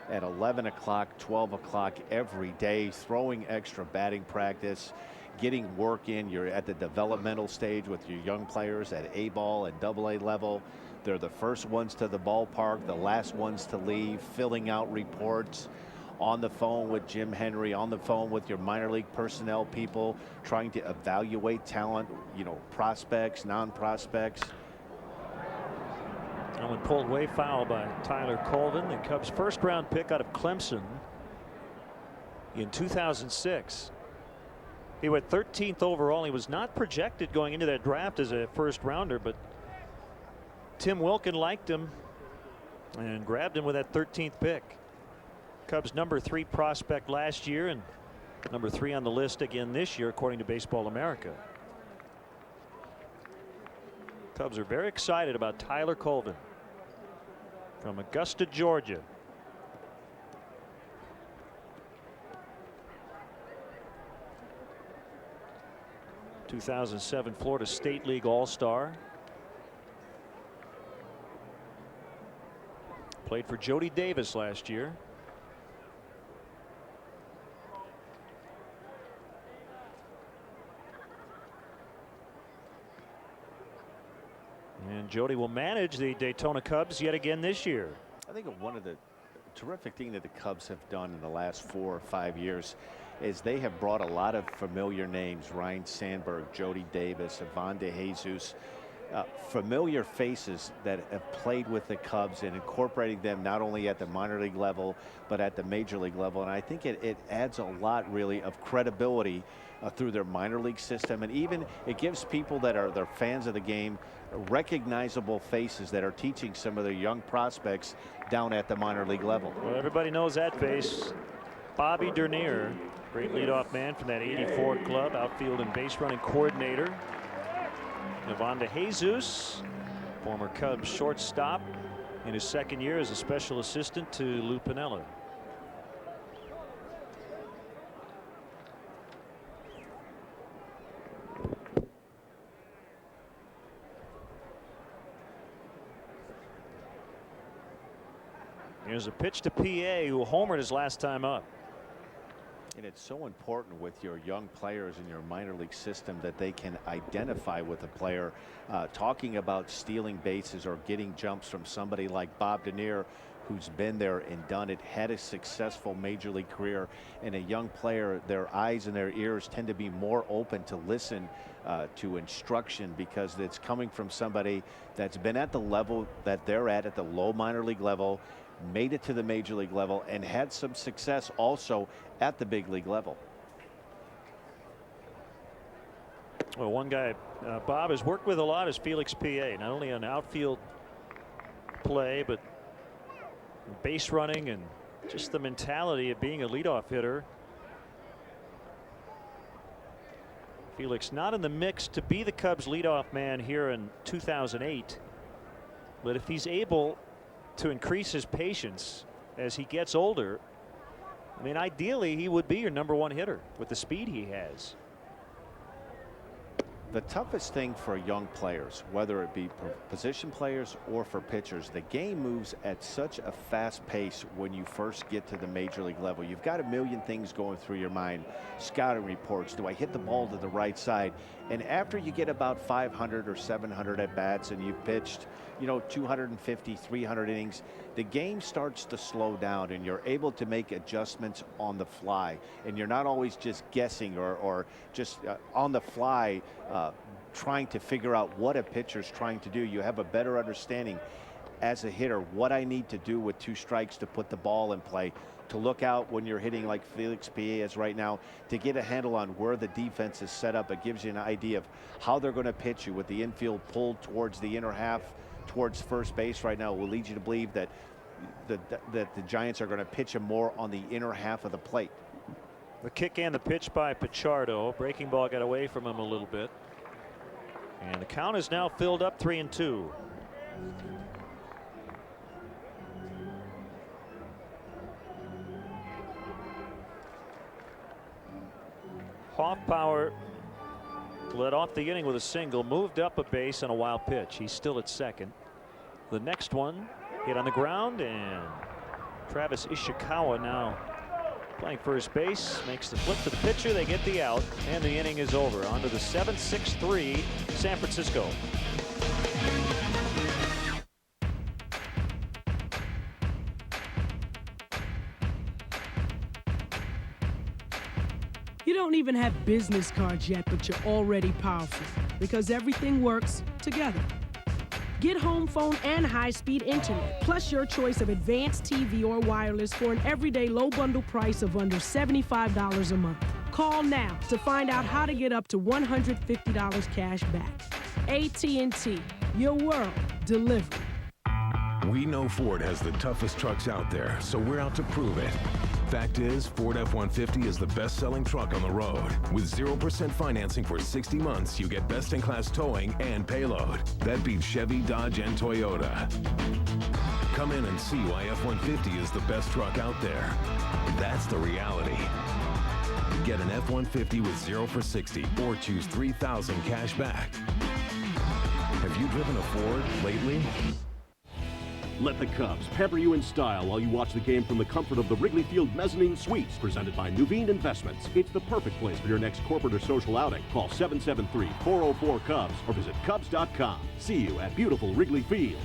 at 11 o'clock, 12 o'clock every day, throwing extra batting practice, getting work in. You're at the developmental stage with your young players at A-ball and AA level. They're the first ones to the ballpark, the last ones to leave, filling out reports, on the phone with Jim Henry, on the phone with your minor league personnel people, trying to evaluate talent, you know, prospects, non-prospects. That one pulled way foul by Tyler Colvin, the Cubs' first-round pick out of Clemson in 2006. He went 13th overall. He was not projected going into that draft as a first-rounder, but Tim Wilkin liked him and grabbed him with that 13th pick. Cubs' number 3 prospect last year and number 3 on the list again this year, according to Baseball America. Cubs are very excited about Tyler Colvin from Augusta, Georgia. '2007 Florida State League All-Star. Played for Jody Davis last year. And Jody will manage the Daytona Cubs yet again this year. I think one of the terrific things that the Cubs have done in the last 4 or 5 years is they have brought a lot of familiar names: Ryan Sandberg, Jody Davis, Ivan DeJesus, familiar faces that have played with the Cubs and incorporating them not only at the minor league level, but at the major league level. And I think it adds a lot, really, of credibility through their minor league system. And even it gives people that are fans of the game recognizable faces that are teaching some of the young prospects down at the minor league level. Well, everybody knows that face. Bobby Dernier, great leadoff man from that '84 club, outfield and base running coordinator. Ivan De Jesus, former Cubs shortstop, in his second year as a special assistant to Lou Piniella. Here's a pitch to PA, who homered his last time up. And it's so important with your young players in your minor league system that they can identify with a player. Talking about stealing bases or getting jumps from somebody like Bob Dernier, who's been there and done it, had a successful major league career, and a young player, their eyes and their ears tend to be more open to listen to instruction because it's coming from somebody that's been at the level that they're at the low minor league level, made it to the major league level, and had some success also at the big league level. Well, one guy Bob has worked with a lot is Felix PA, not only on outfield play, but base running and just the mentality of being a leadoff hitter. Felix not in the mix to be the Cubs leadoff man here in 2008, but if he's able to increase his patience as he gets older, I mean, ideally he would be your #1 hitter with the speed he has. The toughest thing for young players, whether it be position players or for pitchers, the game moves at such a fast pace when you first get to the major league level. You've got a million things going through your mind. Scouting reports, do I hit the ball to the right side? And after you get about 500 or 700 at bats and you've pitched, 250, 300 innings, the game starts to slow down and you're able to make adjustments on the fly. And you're not always just guessing or just on the fly trying to figure out what a pitcher's trying to do. You have a better understanding as a hitter what I need to do with 2 strikes to put the ball in play, to look out when you're hitting like Felix PA is right now, to get a handle on where the defense is set up. It gives you an idea of how they're going to pitch you with the infield pulled towards the inner half, towards first base right now. Will lead you to believe that the Giants are going to pitch him more on the inner half of the plate. The kick and the pitch by Pichardo. Breaking ball got away from him a little bit. And the count is now filled up 3-2. Hoffpauir led off the inning with a single, moved up a base on a wild pitch. He's still at second. The next one hit on the ground, and Travis Ishikawa now playing first base, makes the flip to the pitcher. They get the out, and the inning is over. On to the 7-6-3 San Francisco. You don't even have business cards yet, but you're already powerful because everything works together. Get home phone and high-speed internet, plus your choice of advanced TV or wireless for an everyday low bundle price of under $75 a month. Call now to find out how to get up to $150 cash back. AT&T, your world delivered. We know Ford has the toughest trucks out there, so we're out to prove it. Fact is, Ford F-150 is the best-selling truck on the road. With 0% financing for 60 months, you get best-in-class towing and payload. That beats Chevy, Dodge, and Toyota. Come in and see why F-150 is the best truck out there. That's the reality. Get an F-150 with 0 for 60 or choose $3,000 cash back. Have you driven a Ford lately? Let the Cubs pamper you in style while you watch the game from the comfort of the Wrigley Field Mezzanine Suites, presented by Nuveen Investments. It's the perfect place for your next corporate or social outing. Call 773-404-CUBS or visit Cubs.com. See you at beautiful Wrigley Field.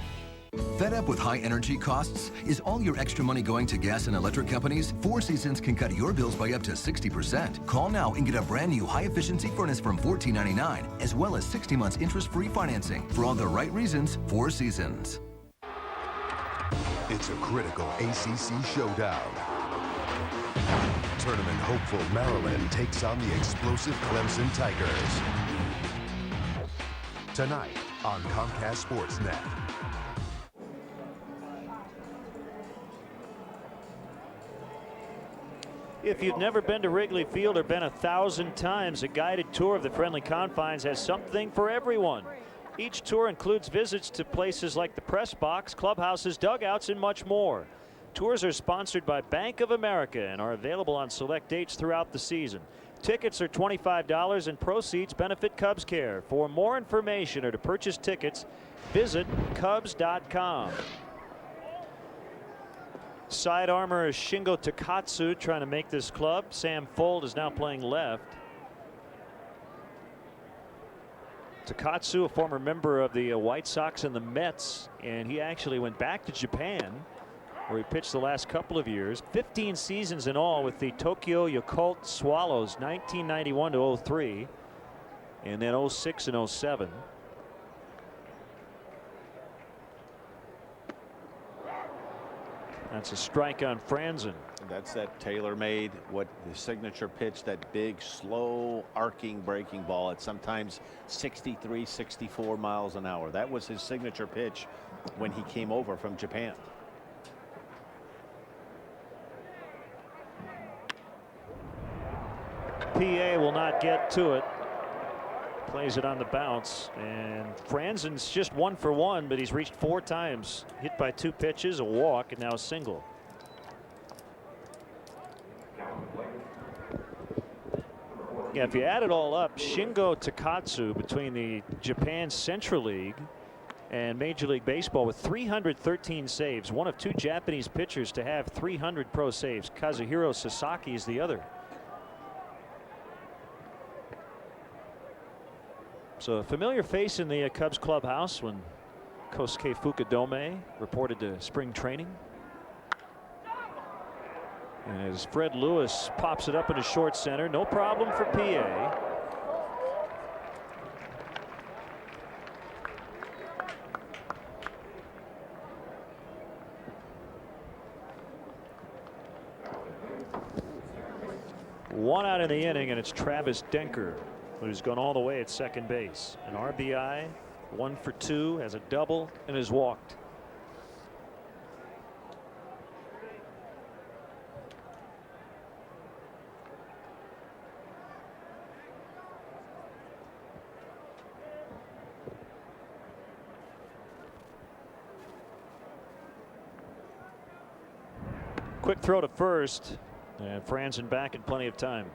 Fed up with high energy costs? Is all your extra money going to gas and electric companies? Four Seasons can cut your bills by up to 60%. Call now and get a brand new high-efficiency furnace from $14.99, as well as 60 months interest-free financing. For all the right reasons, Four Seasons. It's a critical ACC showdown. Tournament hopeful Maryland takes on the explosive Clemson Tigers. Tonight on Comcast Sportsnet. If you've never been to Wrigley Field or been 1,000 times, a guided tour of the friendly confines has something for everyone. Each tour includes visits to places like the press box, clubhouses, dugouts, and much more. Tours are sponsored by Bank of America and are available on select dates throughout the season. Tickets are $25 and proceeds benefit Cubs Care. For more information or to purchase tickets, visit Cubs.com. Side armor is Shingo Takatsu trying to make this club. Sam Fold is now playing left. Takatsu, a former member of the White Sox and the Mets, and he actually went back to Japan where he pitched the last couple of years. 15 seasons in all with the Tokyo Yakult Swallows, 1991 to 03, and then 06 and 07. That's a strike on Franzen. That's that tailor-made, what the signature pitch, that big, slow, arcing breaking ball at sometimes 63, 64 miles an hour. That was his signature pitch when he came over from Japan. PA will not get to it. Plays it on the bounce, and Franzen's just 1 for 1, but he's reached 4 times. Hit by 2 pitches, a walk, and now a single. Yeah, if you add it all up, Shingo Takatsu between the Japan Central League and Major League Baseball with 313 saves, one of 2 Japanese pitchers to have 300 pro saves. Kazuhiro Sasaki is the other. So a familiar face in the Cubs clubhouse when Kosuke Fukudome reported to spring training. And as Fred Lewis pops it up into short center, no problem for PA. One out in the inning, and it's Travis Denker, who's gone all the way at second base. An RBI, 1 for 2, has a double, and has walked. Quick throw to first, and Franzen back in plenty of time.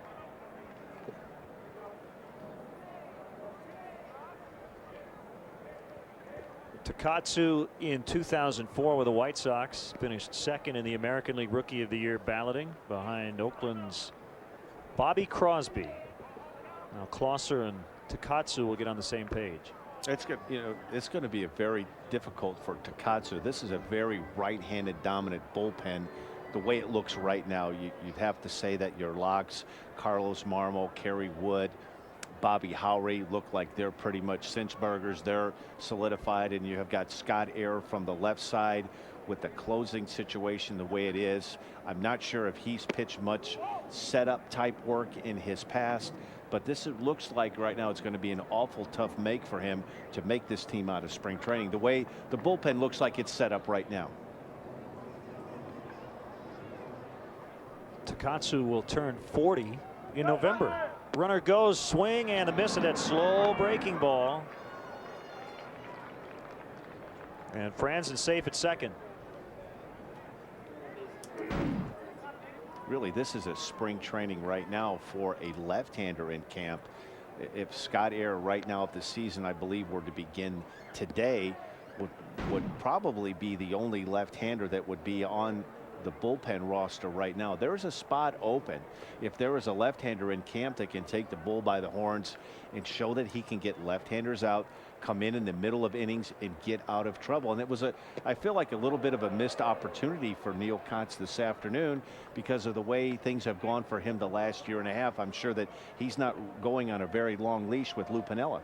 Takatsu in 2004 with the White Sox finished second in the American League Rookie of the Year balloting behind Oakland's Bobby Crosby. Now Closser and Takatsu will get on the same page. It's good. You know, it's going to be a very difficult for Takatsu. This is a very right-handed dominant bullpen. The way it looks right now, you'd have to say that your locks, Carlos Marmol, Kerry Wood, Bobby Howry, look like they're pretty much cinch burgers. They're solidified, and you have got Scott Air from the left side with the closing situation the way it is. I'm not sure if he's pitched much setup type work in his past, but this looks like right now it's going to be an awful tough make for him to make this team out of spring training. The way the bullpen looks like it's set up right now. Takatsu will turn 40 in November. Runner goes, swing, and a miss of that slow breaking ball. And Franzen safe at second. Really, this is a spring training right now for a left-hander in camp. If Scott Air right now, if the season, I believe, were to begin today, would probably be the only left-hander that would be on the bullpen roster right now. There's a spot open. If there is a left-hander in camp that can take the bull by the horns and show that he can get left-handers out, come in the middle of innings and get out of trouble. And it was I feel like a little bit of a missed opportunity for Neil Kotz this afternoon because of the way things have gone for him the last year and a half. I'm sure that he's not going on a very long leash with Lou Piniella.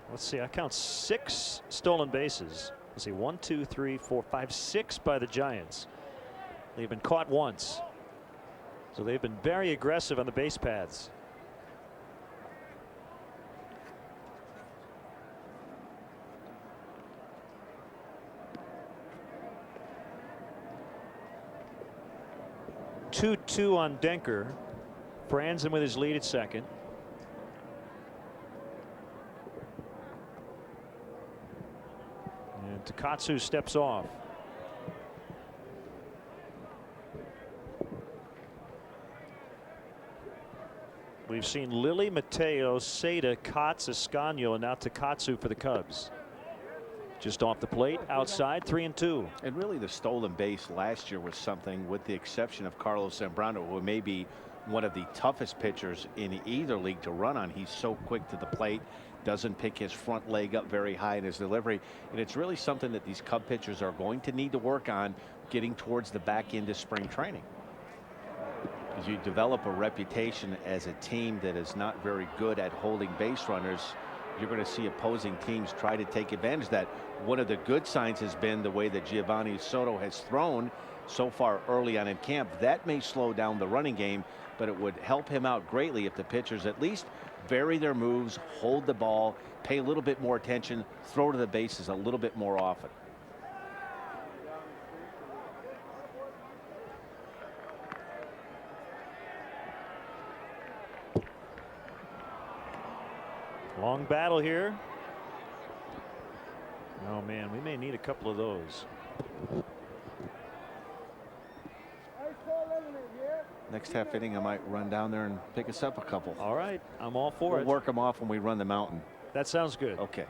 Let's see, I count 6 stolen bases. Let's see, 1, 2, 3, 4, 5, 6 by the Giants. They've been caught once. So they've been very aggressive on the base paths. Two on Denker. Franzen with his lead at second. And Takatsu steps off. We've seen Lilly, Mateo, Seda, Kotz, Escanio, and now Takatsu for the Cubs. Just off the plate, outside, 3-2. And really the stolen base last year was something, with the exception of Carlos Zambrano, who may be one of the toughest pitchers in either league to run on. He's so quick to the plate, doesn't pick his front leg up very high in his delivery. And it's really something that these Cub pitchers are going to need to work on getting towards the back end of spring training. As you develop a reputation as a team that is not very good at holding base runners, you're going to see opposing teams try to take advantage of that. One of the good signs has been the way that Giovanni Soto has thrown so far early on in camp. That may slow down the running game, but it would help him out greatly if the pitchers at least vary their moves, hold the ball, pay a little bit more attention, throw to the bases a little bit more often. Long battle here. Oh man, we may need a couple of those. Next half inning, I might run down there and pick us up a couple. All right, I'm all for it. We'll work them off when we run the mountain. That sounds good. Okay.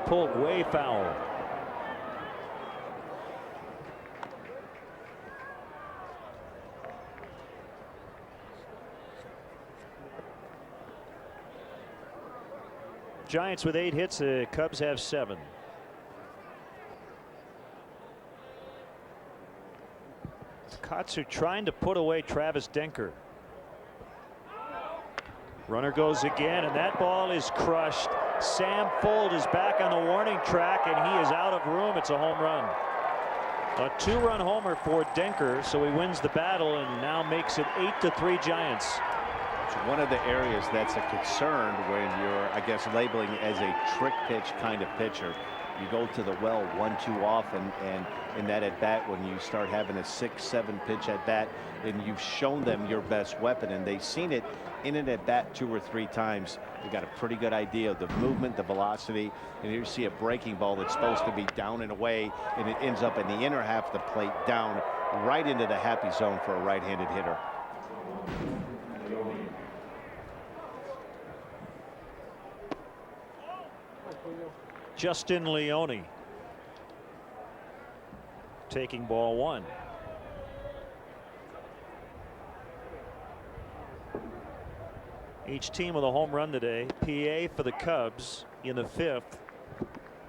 Pulled way foul. Giants with 8 hits, the Cubs have 7. Katsu trying to put away Travis Denker. Runner goes again, and that ball is crushed. Sam Fuld is back on the warning track, and he is out of room. It's a home run. A 2-run homer for Denker, so he wins the battle and now makes it 8-3 Giants. It's one of the areas that's a concern when you're, I guess, labeling as a trick pitch kind of pitcher. You go to the well 1-2 off, and in that at bat, when you start having a 6-7 pitch at bat, and you've shown them your best weapon, and they've seen it in an at bat 2 or 3 times. They got a pretty good idea of the movement, the velocity, and here you see a breaking ball that's supposed to be down and away, and it ends up in the inner half of the plate, down right into the happy zone for a right-handed hitter. Justin Leone taking ball 1. Each team with a home run today. PA for the Cubs in the 5th,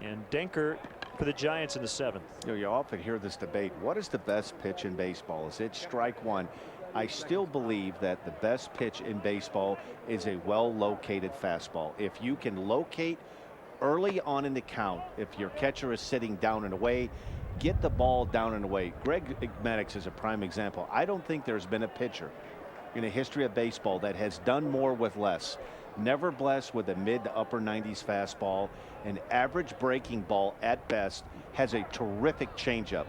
and Denker for the Giants in the 7th. You know, you often hear this debate. What is the best pitch in baseball? Is it strike one? I still believe that the best pitch in baseball is a well-located fastball. If you can locate early on in the count, if your catcher is sitting down and away, get the ball down and away. Greg Maddux is a prime example. I don't think there's been a pitcher in the history of baseball that has done more with less. Never blessed with a mid to upper 90s fastball. An average breaking ball at best, has a terrific changeup,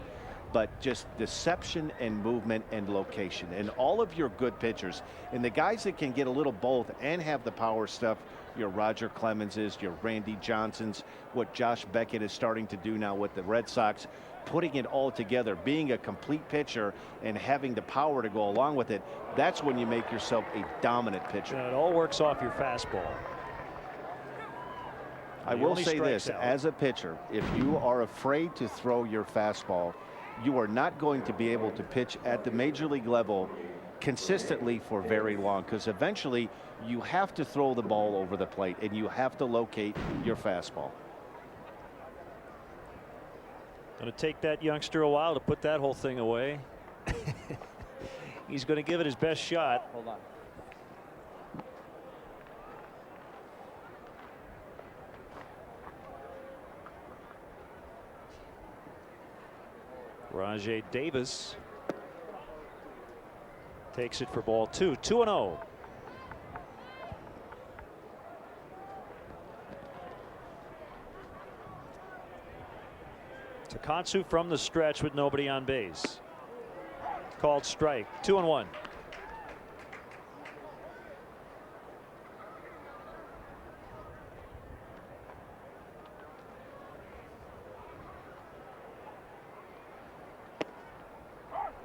but just deception and movement and location. And all of your good pitchers, and the guys that can get a little both and have the power stuff, your Roger Clemenses, your Randy Johnsons, what Josh Beckett is starting to do now with the Red Sox, putting it all together, being a complete pitcher and having the power to go along with it, that's when you make yourself a dominant pitcher. It all works off your fastball. I will say this, as a pitcher, if you are afraid to throw your fastball, you are not going to be able to pitch at the major league level consistently for very long, because eventually you have to throw the ball over the plate and you have to locate your fastball. Going to take that youngster a while to put that whole thing away. He's going to give it his best shot. Hold on. Rajay Davis takes it for ball 2. 2-0. Takatsu from the stretch with nobody on base. Called strike. 2-1.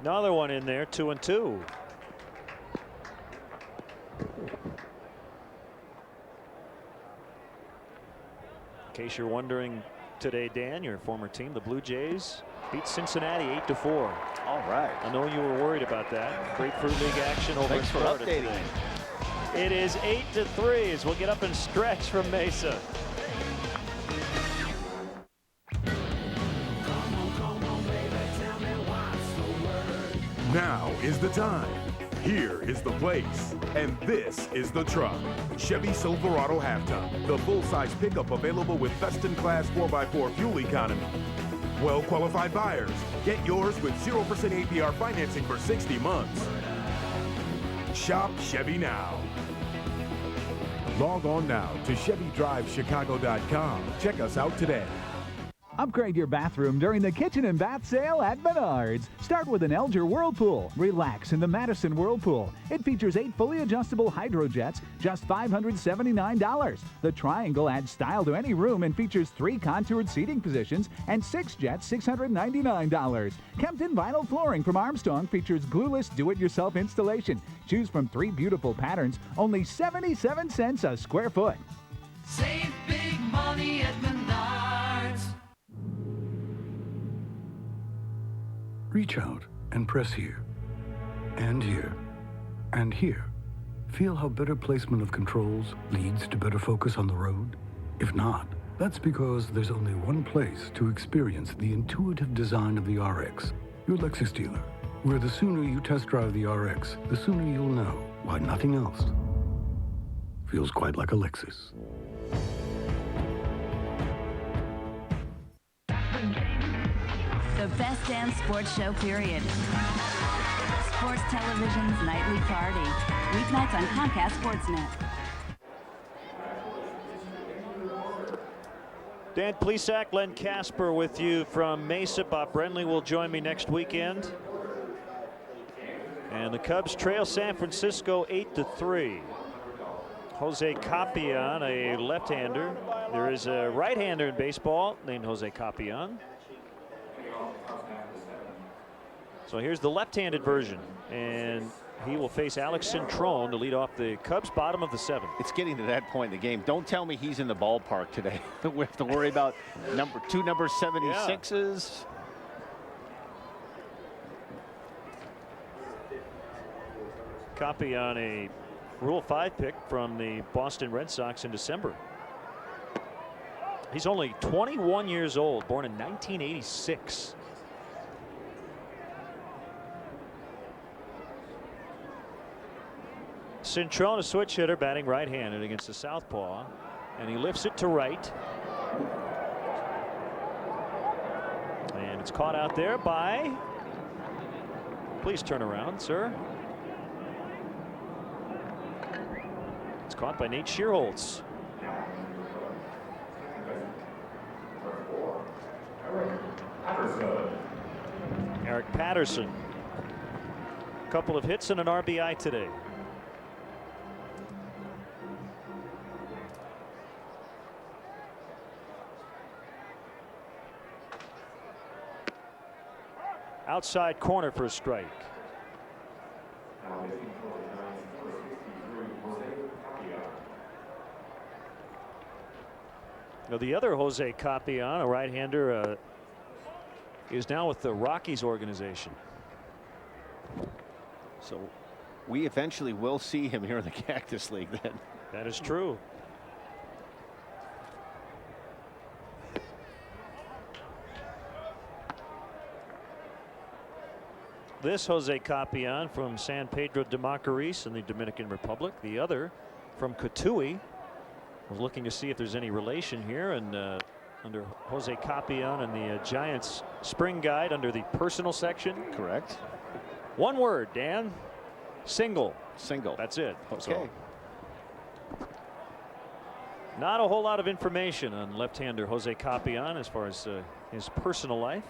Another one in there. 2-2. In case you're wondering today, Dan, your former team, the Blue Jays, beat Cincinnati 8-4. All right. I know you were worried about that. Grapefruit League action over in Florida today. It is 8-3 as we'll get up and stretch from Mesa. Now is the time. Here is the place. And this is the truck. Chevy Silverado Half-Ton. The full-size pickup available with best-in-class 4x4 fuel economy. Well-qualified buyers, get yours with 0% APR financing for 60 months. Shop Chevy now. Log on now to ChevyDriveChicago.com. Check us out today. Upgrade your bathroom during the kitchen and bath sale at Menards. Start with an Elger Whirlpool. Relax in the Madison Whirlpool. It features 8 fully adjustable hydro jets, just $579. The Triangle adds style to any room and features 3 contoured seating positions and 6 jets, $699. Kempton vinyl flooring from Armstrong features glueless do-it-yourself installation. Choose from 3 beautiful patterns, only 77 cents a square foot. Save big money at Menards. Reach out and press here, and here, and here. Feel how better placement of controls leads to better focus on the road? If not, that's because there's only one place to experience the intuitive design of the RX, your Lexus dealer, where the sooner you test drive the RX, the sooner you'll know why nothing else feels quite like a Lexus. The best damn sports show, period. Sports Television's nightly party. Weeknights on Comcast Sportsnet. Dan Plesac, Len Casper with you from Mesa. Bob Brenly will join me next weekend. And the Cubs trail San Francisco 8-3. Jose Capian, a left-hander. There is a right-hander in baseball named Jose Capian. So here's the left-handed version, and he will face Alex Cintron to lead off the Cubs' bottom of the 7th. It's getting to that point in the game. Don't tell me he's in the ballpark today. We have to worry about number 76s. Copy on a Rule 5 pick from the Boston Red Sox in December. He's only 21 years old, born in 1986. Cintron, a switch hitter, batting right-handed against the southpaw, and he lifts it to right. And it's caught out there by, please turn around, sir. It's caught by Nate Shearholtz. Eric Patterson. A couple of hits and an RBI today. Outside corner for a strike. Now the other Jose Capian, a right-hander, is now with the Rockies organization. So we eventually will see him here in the Cactus League then. That is true. This Jose Capian from San Pedro de Macorís in the Dominican Republic. The other from Cotuí. We're looking to see if there's any relation here, and under Jose Capian and the Giants spring guide under the personal section. Correct. One word, Dan. Single. Single. That's it. Okay. So, not a whole lot of information on left-hander Jose Capian as far as his personal life.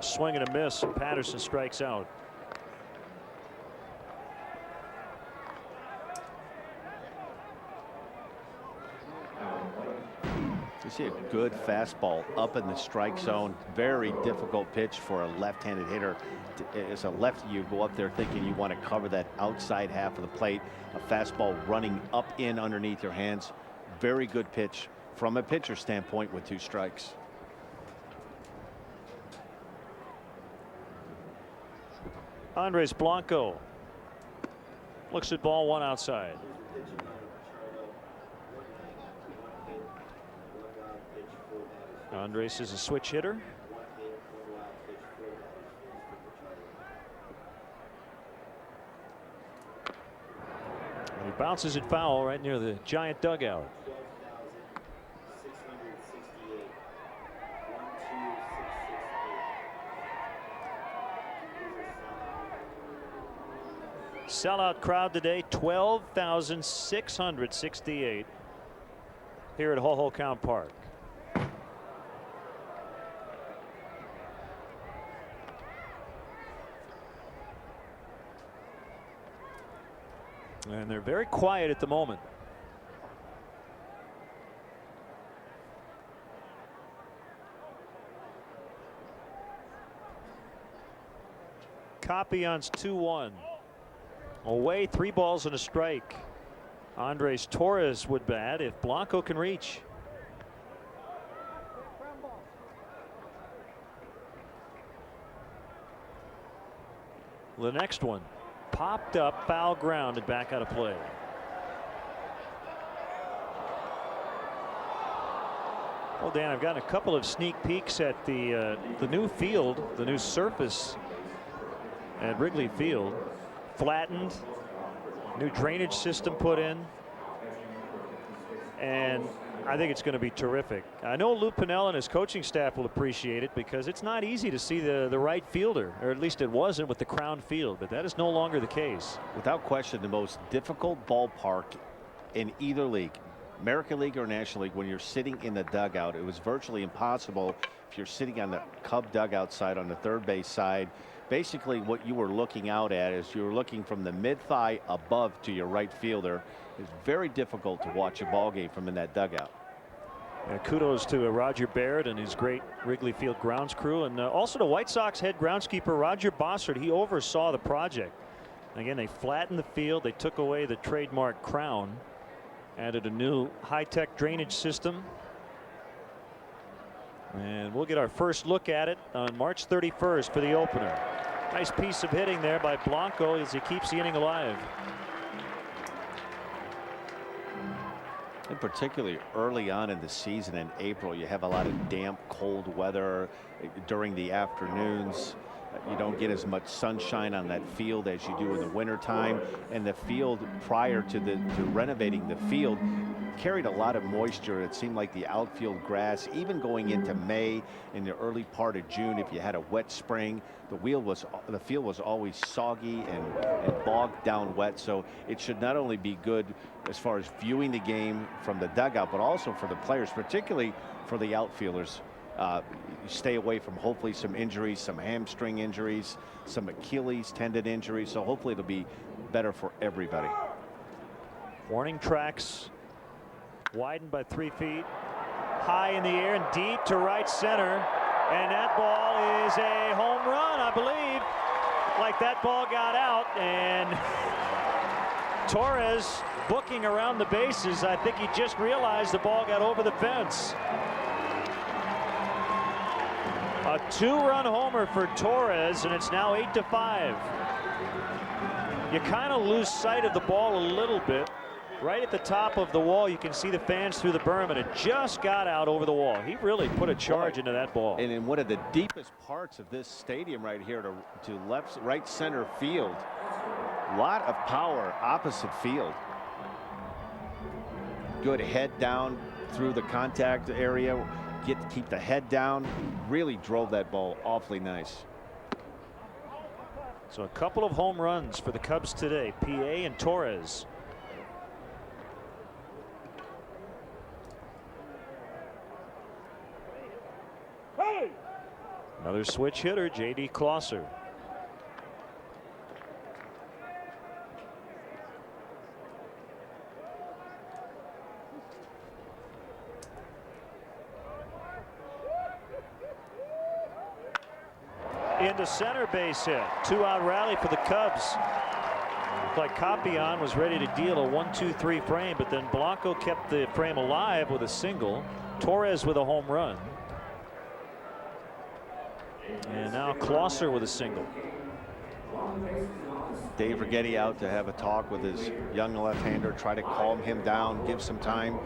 Swing and a miss. Patterson strikes out. You see a good fastball up in the strike zone. Very difficult pitch for a left-handed hitter. As a lefty, you go up there thinking you want to cover that outside half of the plate. A fastball running up in underneath your hands. Very good pitch from a pitcher standpoint with 2 strikes. Andres Blanco looks at ball 1 outside. Andres is a switch hitter. And he bounces it foul right near the Giant dugout. Sellout crowd today, 12,668 here at Hohokam Park. And they're very quiet at the moment. Capian's 2-1. Away, 3 balls and a strike. Andres Torres would bat if Blanco can reach. The next one popped up, foul ground, and back out of play. Well, Dan, I've gotten a couple of sneak peeks at the new field, the new surface at Wrigley Field. Flattened, new drainage system put in, and I think it's going to be terrific. I know Lou Piniella and his coaching staff will appreciate it because it's not easy to see the right fielder, or at least it wasn't with the Crown Field, but that is no longer the case. Without question, the most difficult ballpark in either league, American League or National League, when you're sitting in the dugout. It was virtually impossible if you're sitting on the Cub dugout side, on the third base side. Basically, what you were looking out at is you were looking from the mid-thigh above to your right fielder. It's very difficult to watch a ball game from in that dugout. Kudos to Roger Baird and his great Wrigley Field grounds crew, and also to White Sox head groundskeeper Roger Bossard. He oversaw the project. Again, they flattened the field. They took away the trademark crown, added a new high-tech drainage system. And we'll get our first look at it on March 31st for the opener. Nice piece of hitting there by Blanco as he keeps the inning alive. And particularly early on in the season in April, you have a lot of damp, cold weather during the afternoons. You don't get as much sunshine on that field as you do in the wintertime. And the field prior to renovating the field carried a lot of moisture. It seemed like the outfield grass, even going into May, in the early part of June, if you had a wet spring, the field was always soggy and bogged down wet. So it should not only be good as far as viewing the game from the dugout, but also for the players, particularly for the outfielders. You stay away from hopefully some injuries, some hamstring injuries, some Achilles tendon injuries. So hopefully it'll be better for everybody. Warning tracks widened by 3 feet. High in the air and deep to right center. And that ball is a home run, I believe. Like that ball got out, and Torres booking around the bases. I think he just realized the ball got over the fence. A 2-run homer for Torres, and it's now 8-5. You kind of lose sight of the ball a little bit. Right at the top of the wall, you can see the fans through the berm, and it just got out over the wall. He really put a charge into that ball. And in one of the deepest parts of this stadium right here to right center field. A lot of power opposite field. Good head down through the contact area. Keep the head down. Really drove that ball awfully nice. So a couple of home runs for the Cubs today, PA and Torres. Another switch hitter, J.D. Closser. Into center, base hit. 2-out rally for the Cubs. Looked like Capian was ready to deal a 1-2-3 frame, but then Blanco kept the frame alive with a single. Torres with a home run. And now Closser with a single. Dave Righetti out to have a talk with his young left-hander, try to calm him down, give some time.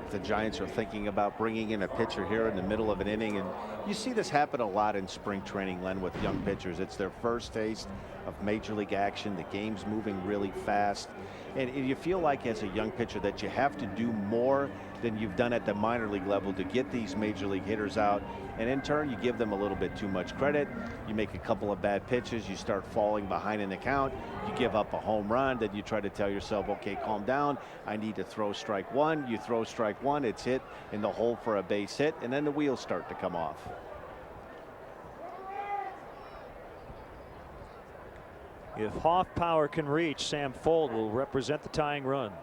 The Giants are thinking about bringing in a pitcher here in the middle of an inning, and you see this happen a lot in spring training, Len, with young pitchers. It's their first taste of major league action. The game's moving really fast, and you feel like as a young pitcher that you have to do more than you've done at the minor league level to get these major league hitters out, and in turn you give them a little bit too much credit. You make a couple of bad pitches, you start falling behind in the count, you give up a home run, then you try to tell yourself, okay, calm down, I need to throw strike one. You throw strike one, it's hit in the hole for a base hit, and then the wheels start to come off. If Hoffpower can reach, Sam Fuld will represent the tying run.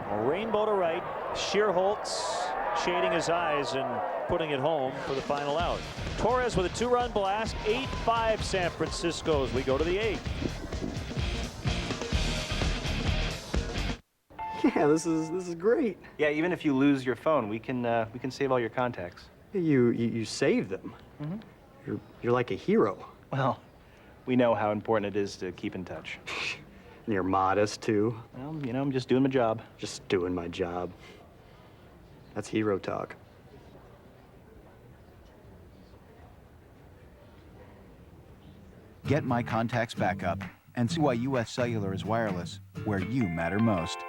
A rainbow to right. Shearholtz shading his eyes and putting it home for the final out. Torres with a 2-run blast. 8-5 San Francisco as we go to the 8th. Yeah, this is great. Yeah, even if you lose your phone, we can save all your contacts. You save them. Mm-hmm. You're like a hero. Well, we know how important it is to keep in touch. And you're modest too. Well, you know, I'm just doing my job. Just doing my job. That's hero talk. Get My Contacts Backup and see why U.S. Cellular is wireless where you matter most.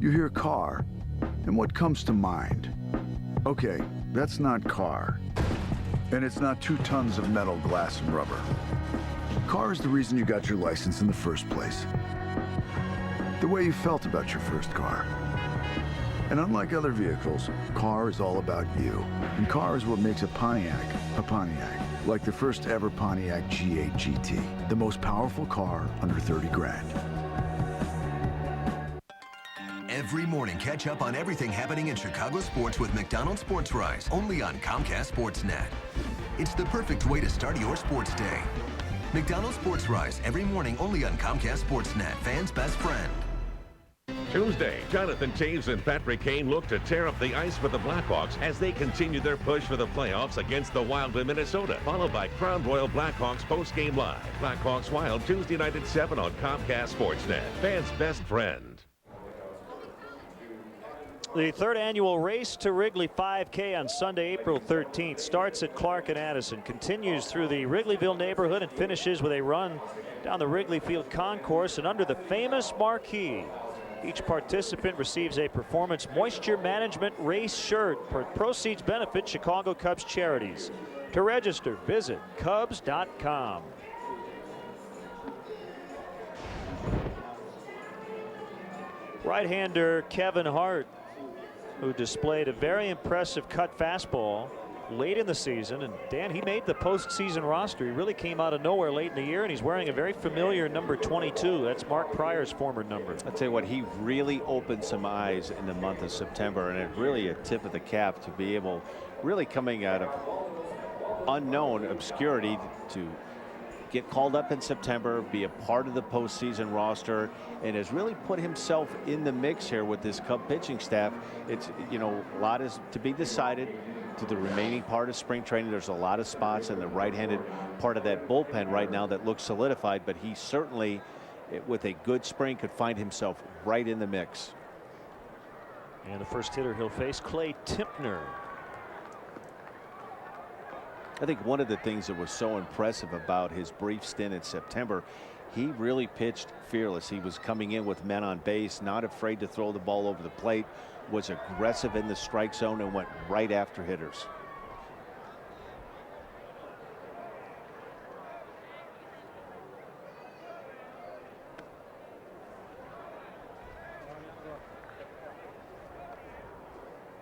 You hear car, and what comes to mind? Okay, that's not car. And it's not 2 tons of metal, glass, and rubber. Car is the reason you got your license in the first place. The way you felt about your first car. And unlike other vehicles, car is all about you. And car is what makes a Pontiac. Like the first ever Pontiac G8 GT. The most powerful car under 30 grand. Every morning, catch up on everything happening in Chicago sports with McDonald's Sports Rise, only on Comcast Sportsnet. It's the perfect way to start your sports day. McDonald's Sports Rise, every morning only on Comcast Sportsnet, fans' best friend. Tuesday, Jonathan Taves and Patrick Kane look to tear up the ice for the Blackhawks as they continue their push for the playoffs against the Wild in Minnesota, followed by Crown Royal Blackhawks post-game live. Blackhawks Wild, Tuesday night at 7 on Comcast Sportsnet, fans' best friend. The 3rd annual Race to Wrigley 5K on Sunday, April 13th starts at Clark and Addison, continues through the Wrigleyville neighborhood and finishes with a run down the Wrigley Field concourse and under the famous marquee. Each participant receives a Performance Moisture Management race shirt. Proceeds benefit Chicago Cubs charities. To register, visit Cubs.com. Right-hander Kevin Hart, who displayed a very impressive cut fastball, late in the season. And Dan, he made the postseason roster. He really came out of nowhere late in the year, and he's wearing a very familiar number 22. That's Mark Pryor's former number. I'll tell you what, he really opened some eyes in the month of September, and it really a tip of the cap to be able, really coming out of unknown obscurity, to get called up in September, be a part of the postseason roster, and has really put himself in the mix here with this Cub pitching staff. It's, you know, a lot is to be decided to the remaining part of spring training. There's a lot of spots in the right-handed part of that bullpen right now that looks solidified, but he certainly, with a good spring, could find himself right in the mix. And the first hitter he'll face, Clay Timpner. I think one of the things that was so impressive about his brief stint in September, he really pitched fearless. He was coming in with men on base, not afraid to throw the ball over the plate, was aggressive in the strike zone, and went right after hitters.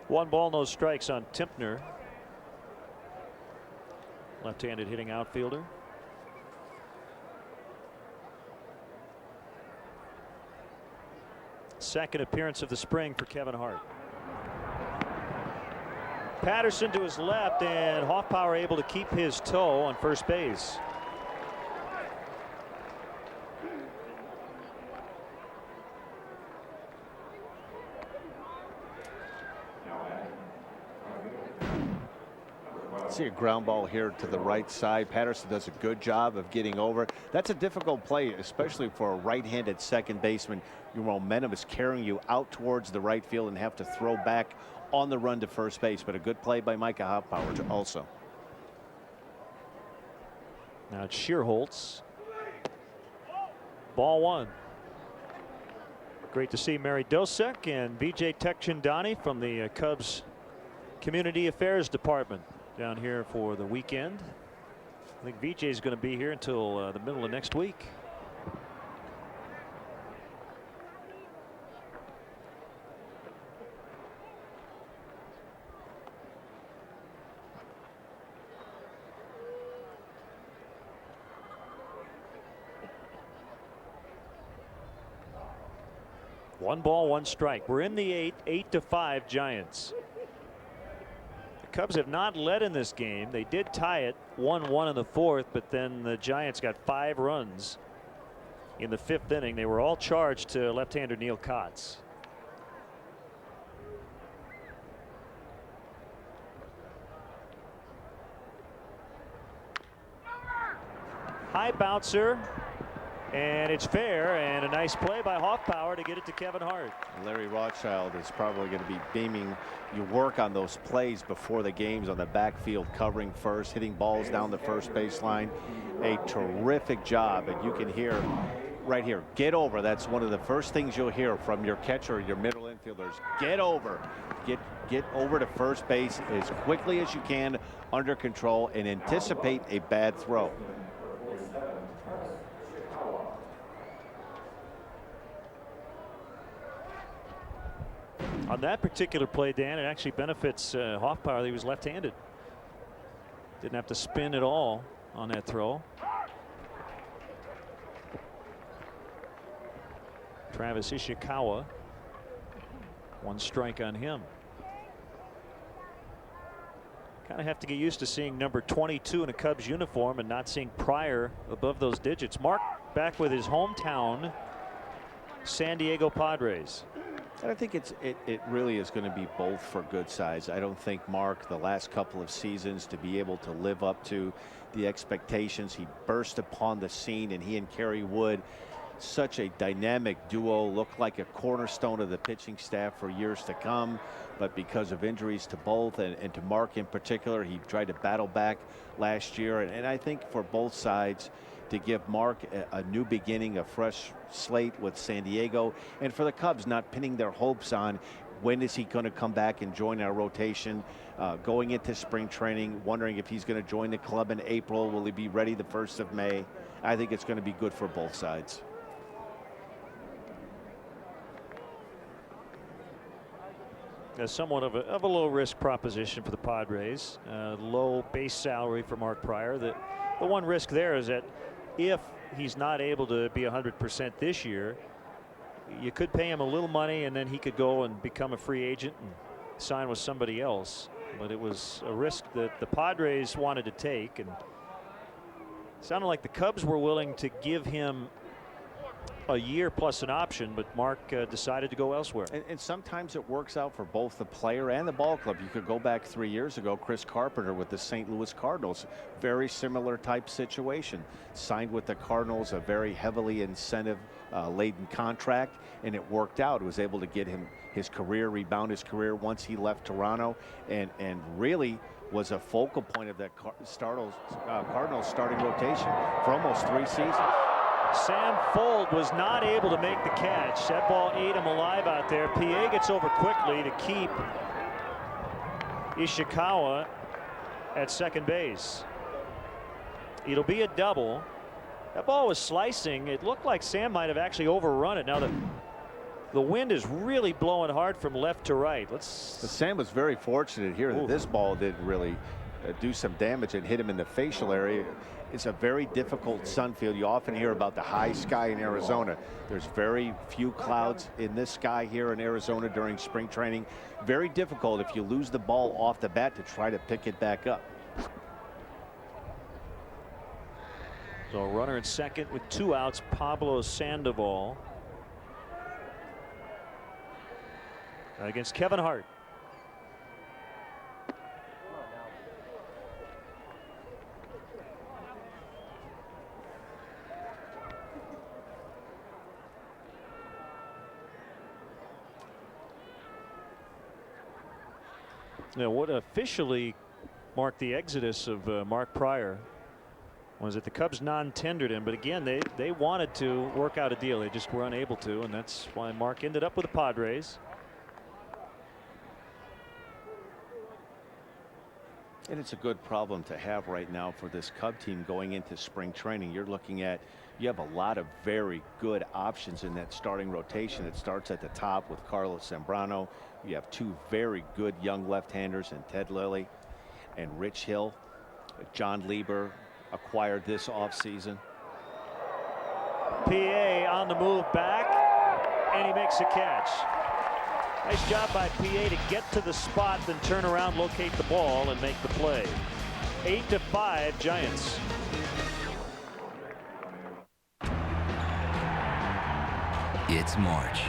One ball, no strikes on Timpner. Left-handed hitting outfielder. Second appearance of the spring for Kevin Hart. Patterson to his left, and Hoffpower able to keep his toe on first base. See a ground ball here to the right side. Patterson does a good job of getting over. That's a difficult play, especially for a right-handed second baseman. Your momentum is carrying you out towards the right field and have to throw back on the run to first base. But a good play by Micah Hoffpower also. Now it's Shearholtz. Ball one. Great to see Mary Dosek and Vijay Tekchandani from the Cubs Community Affairs Department down here for the weekend. I think VJ is going to be here until the middle of next week. One ball, one strike. We're in the 8-5 Giants. Cubs have not led in this game. They did tie it 1-1 in the fourth, but then the Giants got 5 runs in the 5th inning. They were all charged to left-hander Neil Kotz. High bouncer, and it's fair, and a nice play by Hoffpower to get it to Kevin Hart. Larry Rothschild is probably going to be beaming you work on those plays before the games on the backfield, covering first, hitting balls down the first baseline. A terrific job, and you can hear right here, get over. That's one of the first things you'll hear from your catcher, your middle infielders. Get over. Get over to first base as quickly as you can, under control, and anticipate a bad throw. On that particular play, Dan, it actually benefits Hoffpower that he was left-handed. Didn't have to spin at all on that throw. Travis Ishikawa, 1 strike on him. Kind of have to get used to seeing number 22 in a Cubs uniform and not seeing Pryor above those digits. Mark back with his hometown San Diego Padres. And I think it really is going to be both for good size. I don't think Mark, the last couple of seasons, to be able to live up to the expectations. He burst upon the scene, and he and Kerry Wood, such a dynamic duo, looked like a cornerstone of the pitching staff for years to come. But because of injuries to both, and to Mark in particular, he tried to battle back last year. And I think for both sides, to give Mark a new beginning, a fresh slate with San Diego, and for the Cubs not pinning their hopes on when is he going to come back and join our rotation, going into spring training, wondering if he's going to join the club in April. Will he be ready the 1st of May? I think it's going to be good for both sides. somewhat of a low-risk proposition for the Padres. Low base salary for Mark Prior. The one risk there is that if he's not able to be 100% this year, you could pay him a little money and then he could go and become a free agent and sign with somebody else. But it was a risk that the Padres wanted to take, and it sounded like the Cubs were willing to give him a year plus an option, but Mark decided to go elsewhere. And sometimes it works out for both the player and the ball club. You could go back 3 years ago, Chris Carpenter with the St. Louis Cardinals, very similar type situation. Signed with the Cardinals, a very heavily incentive laden contract, and it worked out. It was able to get him his career, rebound his career once he left Toronto, and really was a focal point of that Cardinals starting rotation for almost 3 seasons. Sam Fold was not able to make the catch. That ball ate him alive out there. PA gets over quickly to keep Ishikawa at second base. It'll be a double. That ball was slicing. It looked like Sam might have actually overrun it. Now the wind is really blowing hard from left to right. Sam was very fortunate here that this ball didn't really do some damage and hit him in the facial area. It's a very difficult sun field. You often hear about the high sky in Arizona. There's very few clouds in this sky here in Arizona during spring training. Very difficult if you lose the ball off the bat to try to pick it back up. So a runner at second with 2 outs, Pablo Sandoval against Kevin Hart. Now, what officially marked the exodus of Mark Prior was that the Cubs non-tendered him, but again they wanted to work out a deal. They just were unable to, and that's why Mark ended up with the Padres. And it's a good problem to have right now for this Cub team going into spring training. You're looking at, you have a lot of very good options in that starting rotation. It starts at the top with Carlos Zambrano. You have 2 very good young left-handers in Ted Lilly and Rich Hill. John Lieber acquired this offseason. PA on the move back, and he makes a catch. Nice job by PA to get to the spot, then turn around, locate the ball, and make the play. 8-5 Giants. It's March,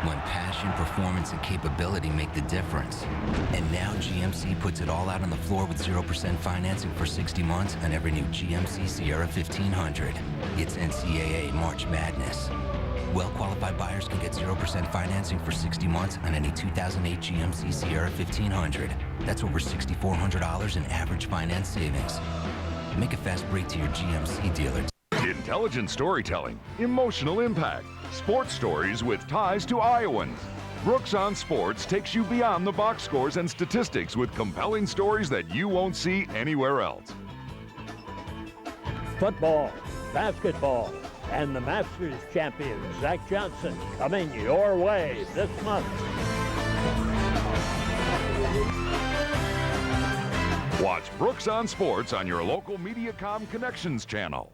when passion, performance, and capability make the difference. And now GMC puts it all out on the floor with 0% financing for 60 months on every new GMC Sierra 1500. It's NCAA March Madness. Well-qualified buyers can get 0% financing for 60 months on any 2008 GMC Sierra 1500. That's over $6,400 in average finance savings. Make a fast break to your GMC dealer. Intelligent storytelling, emotional impact, sports stories with ties to Iowans. Brooks on Sports takes you beyond the box scores and statistics with compelling stories that you won't see anywhere else. Football, basketball, and the Masters champion, Zach Johnson, coming your way this month. Watch Brooks on Sports on your local Mediacom Connections channel.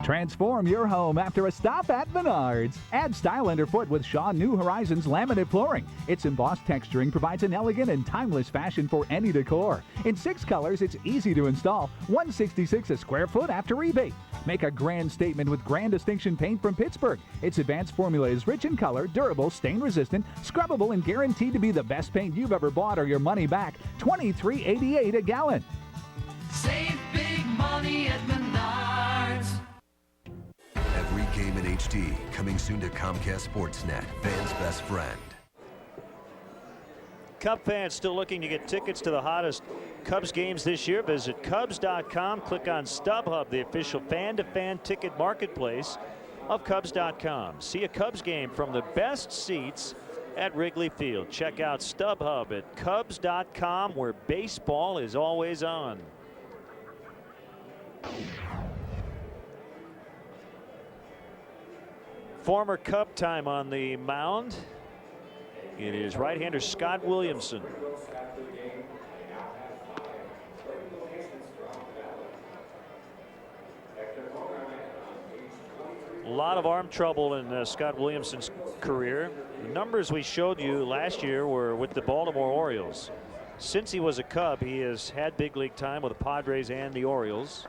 Transform your home after a stop at Menards. Add style underfoot with Shaw New Horizons laminate flooring. Its embossed texturing provides an elegant and timeless fashion for any decor. In 6 colors, it's easy to install. $166 a square foot after rebate. Make a grand statement with Grand Distinction paint from Pittsburgh. Its advanced formula is rich in color, durable, stain-resistant, scrubbable, and guaranteed to be the best paint you've ever bought or your money back. $23.88 a gallon. Save big money at Menards. Every game in HD, coming soon to Comcast Sportsnet, fans' best friend. Cub fans still looking to get tickets to the hottest Cubs games this year? Visit Cubs.com. Click on StubHub, the official fan-to-fan ticket marketplace of Cubs.com. See a Cubs game from the best seats at Wrigley Field. Check out StubHub at Cubs.com, where baseball is always on. Former Cub time on the mound. It is right-hander Scott Williamson. A lot of arm trouble in Scott Williamson's career. The numbers we showed you last year were with the Baltimore Orioles. Since he was a Cub, he has had big league time with the Padres and the Orioles.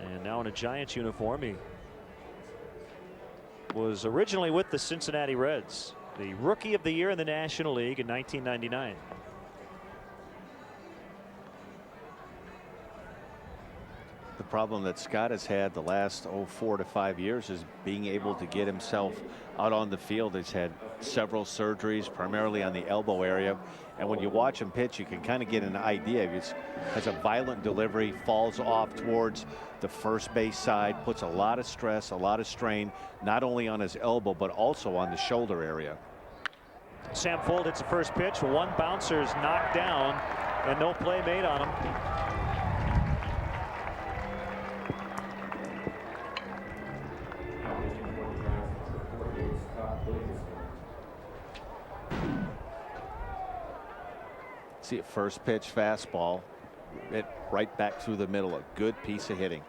And now in a Giants uniform, he was originally with the Cincinnati Reds, the Rookie of the Year in the National League in 1999. The problem that Scott has had the last 4 to 5 years is being able to get himself out on the field. He's had several surgeries, primarily on the elbow area. And when you watch him pitch, you can kind of get an idea. He has a violent delivery, falls off towards the first base side, puts a lot of stress, a lot of strain, not only on his elbow, but also on the shoulder area. Sam Fuld hits the first pitch. One bouncer's knocked down and no play made on him. See a first pitch fastball, it right back through the middle. A good piece of hitting.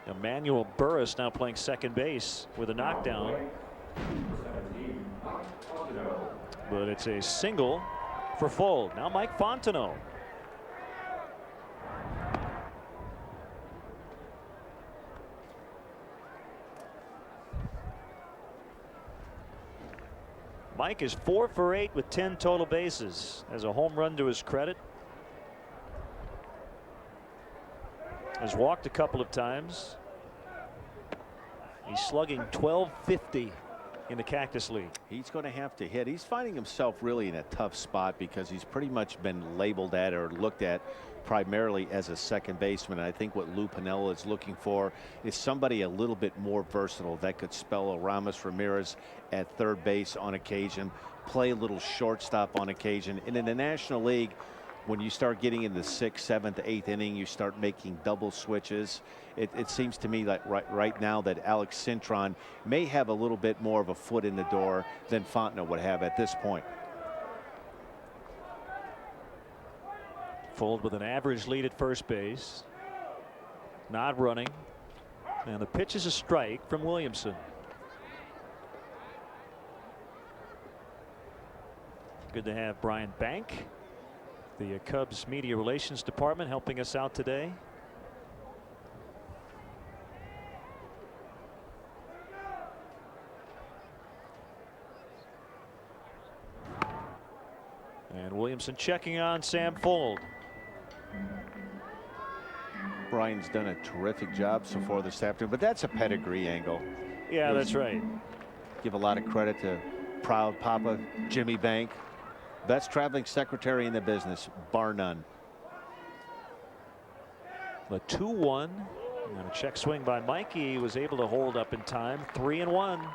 Emmanuel Burris now playing second base with a knockdown. But it's a single for Fuld. Now Mike Fontenot. Mike is 4 for 8 with 10 total bases. Has a home run to his credit. Has walked a couple of times. He's slugging .1250 in the Cactus League. He's going to have to hit. He's finding himself really in a tough spot because he's pretty much been labeled at or looked at primarily as a second baseman. And I think what Lou Piniella is looking for is somebody a little bit more versatile that could spell a Ramos Ramirez at third base on occasion, play a little shortstop on occasion. And in the National League, when you start getting in the 6th, 7th, 8th inning, you start making double switches. It seems to me like right now that Alex Cintron may have a little bit more of a foot in the door than Fontenot would have at this point. Fuld with an average lead at first base. Not running. And the pitch is a strike from Williamson. Good to have Brian Bank, the Cubs Media Relations Department, helping us out today. And Williamson checking on Sam Fuld. Brian's done a terrific job so far this afternoon, but that's a pedigree angle. Yeah, that's right. Give a lot of credit to proud Papa Jimmy Bank. Best traveling secretary in the business, bar none. The 2-1 and a check swing by Mikey was able to hold up in time. 3-1.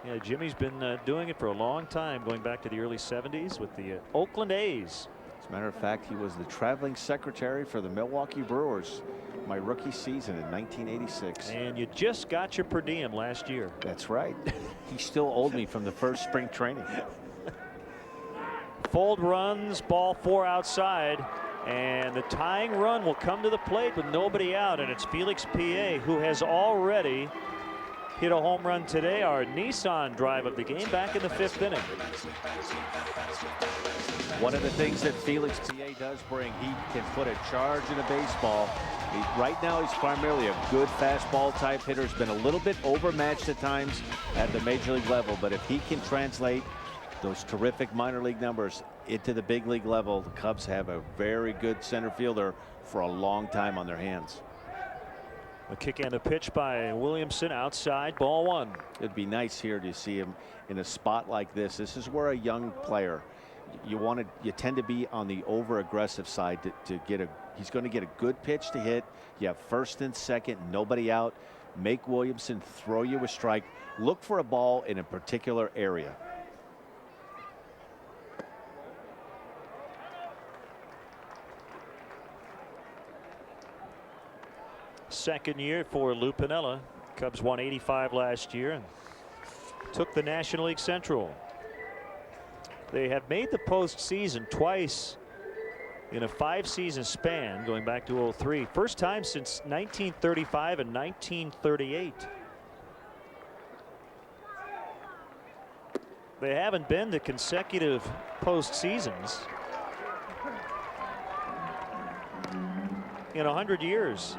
Yeah, Jimmy's been doing it for a long time, going back to the early 70s with the Oakland A's. As a matter of fact, he was the traveling secretary for the Milwaukee Brewers my rookie season in 1986. And you just got your per diem last year. That's right. He still owed me from the first spring training. Fuld runs, ball 4 outside, and the tying run will come to the plate with nobody out, and it's Felix Pie who has already hit a home run today. Our Nissan drive of the game back in the 5th inning. One of the things that Felix Pie does bring, he can put a charge in a baseball. Right now he's primarily a good fastball type hitter. He's been a little bit overmatched at times at the major league level, but if he can translate those terrific minor league numbers into the big league level, the Cubs have a very good center fielder for a long time on their hands. A kick and a pitch by Williamson outside, ball 1. It'd be nice here to see him in a spot like this. This is where a young player, you tend to be on the over aggressive side to get he's going to get a good pitch to hit. You have first and second, nobody out. Make Williamson throw you a strike. Look for a ball in a particular area. Second year for Lou Piniella. Cubs won 85 last year and took the National League Central. They have made the postseason twice in a 5-season span going back to 03. First time since 1935 and 1938. They haven't been to consecutive postseasons in 100 years.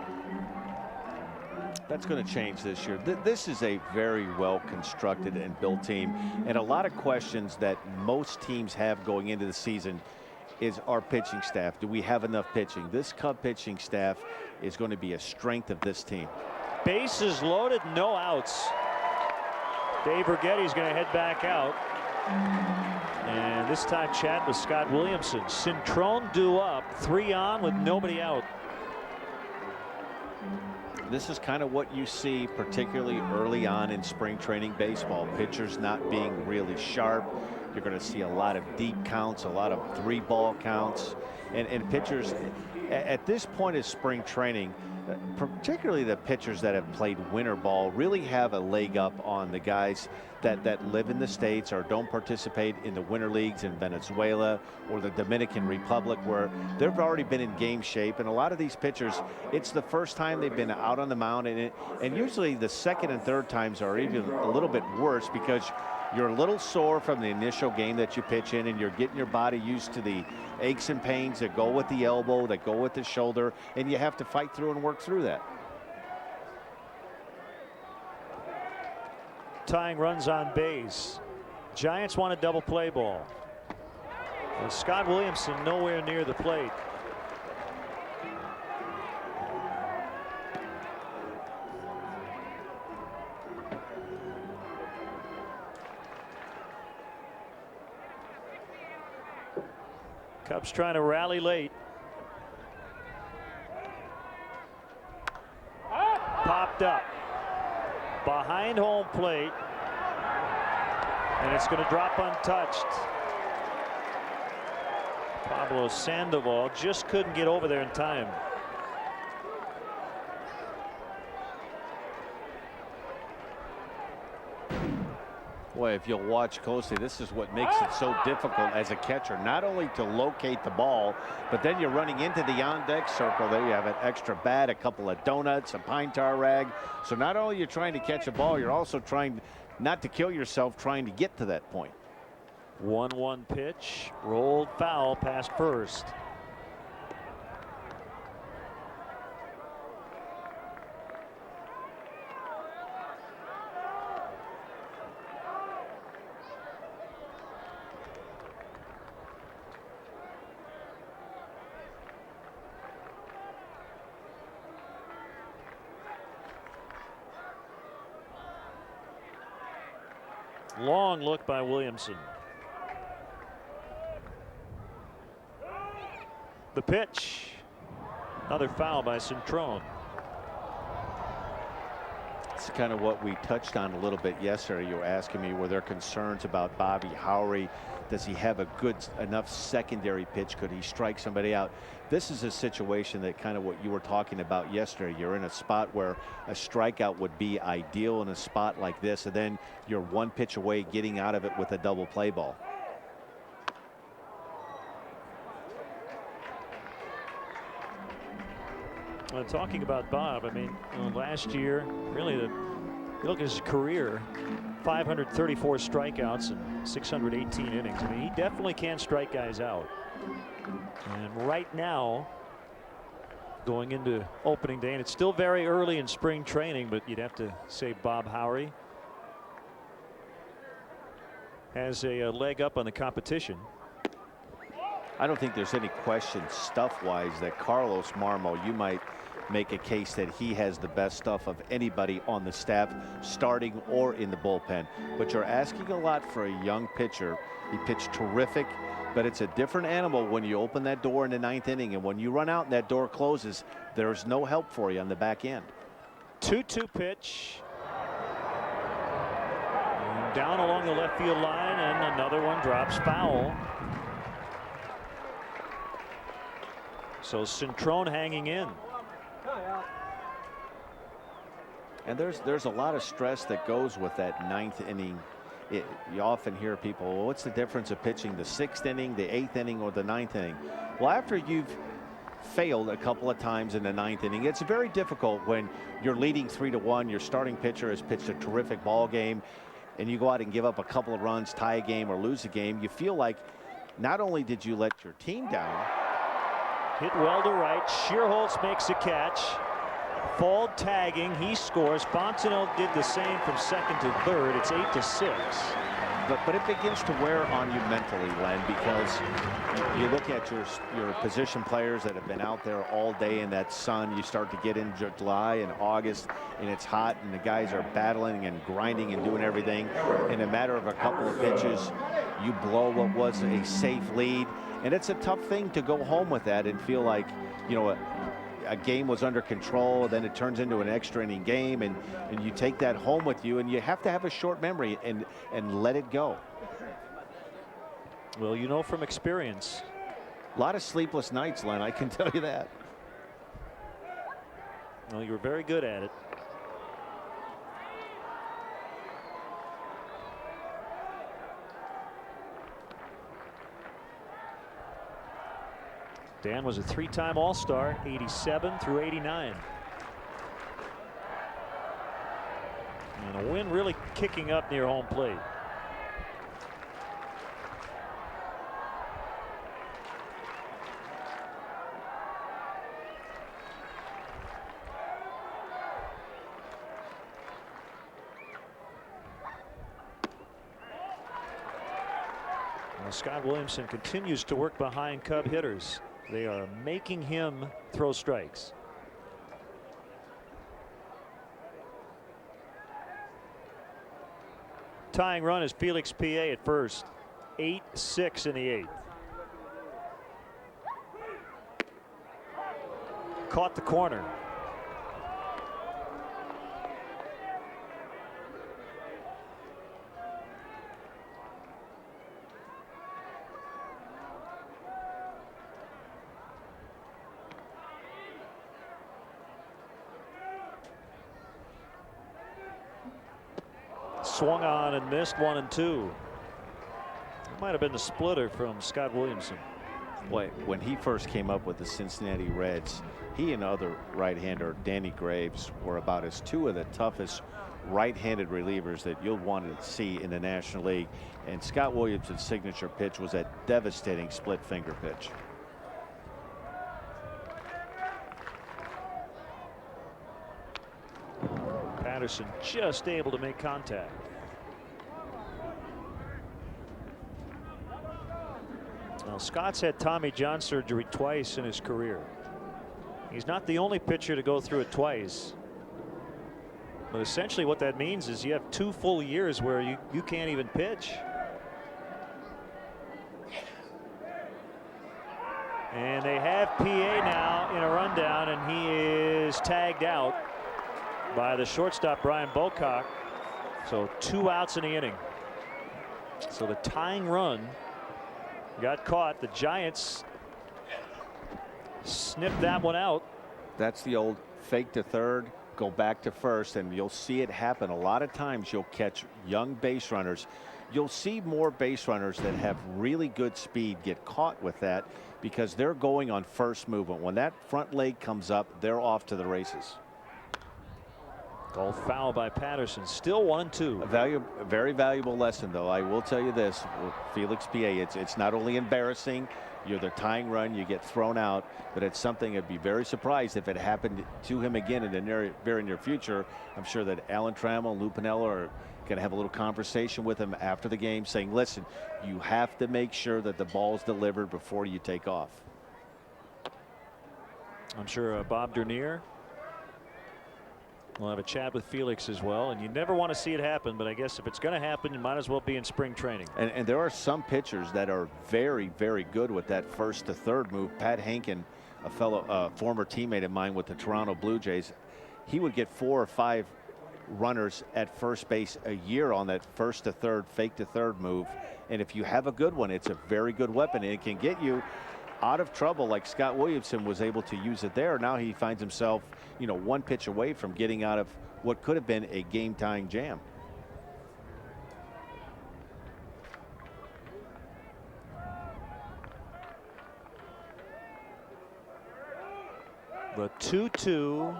That's going to change this year. This is a very well constructed and built team, and a lot of questions that most teams have going into the season is our pitching staff. Do we have enough pitching? This Cub pitching staff is going to be a strength of this team. Bases loaded, no outs. Dave Righetti's going to head back out. And this time chat with Scott Williamson. Cintrone due up, 3 on with nobody out. This is kind of what you see particularly early on in spring training baseball. Pitchers not being really sharp. You're going to see a lot of deep counts, a lot of 3-ball counts, and pitchers at this point of spring training, particularly the pitchers that have played winter ball, really have a leg up on the guys that live in the States or don't participate in the winter leagues in Venezuela or the Dominican Republic, where they've already been in game shape. And a lot of these pitchers, it's the first time they've been out on the mound, and usually the second and third times are even a little bit worse because you're a little sore from the initial game that you pitch in, and you're getting your body used to the aches and pains that go with the elbow, that go with the shoulder, and you have to fight through and work through that. Tying runs on base. Giants want a double play ball. And Scott Williamson nowhere near the plate. Cubs trying to rally late. Popped up behind home plate, and it's going to drop untouched. Pablo Sandoval just couldn't get over there in time. Boy, if you'll watch closely, this is what makes it so difficult as a catcher, not only to locate the ball, but then you're running into the on-deck circle. There you have an extra bat, a couple of donuts, a pine tar rag. So not only are you trying to catch a ball, you're also trying not to kill yourself trying to get to that point. 1-1 pitch, rolled foul past first. Long look by Williamson. The pitch. Another foul by Cintrone. It's kind of what we touched on a little bit yesterday. You were asking me, were there concerns about Bobby Howry? Does he have a good enough secondary pitch? Could he strike somebody out? This is a situation that kind of what you were talking about yesterday. You're in a spot where a strikeout would be ideal in a spot like this, and then you're 1 pitch away getting out of it with a double play ball. Well, talking about Bob, I mean, last year, really, you look at his career, 534 strikeouts and 618 innings. I mean, he definitely can strike guys out. And right now, going into opening day, and it's still very early in spring training, but you'd have to say Bob Howry has a leg up on the competition. I don't think there's any question stuff-wise that Carlos Marmo, you might make a case that he has the best stuff of anybody on the staff, starting or in the bullpen. But you're asking a lot for a young pitcher. He pitched terrific, but it's a different animal when you open that door in the 9th inning, and when you run out and that door closes, there's no help for you on the back end. 2-2 pitch. And down along the left field line, and another one drops foul. So Cintrone hanging in. And there's a lot of stress that goes with that 9th inning you often hear people, well, what's the difference of pitching the 6th inning, the 8th inning, or the 9th inning? Well, after you've failed a couple of times in the 9th inning, it's very difficult when you're leading 3-1, your starting pitcher has pitched a terrific ball game, and you go out and give up a couple of runs, tie a game, or lose a game. You feel like not only did you let your team down. Hit well to right. Shearholtz makes a catch. Fald tagging. He scores. Fontenot did the same from second to third. It's 8-6. But it begins to wear on you mentally, Len, because you look at your position players that have been out there all day in that sun. You start to get into July and August, and it's hot, and the guys are battling and grinding and doing everything. In a matter of a couple of pitches, you blow what was a safe lead, and it's a tough thing to go home with that and feel like, you know, a game was under control, then it turns into an extra inning game, and you take that home with you, and you have to have a short memory and let it go. Well, you know from experience. A lot of sleepless nights, Len, I can tell you that. Well, you were very good at it. Dan was a 3-time All-Star, 87 through 89. And a wind really kicking up near home plate. Well, Scott Williamson continues to work behind Cub hitters. They are making him throw strikes. Tying run is Felix PA at first. 8-6 in the 8th. Caught the corner. Swung on and missed 1 and 2. It might have been the splitter from Scott Williamson. Boy, when he first came up with the Cincinnati Reds, he and other right-hander Danny Graves were about as two of the toughest right-handed relievers that you'll want to see in the National League. And Scott Williamson's signature pitch was that devastating split finger pitch. Patterson just able to make contact. Well, Scott's had Tommy John surgery twice in his career. He's not the only pitcher to go through it twice. But essentially what that means is you have 2 full years where you can't even pitch. And they have PA now in a rundown, and he is tagged out by the shortstop Brian Bocock. So 2 outs in the inning. So the tying run got caught. The Giants snipped that one out. That's the old fake to third, go back to first, and you'll see it happen a lot of times. You'll catch young base runners. You'll see more base runners that have really good speed get caught with that because they're going on first movement. When that front leg comes up, they're off to the races. Goal foul by Patterson. Still 1 and 2. A very valuable lesson, though. I will tell you this, with Felix PA, it's not only embarrassing, you're the tying run, you get thrown out, but it's something I'd be very surprised if it happened to him again in the very near future. I'm sure that Alan Trammell and Lou Piniella are going to have a little conversation with him after the game saying, listen, you have to make sure that the ball's delivered before you take off. I'm sure Bob Dernier we'll have a chat with Felix as well, and you never want to see it happen, but I guess if it's going to happen, you might as well be in spring training. And there are some pitchers that are very, very good with that first to third move. Pat Hankin, a former teammate of mine with the Toronto Blue Jays, he would get 4 or 5 runners at first base a year on that first to third, fake to third move. And if you have a good one, it's a very good weapon, and it can get you out of trouble like Scott Williamson was able to use it there. Now he finds himself, you know, 1 pitch away from getting out of what could have been a game-tying jam. The 2-2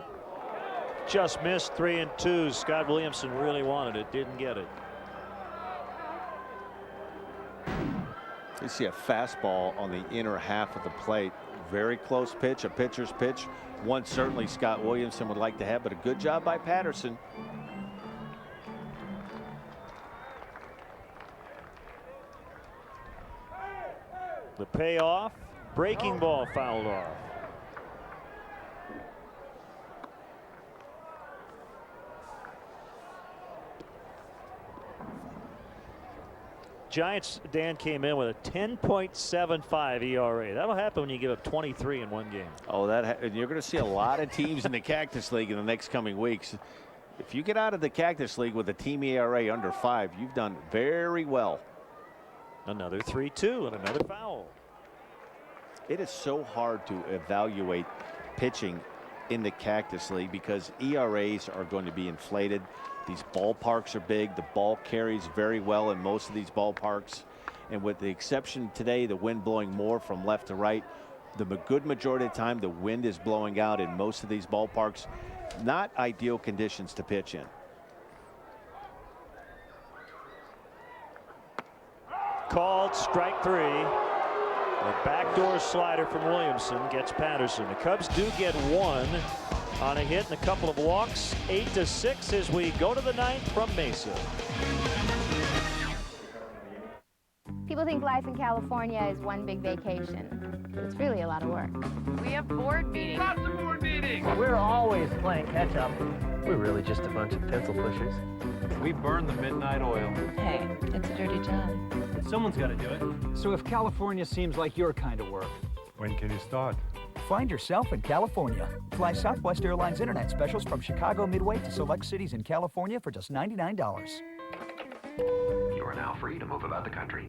just missed. 3-2. Scott Williamson really wanted it, didn't get it. You see a fastball on the inner half of the plate. Very close pitch, a pitcher's pitch. One certainly Scott Williamson would like to have, but a good job by Patterson. The payoff, breaking ball fouled off. Giants, Dan, came in with a 10.75 ERA. That'll happen when you give up 23 in one game. Oh, and you're going to see a lot of teams in the Cactus League in the next coming weeks. If you get out of the Cactus League with a team ERA under 5, you've done very well. Another 3-2 and another foul. It is so hard to evaluate pitching in the Cactus League because ERAs are going to be inflated. These ballparks are big. The ball carries very well in most of these ballparks. And with the exception today, the wind blowing more from left to right, the good majority of the time the wind is blowing out in most of these ballparks. Not ideal conditions to pitch in. Called strike 3. The backdoor slider from Williamson gets Patterson. The Cubs do get 1 on a hit and a couple of walks. 8-6 as we go to the 9th from Mesa. People think life in California is one big vacation, but it's really a lot of work. We have board meetings. Lots of board meetings. We're always playing catch up. We're really just a bunch of pencil pushers. We burn the midnight oil. Hey, it's a dirty job. Someone's got to do it. So if California seems like your kind of work, when can you start? Find yourself in California. Fly Southwest Airlines Internet specials from Chicago Midway to select cities in California for just $99. You are now free to move about the country.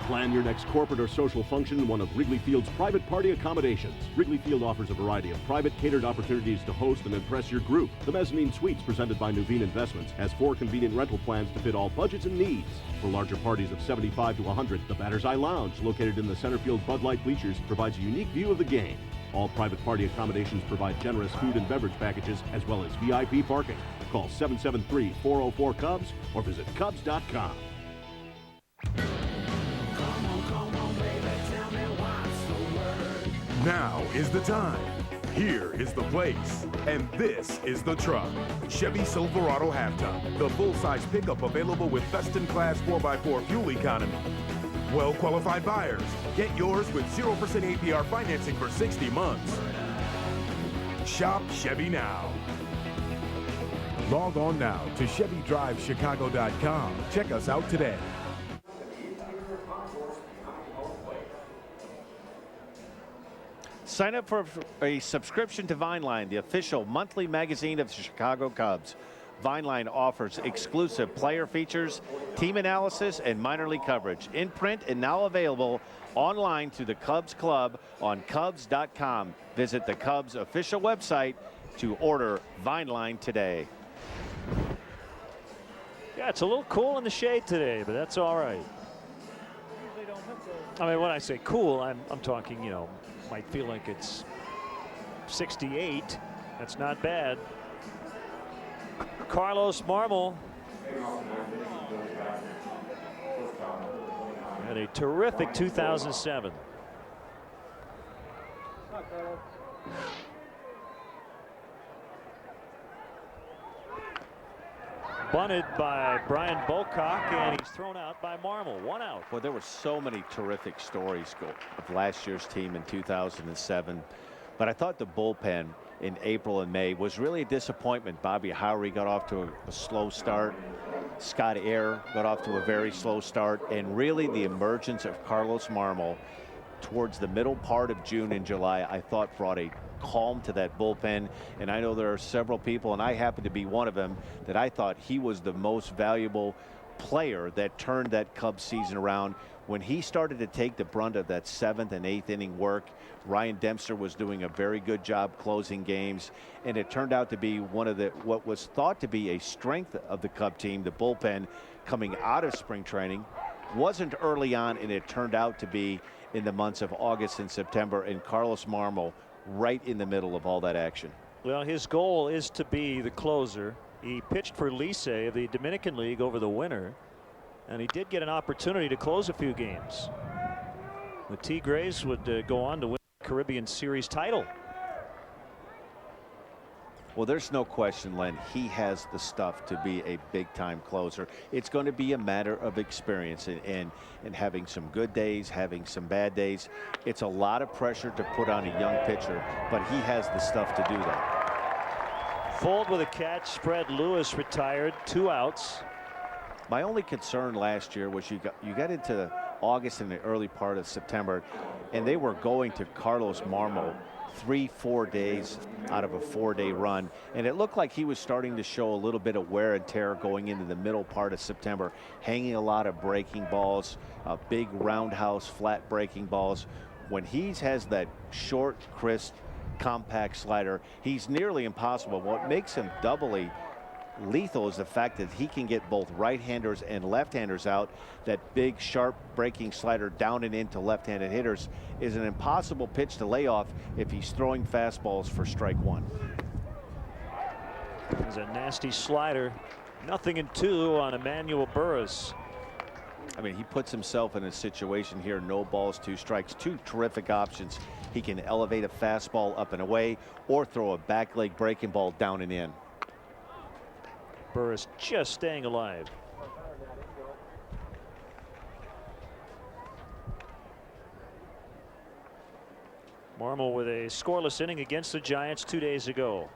Plan your next corporate or social function in one of Wrigley Field's private party accommodations. Wrigley Field offers a variety of private catered opportunities to host and impress your group. The Mezzanine Suites, presented by Nuveen Investments, has 4 convenient rental plans to fit all budgets and needs. For larger parties of 75 to 100, the Batter's Eye Lounge, located in the center field Bud Light bleachers, provides a unique view of the game. All private party accommodations provide generous food and beverage packages as well as VIP parking. Call 773-404-CUBS or visit Cubs.com. Now is the time. Here is the place. And this is the truck. Chevy Silverado Half-Ton. The full-size pickup available with best-in-class 4x4 fuel economy. Well-qualified buyers. Get yours with 0% APR financing for 60 months. Shop Chevy now. Log on now to ChevyDriveChicago.com. Check us out today. Sign up for a subscription to Vineline, the official monthly magazine of the Chicago Cubs. Vineline offers exclusive player features, team analysis, and minor league coverage in print and now available online through the Cubs Club on Cubs.com. Visit the Cubs official website to order Vineline today. Yeah, it's a little cool in the shade today, but that's all right. I mean, when I say cool, I'm talking, you know, might feel like it's 68. That's not bad. Carlos Marmol had a terrific 2007. Bunted by Brian Bocock, and he's thrown out by Marmol. 1 out. Well, there were so many terrific stories of last year's team in 2007. But I thought the bullpen in April and May was really a disappointment. Bobby Howery got off to a slow start. Scott Air got off to a very slow start. And really the emergence of Carlos Marmol towards the middle part of June and July, I thought brought a calm to that bullpen. And I know there are several people, and I happen to be one of them, that I thought he was the most valuable player that turned that Cubs season around. When he started to take the brunt of that 7th and 8th inning work, Ryan Dempster was doing a very good job closing games, and it turned out to be one of what was thought to be a strength of the Cub team. The bullpen coming out of spring training wasn't early on, and it turned out to be in the months of August and September, and Carlos Marmol right in the middle of all that action. Well, his goal is to be the closer. He pitched for Lice of the Dominican League over the winter, and he did get an opportunity to close a few games. The Tigres would go on to win the Caribbean Series title. Well, there's no question, Len, he has the stuff to be a big-time closer. It's going to be a matter of experience and having some good days, having some bad days. It's a lot of pressure to put on a young pitcher, but he has the stuff to do that. Fold with a catch. Spread Lewis retired. 2 outs. My only concern last year was you got into August and the early part of September, and they were going to Carlos Marmol 3-4 days out of a 4-day run, and it looked like he was starting to show a little bit of wear and tear going into the middle part of September, hanging a lot of breaking balls, big roundhouse flat breaking balls. When he has that short, crisp, compact slider, he's nearly impossible. What makes him doubly lethal is the fact that he can get both right-handers and left-handers out. That big, sharp breaking slider down and into left-handed hitters is an impossible pitch to lay off if he's throwing fastballs for strike 1. There's a nasty slider. 0-2 on Emmanuel Burris. I mean, he puts himself in a situation here, no balls, 2 strikes, 2 terrific options. He can elevate a fastball up and away or throw a back leg breaking ball down and in. Burris just staying alive. Marmol with a scoreless inning against the Giants 2 days ago.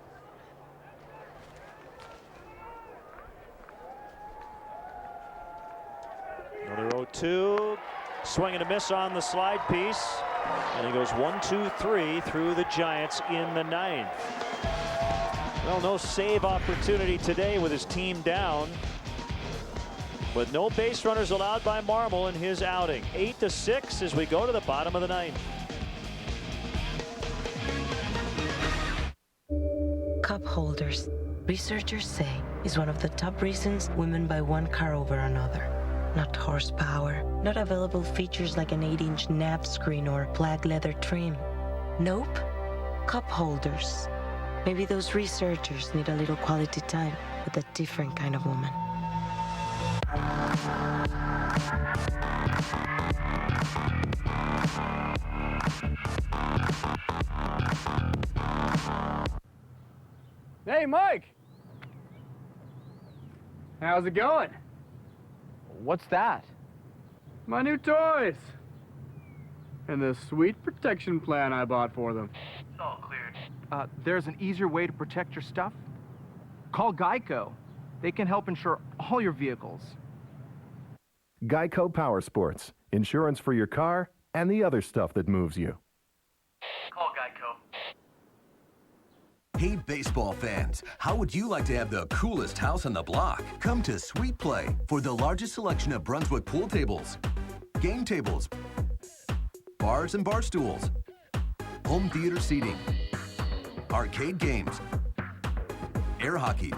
Another 0-2. Swing and a miss on the slide piece. And he goes 1-2-3 through the Giants in the 9th. Well, no save opportunity today with his team down, but no base runners allowed by Marmol in his outing. 8-6 as we go to the bottom of the 9th. Cup holders, researchers say, is one of the top reasons women buy one car over another. Not horsepower, not available features like an 8-inch nav screen or black leather trim. Nope, cup holders. Maybe those researchers need a little quality time with a different kind of woman. Hey, Mike! How's it going? What's that? My new toys! And the sweet protection plan I bought for them. It's all cleared. There's an easier way to protect your stuff? Call Geico. They can help insure all your vehicles. Geico Power Sports. Insurance for your car and the other stuff that moves you. Call Geico. Hey, baseball fans, how would you like to have the coolest house on the block? Come to Sweet Play for the largest selection of Brunswick pool tables, game tables, bars and bar stools, home theater seating, arcade games, air hockey,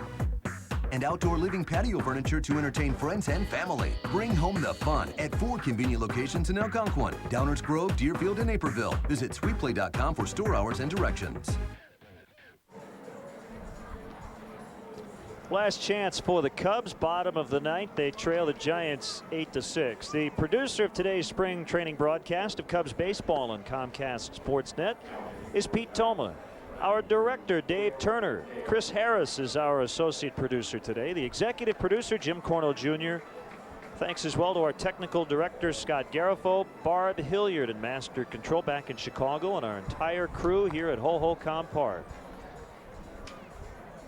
and outdoor living patio furniture to entertain friends and family. Bring home the fun at 4 convenient locations in Algonquin, Downers Grove, Deerfield, and Naperville. Visit sweetplay.com for store hours and directions. Last chance for the Cubs, bottom of the 9th. They trail the Giants 8-6. The producer of today's spring training broadcast of Cubs baseball on Comcast Sportsnet is Pete Toma. Our director, Dave Turner. Chris Harris is our associate producer today. The executive producer, Jim Cornell Jr. Thanks as well to our technical director, Scott Garifo, Barb Hilliard in Master Control back in Chicago, and our entire crew here at Ho-Ho-Com Park.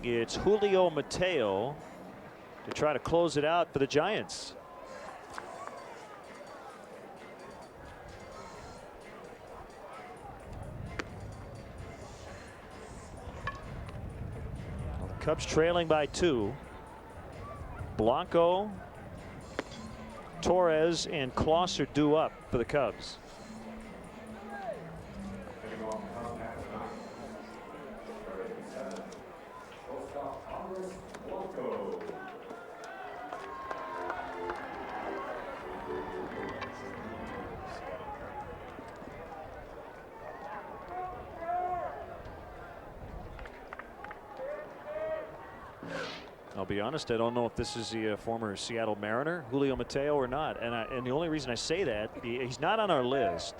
It's Julio Mateo to try to close it out for the Giants. Cubs trailing by 2. Blanco, Torres, and Klosser due up for the Cubs. be honest, I don't know if this is the former Seattle Mariner, Julio Mateo, or not. And the only reason I say that, he's not on our list.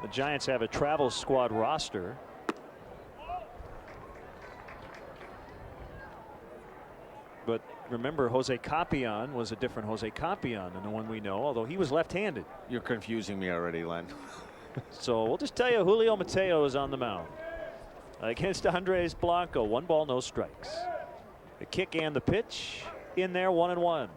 The Giants have a travel squad roster. But remember, Jose Capian was a different Jose Capian than the one we know, although he was left-handed. You're confusing me already, Len. So we'll just tell you Julio Mateo is on the mound against Andres Blanco. 1 ball, no strikes. The kick and the pitch in there, 1-1.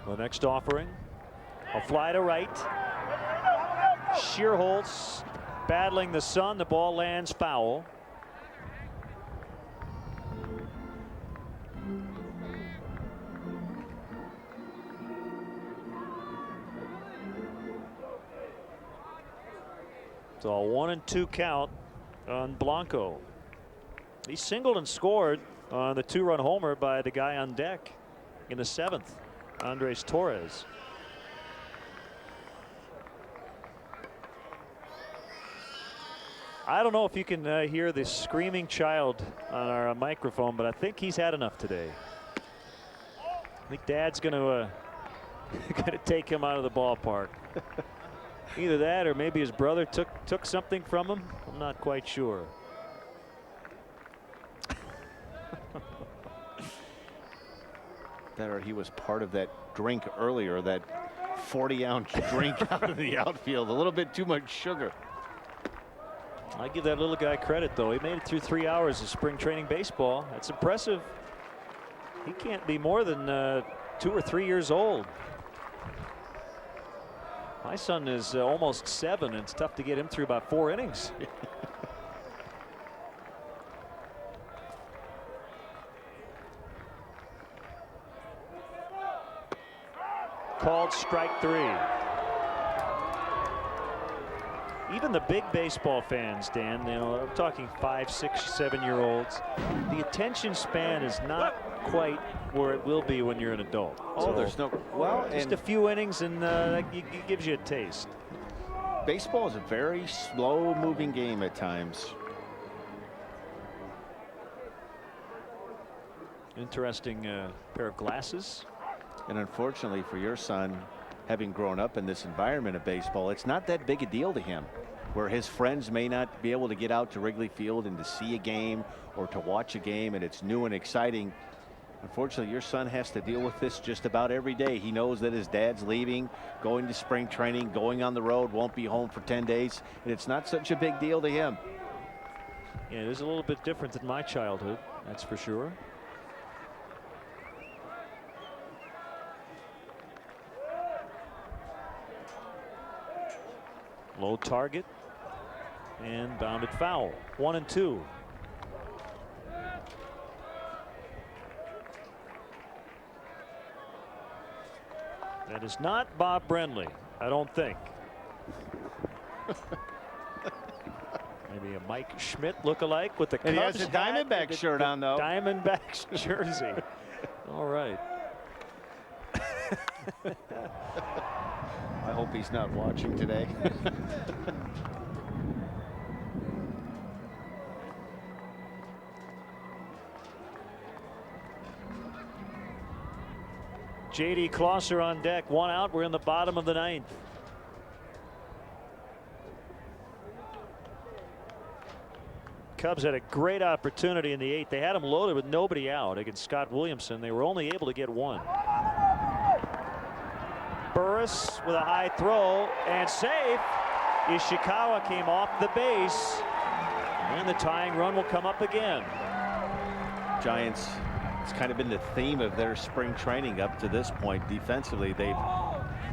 The next offering, a fly to right. Shearholtz battling the sun. The ball lands foul. So a 1-2 count on Blanco. He singled and scored on the 2-run homer by the guy on deck in the 7th. Andres Torres. I don't know if you can hear the screaming child on our microphone, but I think he's had enough today. I think Dad's going to take him out of the ballpark. Either that or maybe his brother took something from him. I'm not quite sure. Or he was part of that drink earlier, that 40-ounce drink out of the outfield. A little bit too much sugar. I give that little guy credit, though. He made it through 3 hours of spring training baseball. That's impressive. He can't be more than 2 or 3 years old. My son is almost 7, and it's tough to get him through about 4 innings. Called strike 3. Even the big baseball fans, Dan, you know, I'm talking 5, 6, 7-year-olds. The attention span is not quite where it will be when you're an adult. Oh, So there's no. Well, just a few innings, and that gives you a taste. Baseball is a very slow-moving game at times. Interesting pair of glasses. And unfortunately for your son, having grown up in this environment of baseball, it's not that big a deal to him, where his friends may not be able to get out to Wrigley Field and to see a game or to watch a game, and it's new and exciting. Unfortunately, your son has to deal with this just about every day. He knows that his dad's leaving, going to spring training, going on the road, won't be home for 10 days, and it's not such a big deal to him. Yeah, it is a little bit different than my childhood, that's for sure. Low target and bounded foul. 1-2. That is not Bob Brenly, I don't think. Maybe a Mike Schmidt look-alike with the Cubs. And he has a Diamondback hat, shirt on, though. Diamondbacks jersey. All right. I hope he's not watching today. J.D. Closser on deck. 1 out. We're in the bottom of the 9th. Cubs had a great opportunity in the 8th. They had him loaded with nobody out against Scott Williamson. They were only able to get 1. Burris with a high throw and safe. Ishikawa came off the base, and the tying run will come up again. Giants, it's kind of been the theme of their spring training up to this point. Defensively, they've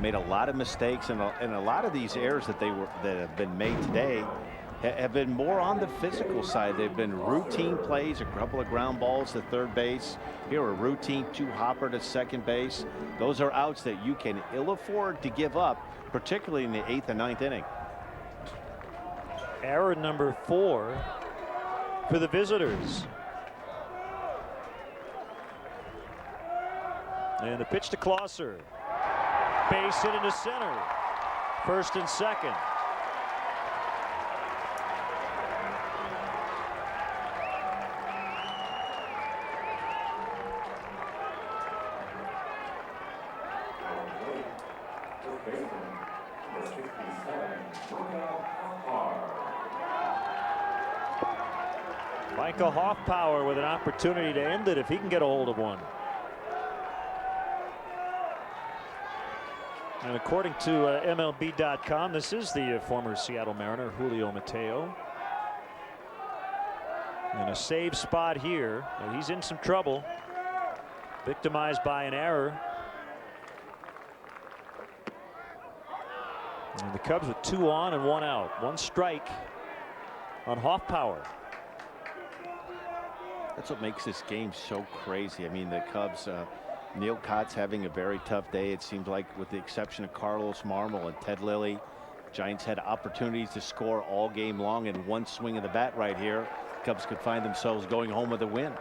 made a lot of mistakes, and a lot of these errors that have been made today have been more on the physical side. They've been routine plays, a couple of ground balls to third base. Here, a routine 2-hopper to second base. Those are outs that you can ill afford to give up, particularly in the 8th and 9th inning. Error number 4 for the visitors. And the pitch to Closser. Base hit into center. First and second. Michael Hoffpower with an opportunity to end it if he can get a hold of one. And according to MLB.com, this is the former Seattle Mariner, Julio Mateo. And a save spot here. And he's in some trouble. Victimized by an error. And the Cubs with 2 on and 1 out. 1 strike on Hoffpower. That's what makes this game so crazy. I mean, the Cubs, Neil Cott's having a very tough day. It seems like, with the exception of Carlos Marmol and Ted Lilly, Giants had opportunities to score all game long, and one swing of the bat right here, Cubs could find themselves going home with a win.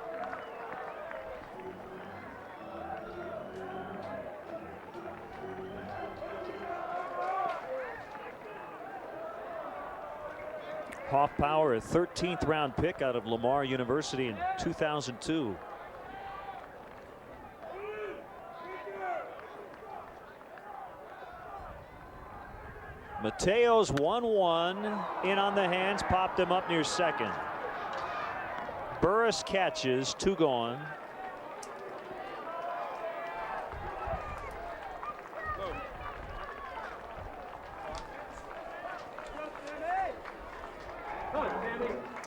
Hoffpower, a 13th round pick out of Lamar University in 2002. Mateo's 1-1 in on the hands, popped him up near second. Burris catches, 2 gone.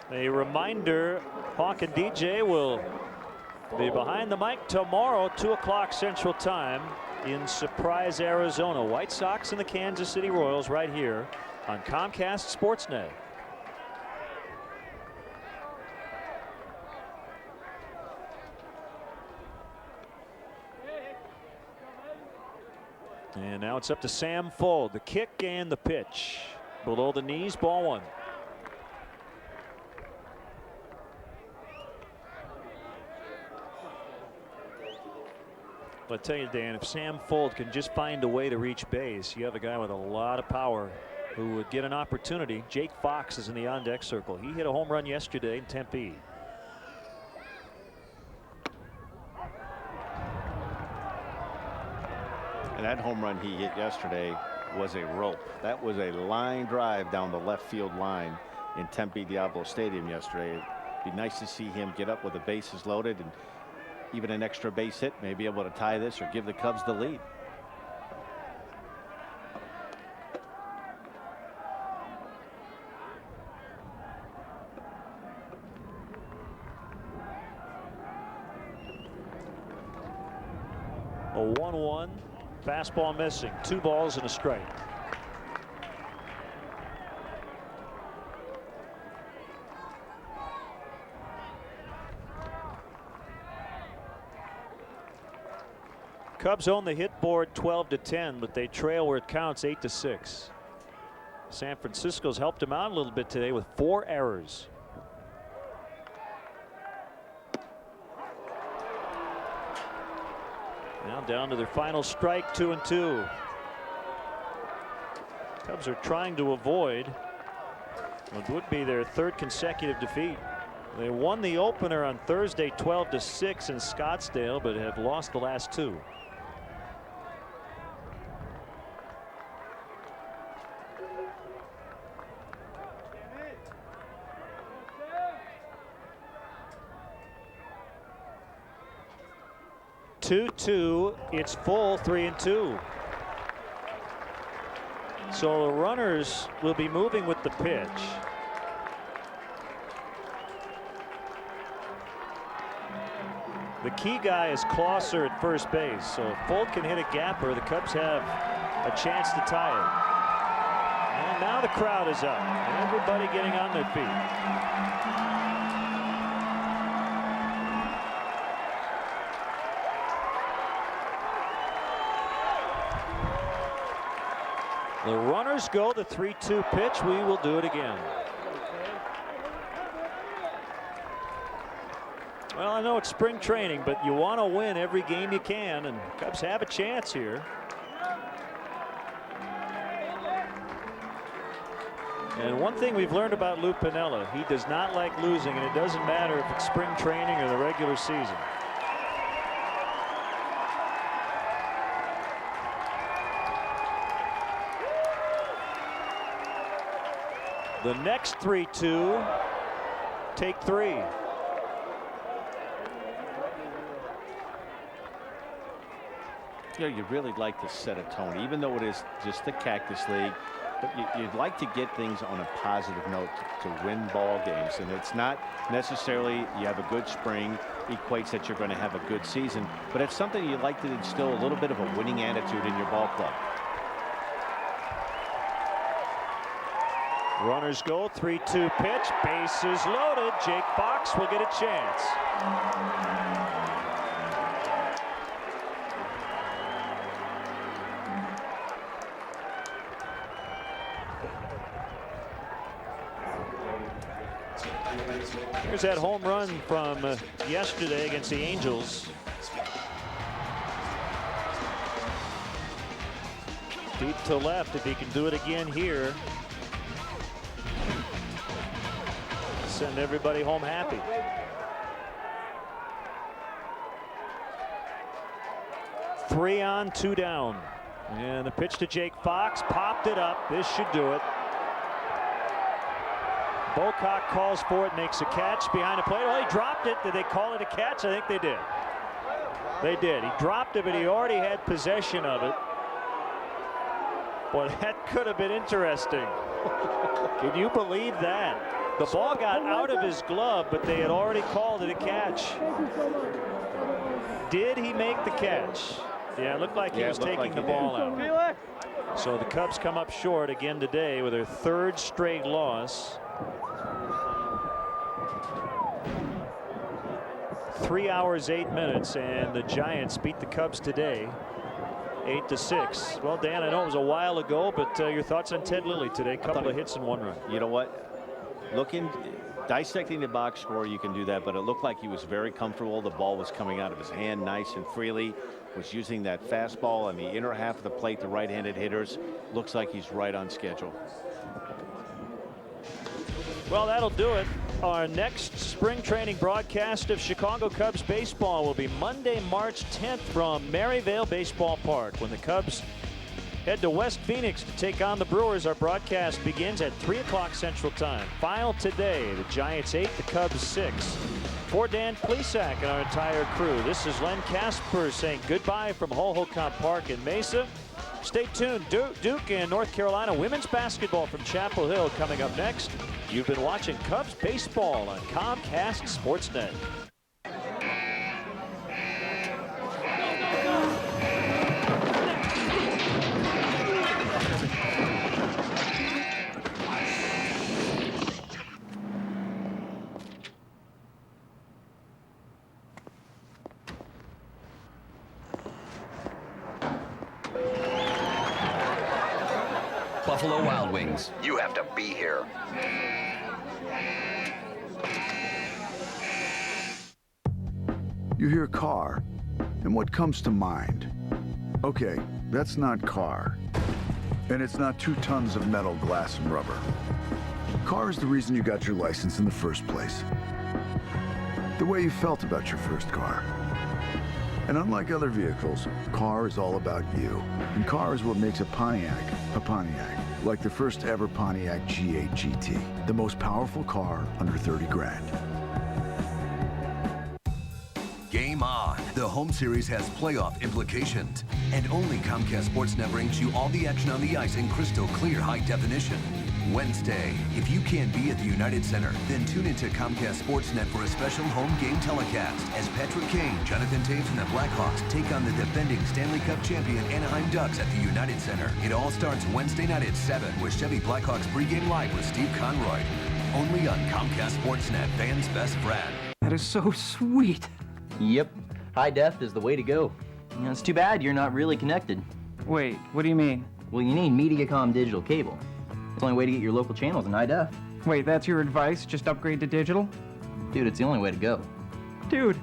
A reminder, Hawk and DJ will be behind the mic tomorrow, 2 o'clock Central Time in Surprise, Arizona. White Sox and the Kansas City Royals right here on Comcast Sportsnet. And now it's up to Sam Fuld. The kick and the pitch. Below the knees, ball 1. But I tell you, Dan, if Sam Fuld can just find a way to reach base, you have a guy with a lot of power who would get an opportunity. Jake Fox is in the on-deck circle. He hit a home run yesterday in Tempe. And that home run he hit yesterday was a rope. That was a line drive down the left field line in Tempe Diablo Stadium yesterday. It'd be nice to see him get up with the bases loaded and even an extra base hit, may be able to tie this or give the Cubs the lead. A 1-1, fastball missing, 2 balls and a strike. Cubs own the hit board 12-10, but they trail where it counts 8-6. San Francisco's helped him out a little bit today with 4 errors. Now down to their final strike, 2-2. Cubs are trying to avoid what would be their 3rd consecutive defeat. They won the opener on Thursday 12-6 in Scottsdale, but have lost the last 2. It's full, 3-2. So the runners will be moving with the pitch. The key guy is Closser at first base. So if Fuld can hit a gapper, the Cubs have a chance to tie it. And now the crowd is up. Everybody getting on their feet. The runners go, the 3-2 pitch. We will do it again. Well, I know it's spring training, but you want to win every game you can, and Cubs have a chance here. And one thing we've learned about Lou Piniella, he does not like losing, and it doesn't matter if it's spring training or the regular season. The next 3-2, take 3. You know, you'd really like to set a tone, even though it is just the Cactus League. But you'd like to get things on a positive note to win ball games. And it's not necessarily you have a good spring equates that you're going to have a good season. But it's something you'd like to instill a little bit of a winning attitude in your ball club. Runners go, 3-2 pitch, bases loaded. Jake Fox will get a chance. Here's that home run from yesterday against the Angels. Deep to left, if he can do it again here. Send everybody home happy. Three on, 2 down. And the pitch to Jake Fox, popped it up. This should do it. Bocock calls for it, makes a catch behind the plate. Well, he dropped it. Did they call it a catch? I think they did. They did. He dropped it, but he already had possession of it. Boy, that could have been interesting. Can you believe that? The ball got out of his glove, but they had already called it a catch. Did he make the catch? Yeah, it looked like he was taking the ball out. So the Cubs come up short again today with their 3rd straight loss. 3 hours, 8 minutes, and the Giants beat the Cubs today 8-6. Well, Dan, I know it was a while ago, but your thoughts on Ted Lilly today? A couple of hits and 1 run. You know what? Dissecting the box score, you can do that, but it looked like he was very comfortable. The ball was coming out of his hand nice and freely. Was using that fastball on the inner half of the plate to right-handed hitters. Looks like he's right on schedule. Well, that'll do it. Our next spring training broadcast of Chicago Cubs baseball will be Monday, March 10th from Maryvale Baseball Park. When the Cubs head to West Phoenix to take on the Brewers, our broadcast begins at 3 o'clock Central Time. Final today, the Giants 8, the Cubs 6. For Dan Plesac and our entire crew, this is Len Casper saying goodbye from Hohokam Park in Mesa. Stay tuned. Duke and North Carolina women's basketball from Chapel Hill coming up next. You've been watching Cubs baseball on Comcast Sportsnet. Buffalo Wild Wings. You have to be here. You hear car, and what comes to mind? Okay, that's not car. And it's not 2 tons of metal, glass, and rubber. Car is the reason you got your license in the first place. The way you felt about your first car. And unlike other vehicles, car is all about you. And car is what makes a Pontiac. Like the first ever Pontiac G8 GT. The most powerful car under 30 grand. Game on. The home series has playoff implications. And only Comcast Sportsnet brings you all the action on the ice in crystal clear high definition. Wednesday, if you can't be at the United Center, then tune into Comcast Sportsnet for a special home game telecast as Patrick Kane, Jonathan Taves, and the Blackhawks take on the defending Stanley Cup champion Anaheim Ducks at the United Center. It all starts Wednesday night at 7 with Chevy Blackhawks pregame live with Steve Conroy. Only on Comcast Sportsnet, fans' best friend. That is so sweet. Yep. High def is the way to go. You know, it's too bad you're not really connected. Wait, what do you mean? Well, you need Mediacom digital cable. It's the only way to get your local channels in high def. Wait, that's your advice? Just upgrade to digital? Dude, it's the only way to go. Dude.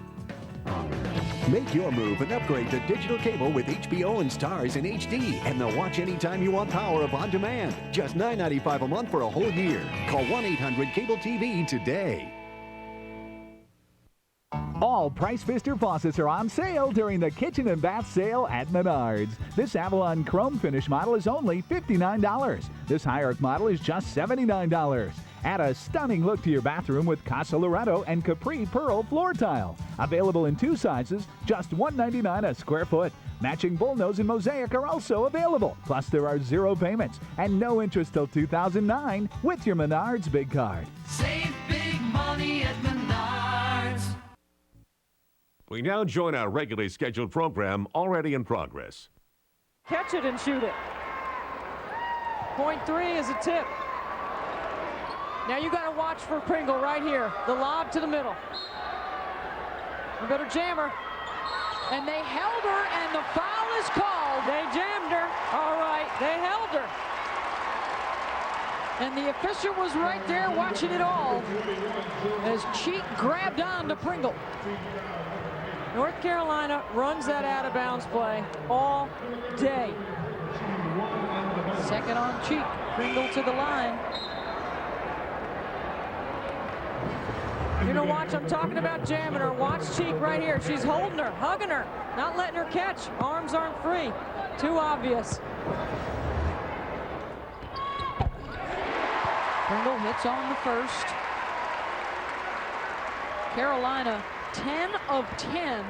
Make your move and upgrade to digital cable with HBO and Stars in HD and the watch anytime you want power of on demand. Just $9.95 a month for a whole year. Call 1-800-CABLE-TV today. All Price Fister faucets are on sale during the kitchen and bath sale at Menards. This Avalon Chrome Finish model is only $59. This Hierarch model is just $79. Add a stunning look to your bathroom with Casa Loretto and Capri Pearl floor tile. Available in 2 sizes, just $199 a square foot. Matching bullnose and mosaic are also available. Plus, there are 0 payments and no interest till 2009 with your Menards Big Card. Save big money at Menards. We now join our regularly scheduled program already in progress. Catch it and shoot it. Point 3 is a tip. Now you got to watch for Pringle right here. The lob to the middle. You better jam her. And they held her, and the foul is called. They jammed her. All right, they held her. And the official was right there watching it all as Cheek grabbed on to Pringle. North Carolina runs that out-of-bounds play all day. Second on Cheek. Pringle to the line. You're going to watch, I'm talking about jamming her. Watch Cheek right here. She's holding her, hugging her, not letting her catch. Arms aren't free. Too obvious. Pringle hits on the first. Carolina 10 of 10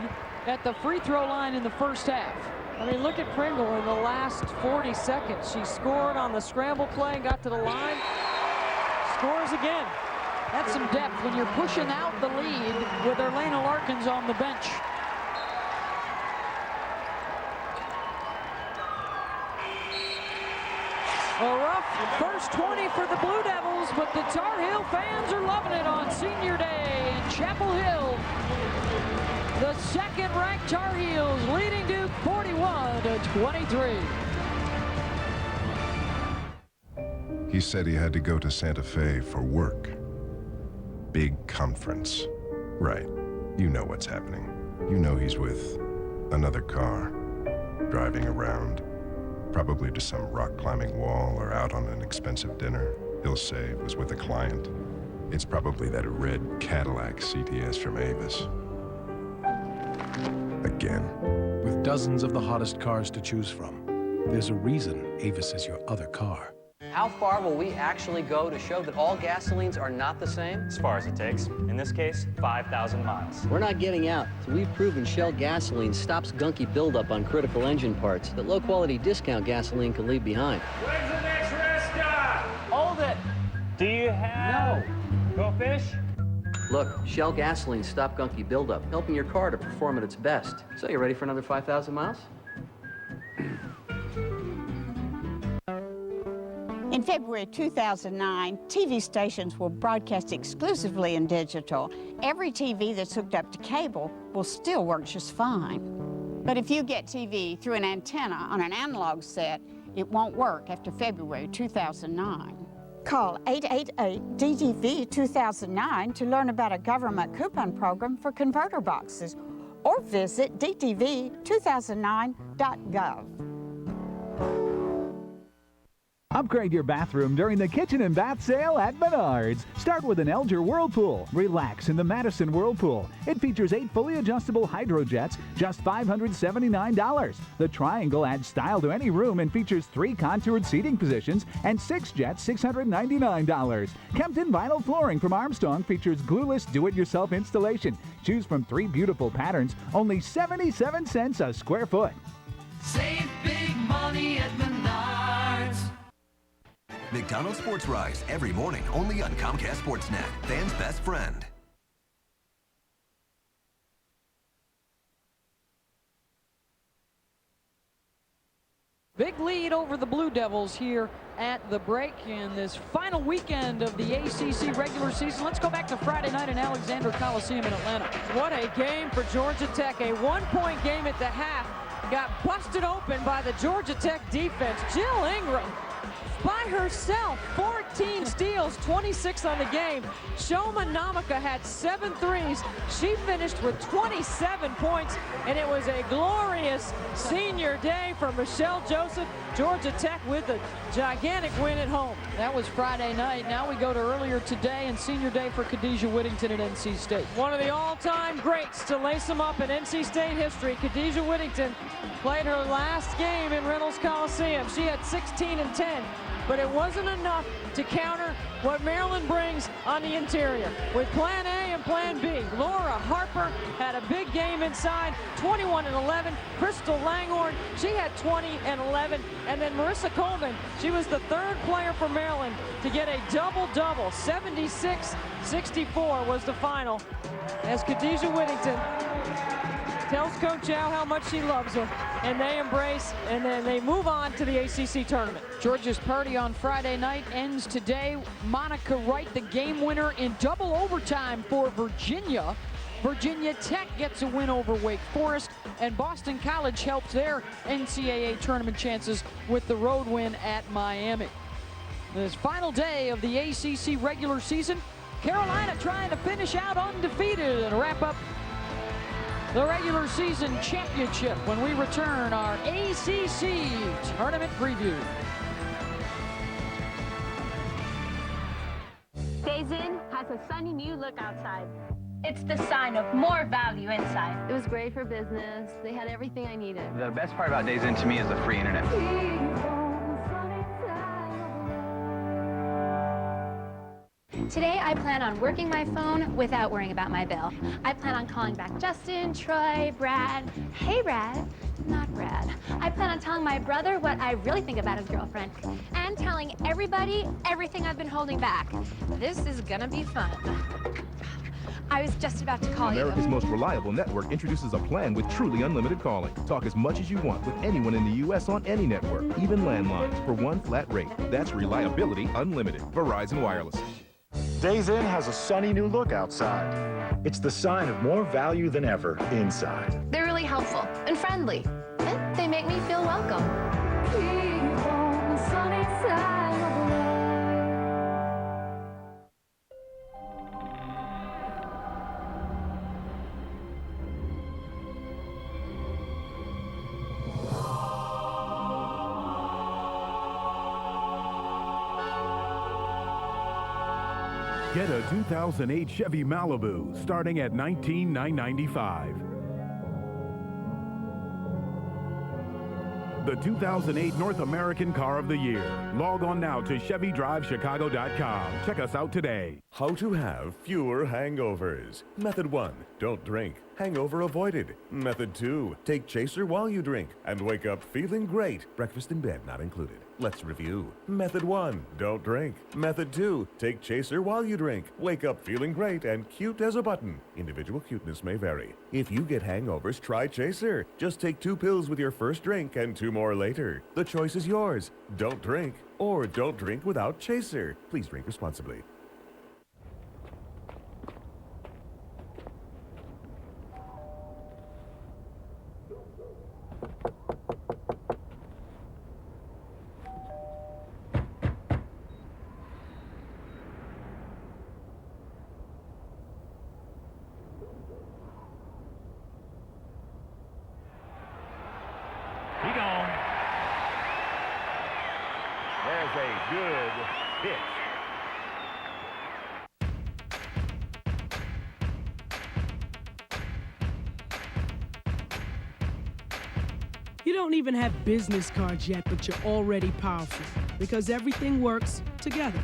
at the free throw line in the first half. I mean, look at Pringle in the last 40 seconds. She scored on the scramble play and got to the line. Scores again. That's some depth when you're pushing out the lead with Erlana Larkins on the bench. A rough first 20 for the Blue Devils, but the Tar Heel fans are loving it on Senior Day in Chapel Hill. The second-ranked Tar Heels leading Duke 41-23. He said he had to go to Santa Fe for work. Big conference. Right. You know what's happening. You know he's with another car, driving around, probably to some rock-climbing wall or out on an expensive dinner. He'll say it was with a client. It's probably that red Cadillac CTS from Avis. Again. With dozens of the hottest cars to choose from, there's a reason Avis is your other car. How far will we actually go to show that all gasolines are not the same? As far as it takes. In this case, 5,000 miles. We're not getting out. So we've proven Shell gasoline stops gunky buildup on critical engine parts that low-quality discount gasoline can leave behind. Where's the next rest stop? Hold it. Do you have... No. Go fish? Look, Shell gasoline stop gunky buildup, helping your car to perform at its best. So you ready for another 5,000 miles? In February 2009, TV stations will broadcast exclusively in digital. Every TV that's hooked up to cable will still work just fine. But if you get TV through an antenna on an analog set, it won't work after February 2009. Call 888-DTV-2009 to learn about a government coupon program for converter boxes, or visit dtv2009.gov. Upgrade your bathroom during the kitchen and bath sale at Menards. Start with an Elger Whirlpool. Relax in the Madison Whirlpool. It features 8 fully adjustable hydro jets, just $579. The Triangle adds style to any room and features 3 contoured seating positions and 6 jets, $699. Kempton Vinyl Flooring from Armstrong features glueless do-it-yourself installation. Choose from 3 beautiful patterns, only 77 cents a square foot. Save big money at Menards. McDonald's Sports Rise, every morning, only on Comcast Sportsnet. Fans' best friend. Big lead over the Blue Devils here at the break in this final weekend of the ACC regular season. Let's go back to Friday night in Alexander Coliseum in Atlanta. What a game for Georgia Tech. A 1-point game at the half got busted open by the Georgia Tech defense. Jill Ingram by herself. 14 steals, 26 on the game. Shoma Namaka had 7 threes. She finished with 27 points, and it was a glorious senior day for Michelle Joseph. Georgia Tech with a gigantic win at home. That was Friday night. Now we go to earlier today and senior day for Khadijah Whittington at NC State. One of the all-time greats to lace them up in NC State history, Khadijah Whittington, played her last game in Reynolds Coliseum. She had 16 and 10, but it wasn't enough to counter what Maryland brings on the interior. With plan A and plan B, Laura Harper had a big game inside, 21 and 11. Crystal Langhorne, she had 20 and 11. And then Marissa Colvin, she was the 3rd player for Maryland to get a double-double. 76-64 was the final, as Khadijah Whittington tells Coach Chow how much she loves him, and they embrace, and then they move on to the ACC tournament. Georgia's party on Friday night ends today. Monica Wright, the game winner in double overtime for Virginia. Virginia Tech gets a win over Wake Forest, and Boston College helps their NCAA tournament chances with the road win at Miami. This final day of the ACC regular season, Carolina trying to finish out undefeated and wrap up the regular season championship when we return our ACC tournament preview. Days Inn has a sunny new look outside. It's the sign of more value inside. It was great for business. They had everything I needed. The best part about Days Inn to me is the free internet. Today, I plan on working my phone without worrying about my bill. I plan on calling back Justin, Troy, Brad. Hey, Brad. Not Brad. I plan on telling my brother what I really think about his girlfriend and telling everybody everything I've been holding back. This is gonna be fun. I was just about to call America's you. most reliable network introduces a plan with truly unlimited calling. Talk as much as you want with anyone in the U.S. on any network, even landlines, for one flat rate. That's reliability unlimited. Verizon Wireless. Days Inn has a sunny new look outside. It's the sign of more value than ever inside. They're really helpful and friendly, and they make me feel welcome. Get a 2008 Chevy Malibu starting at $19,995. The 2008 North American Car of the Year. Log on now to ChevyDriveChicago.com. Check us out today. How to have fewer hangovers. Method 1, don't drink. Hangover avoided. Method 2, take chaser while you drink and wake up feeling great. Breakfast in bed not included. Let's review. Method 1, don't drink. Method 2, take chaser while you drink. Wake up feeling great and cute as a button. Individual cuteness may vary. If you get hangovers, try chaser. Just take 2 pills with your first drink and 2 more later. The choice is yours. Don't drink or don't drink without chaser. Please drink responsibly. He gone. There's a good pitch. You don't even have business cards yet, but you're already powerful because everything works together.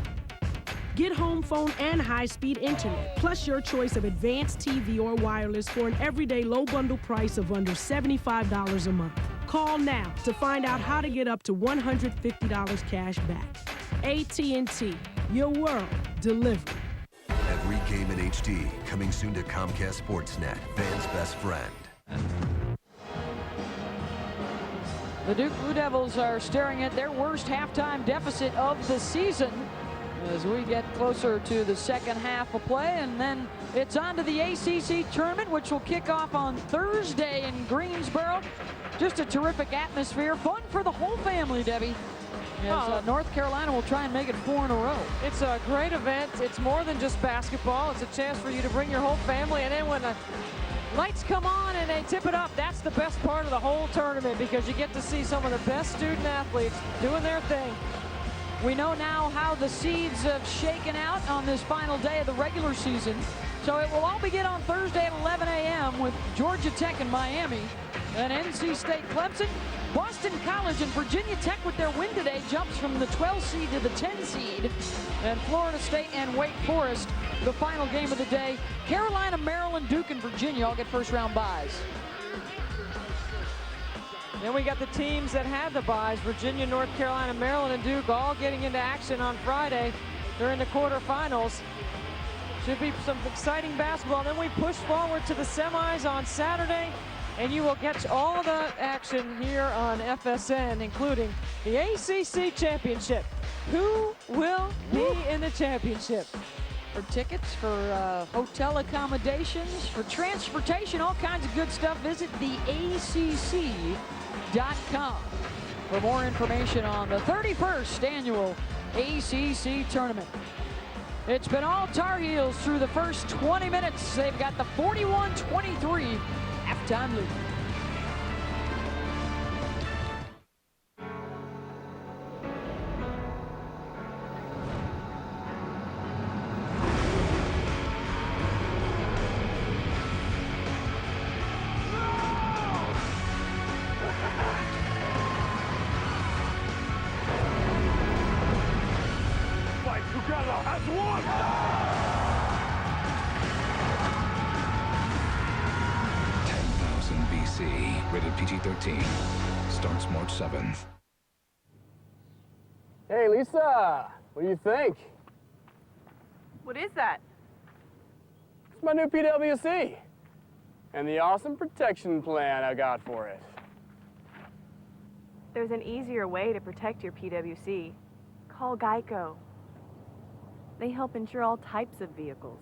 Get home phone and high-speed internet, plus your choice of advanced TV or wireless for an everyday low bundle price of under $75 a month. Call now to find out how to get up to $150 cash back. AT&T, your world delivered. Every game in HD, coming soon to Comcast Sportsnet, fans' best friend. The Duke Blue Devils are staring at their worst halftime deficit of the season as we get closer to the second half of play, and then it's on to the ACC tournament, which will kick off on Thursday in Greensboro. Just a terrific atmosphere, fun for the whole family, Debbie. As North Carolina will try and make it 4 in a row. It's a great event. It's more than just basketball. It's a chance for you to bring your whole family. And then when the lights come on and they tip it up, that's the best part of the whole tournament, because you get to see some of the best student athletes doing their thing. We know now how the seeds have shaken out on this final day of the regular season. So it will all begin on Thursday at 11 a.m. with Georgia Tech and Miami, and NC State Clemson. Boston College and Virginia Tech with their win today jumps from the 12 seed to the 10 seed. And Florida State and Wake Forest, the final game of the day. Carolina, Maryland, Duke, and Virginia all get first-round byes. Then we got the teams that had the byes, Virginia, North Carolina, Maryland, and Duke, all getting into action on Friday. They're in the quarterfinals. Should be some exciting basketball. Then we push forward to the semis on Saturday, and you will get all the action here on FSN, including the ACC Championship. Who will be in the championship? For tickets, for hotel accommodations, for transportation, all kinds of good stuff, visit theacc.com for more information on the 31st annual ACC tournament. It's been all Tar Heels through the first 20 minutes. They've got the 41-23 halftime lead. Rated PG-13. Starts March 7th. Hey, Lisa, what do you think? What is that? It's my new PWC and the awesome protection plan I got for it. There's an easier way to protect your PWC. Call Geico. They help insure all types of vehicles.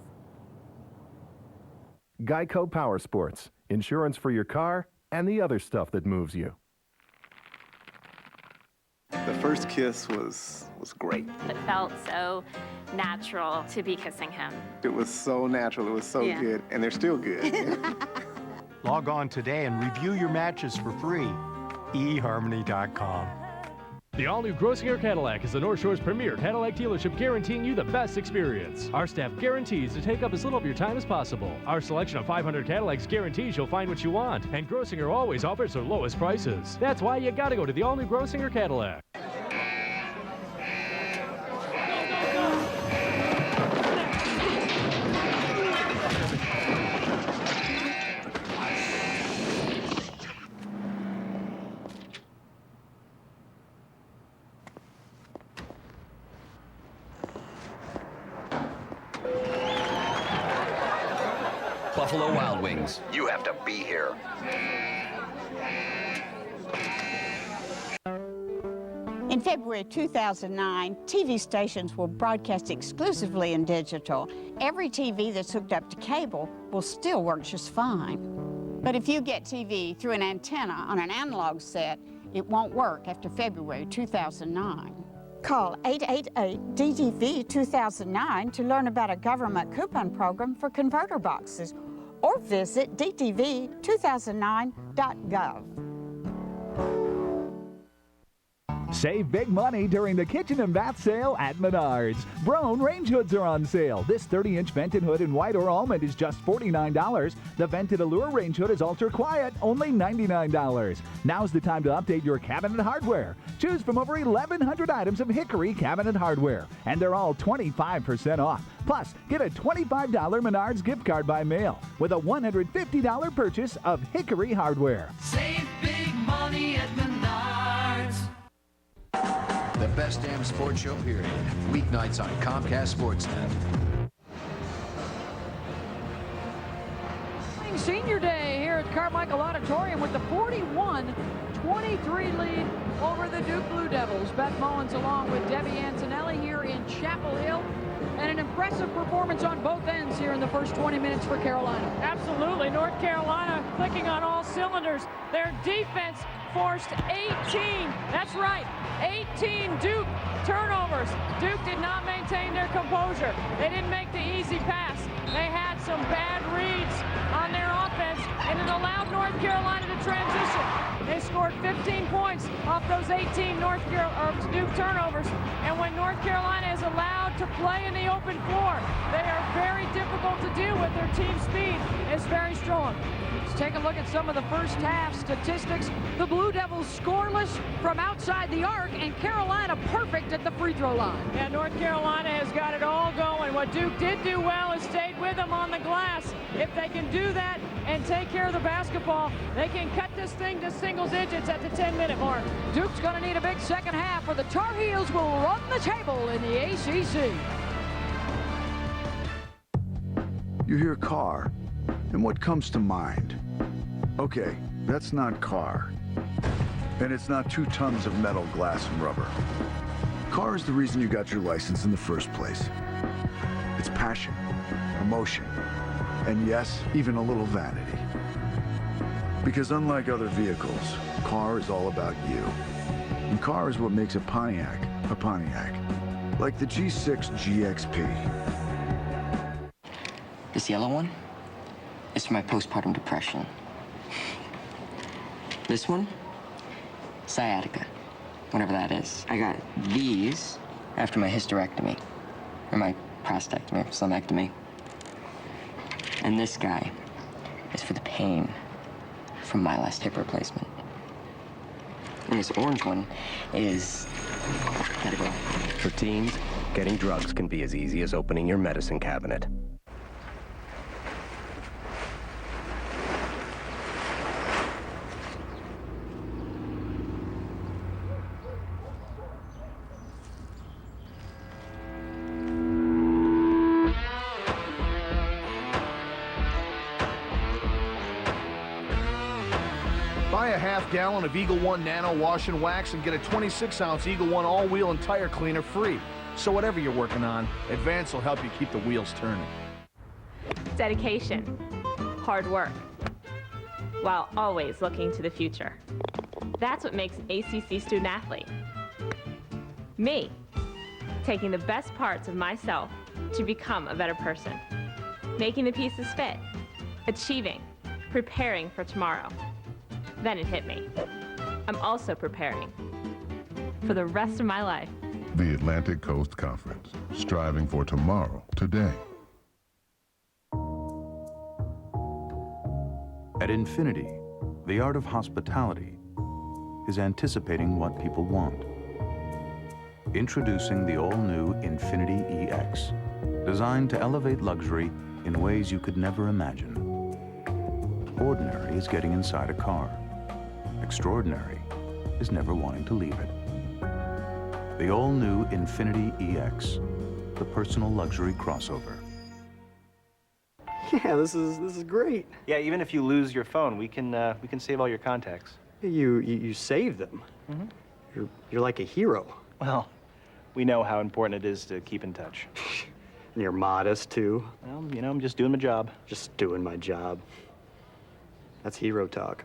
Geico Power Sports. Insurance for your car and the other stuff that moves you. The first kiss was great. It felt so natural to be kissing him. It was so natural, it was so good, and they're still good. Log on today and review your matches for free. eHarmony.com. The all-new Grossinger Cadillac is the North Shore's premier Cadillac dealership, guaranteeing you the best experience. Our staff guarantees to take up as little of your time as possible. Our selection of 500 Cadillacs guarantees you'll find what you want, and Grossinger always offers their lowest prices. That's why you gotta go to the all-new Grossinger Cadillac. Buffalo Wild Wings. You have to be here. In February 2009, TV stations will broadcast exclusively in digital. Every TV that's hooked up to cable will still work just fine. But if you get TV through an antenna on an analog set, it won't work after February 2009. Call 888-DTV-2009 to learn about a government coupon program for converter boxes, or visit dtv2009.gov. Save big money during the kitchen and bath sale at Menards. Brown range hoods are on sale. This 30-inch vented hood in white or almond is just $49. The vented Allure range hood is ultra quiet, only $99. Now's the time to update your cabinet hardware. Choose from over 1,100 items of Hickory cabinet hardware, and they're all 25% off. Plus, get a $25 Menards gift card by mail with a $150 purchase of Hickory hardware. Save big money at Menards. The best damn sports show period. Weeknights on Comcast Sportsnet. Senior Day here at Carmichael Auditorium with the 41-23 lead over the Duke Blue Devils. Beth Mowens along with Debbie Antonelli here in Chapel Hill. and an impressive performance on both ends here in the first 20 minutes for Carolina. Absolutely. North Carolina clicking on all cylinders. Their defense forced 18. That's right, 18 Duke turnovers. Duke did not maintain their composure. They didn't make the easy pass. They had some bad reads on their offense, and it allowed North Carolina to transition. They scored 15 points off those 18 Duke turnovers, and when North Carolina is allowed to play in the open floor, they are very difficult to deal with. Their team speed is very strong. Let's take a look at some of the first half statistics. The Blue Devils scoreless from outside the arc, and Carolina perfect at the free throw line. Yeah, North Carolina has got it all going. What Duke did do well is stayed with them on the glass. If they can do that and take care of the basketball, they can cut this thing to single digits at the 10-minute mark. Duke's going to need a big second half, or the Tar Heels will run the table in the ACC. You hear car, and what comes to mind? Okay, that's not car. And it's not 2 tons of metal, glass, and rubber. Car is the reason you got your license in the first place. It's passion, emotion, and yes, even a little vanity. Because unlike other vehicles, car is all about you. And car is what makes a Pontiac, like the G6 GXP. This yellow one is for my postpartum depression. This one, sciatica, whatever that is. I got these after my hysterectomy, or my prostatectomy, or slimectomy. And this guy is for the pain from my last hip replacement. And this orange one is medical. For teens, getting drugs can be as easy as opening your medicine cabinet. Buy a half-gallon of Eagle One Nano Wash and Wax and get a 26-ounce Eagle One all-wheel and tire cleaner free. So whatever you're working on, Advance will help you keep the wheels turning. Dedication, hard work, while always looking to the future. That's what makes an ACC student-athlete. Me, taking the best parts of myself to become a better person. Making the pieces fit, achieving, preparing for tomorrow. Then it hit me. I'm also preparing for the rest of my life. The Atlantic Coast Conference, striving for tomorrow, today. At Infinity, the art of hospitality is anticipating what people want. Introducing the all-new Infinity EX, designed to elevate luxury in ways you could never imagine. Ordinary is getting inside a car. Extraordinary is never wanting to leave it. The all-new Infinity EX, the personal luxury crossover. Yeah, this is great. Yeah, even if you lose your phone, we can save all your contacts. You save them. Mm-hmm. You're like a hero. Well, we know how important it is to keep in touch. And you're modest too. Well, you know, I'm just doing my job. Just doing my job. That's hero talk.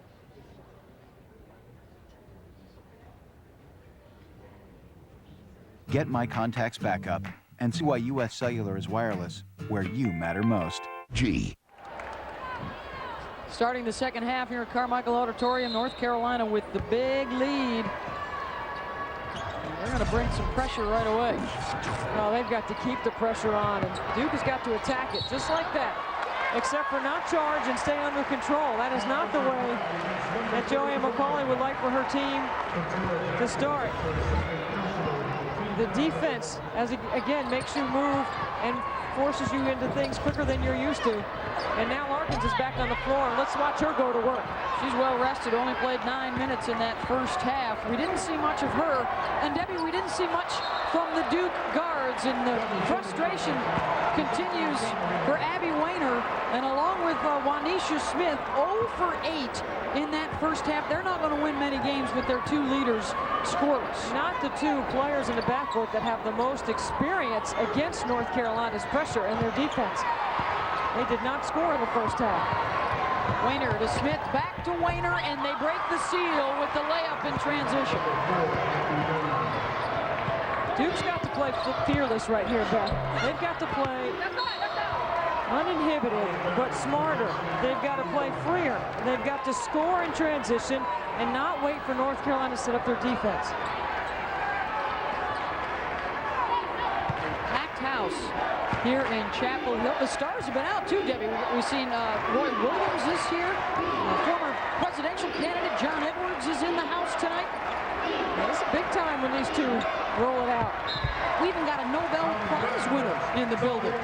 Get My Contacts Backup and see why U.S. Cellular is wireless, where you matter most. G. Starting the second half here at Carmichael Auditorium, North Carolina with the big lead. And they're going to bring some pressure right away. Well, they've got to keep the pressure on, and Duke has got to attack it just like that. Except for not charge and stay under control. That is not the way that Joanne McCauley would like for her team to start. The defense, again, makes you move and forces you into things quicker than you're used to. And now Larkins is back on the floor. Let's watch her go to work. She's well rested, only played 9 minutes in that first half. We didn't see much of her. And Debbie, we didn't see much from the Duke guards, and the frustration continues for Abby Wayner. And along with Wanisha Smith, 0 for 8 in that first half. They're not going to win many games with their two leaders scoreless. Not the two players in the backcourt that have the most experience against North Carolina's pressure and their defense. They did not score in the first half. Wayner to Smith, back to Wayner, and they break the seal with the layup in transition. Duke's got to play fearless right here, Beth. They've got to play uninhibited, but smarter. They've got to play freer. They've got to score in transition and not wait for North Carolina to set up their defense. Packed house here in Chapel Hill. The Stars have been out too, Debbie. We've seen Roy Williams this year. Former presidential candidate John Edwards is in the house tonight. Yeah, it's a big time when these two roll it out. We even got a Nobel Prize winner in the building.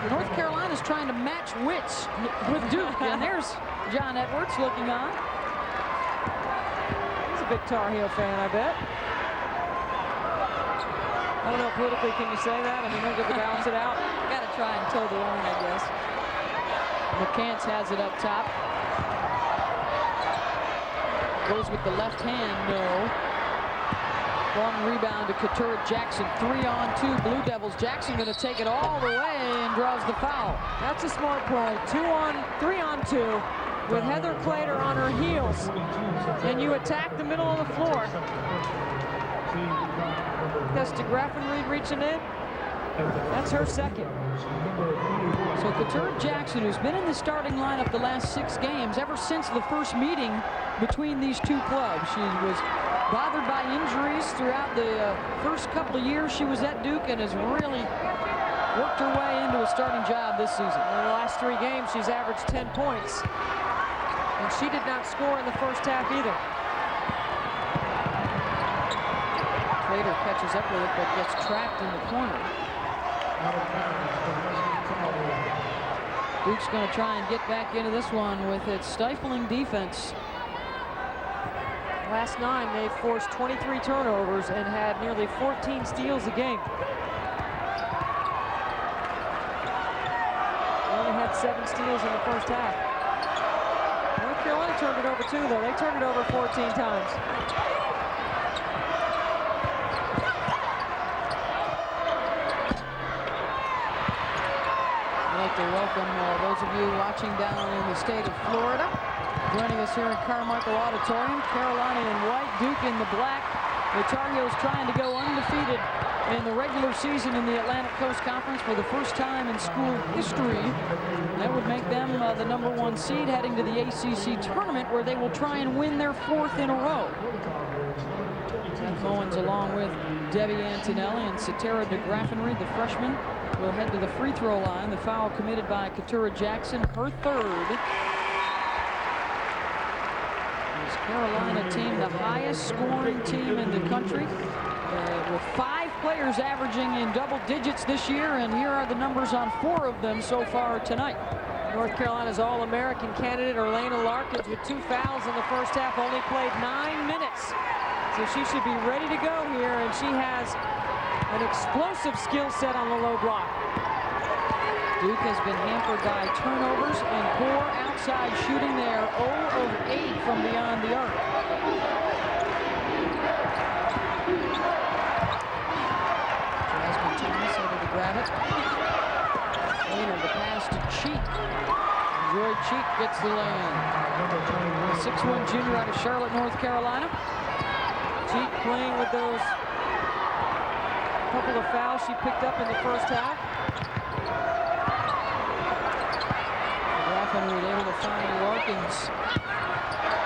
North Carolina's trying to match wits with Duke, and there's John Edwards looking on. He's a big Tar Heel fan, I bet. I don't know, politically, can you say that? I mean, don't get to balance it out. Got to try and toe the line, I guess. McCants has it up top. Goes with the left hand, no. Long rebound to Couture Jackson, 3-on-2 Blue Devils. Jackson going to take it all the way and draws the foul. That's a smart play. 3-on-2 with Heather Clater on her heels. And you attack the middle of the floor. That's DeGraffenreid reaching in. That's her second. So Couture Jackson, who's been in the starting lineup the last 6 games, ever since the first meeting between these two clubs. She was bothered by injuries throughout the first couple of years she was at Duke and has really worked her way into a starting job this season. In the last 3 games, she's averaged 10 points. And she did not score in the first half either. Clater catches up with it, but gets trapped in the corner. Duke's going to try and get back into this one with its stifling defense. Last 9, they've forced 23 turnovers and had nearly 14 steals a game. They only had 7 steals in the first half. North Carolina turned it over too, though. They turned it over 14 times. I'd like to welcome those of you watching down in the state of Florida. Joining us here in Carmichael Auditorium, Carolina in white, Duke in the black. The Tar Heels trying to go undefeated in the regular season in the Atlantic Coast Conference for the first time in school history. That would make them the #1 seed heading to the ACC tournament, where they will try and win their 4th in a row. Beth Mowens, along with Debbie Antonelli and Satara DeGraffenreid, the freshman, will head to the free throw line. The foul committed by Couture Jackson, her 3rd. Carolina team, the highest scoring team in the country, with 5 players averaging in double digits this year, and here are the numbers on 4 of them so far tonight. North Carolina's All-American candidate, Orlana Larkins, with 2 fouls in the first half, only played 9 minutes. So she should be ready to go here, and she has an explosive skill set on the low block. Duke has been hampered by turnovers and poor outside shooting there. 0 of 8 from beyond the arc. Jasmine Thomas able to grab it. Later the pass to Cheek. Joy Cheek gets the lay-in. 6'1" junior out of Charlotte, North Carolina. Cheek playing with those couple of fouls she picked up in the first half. Able to find Larkins.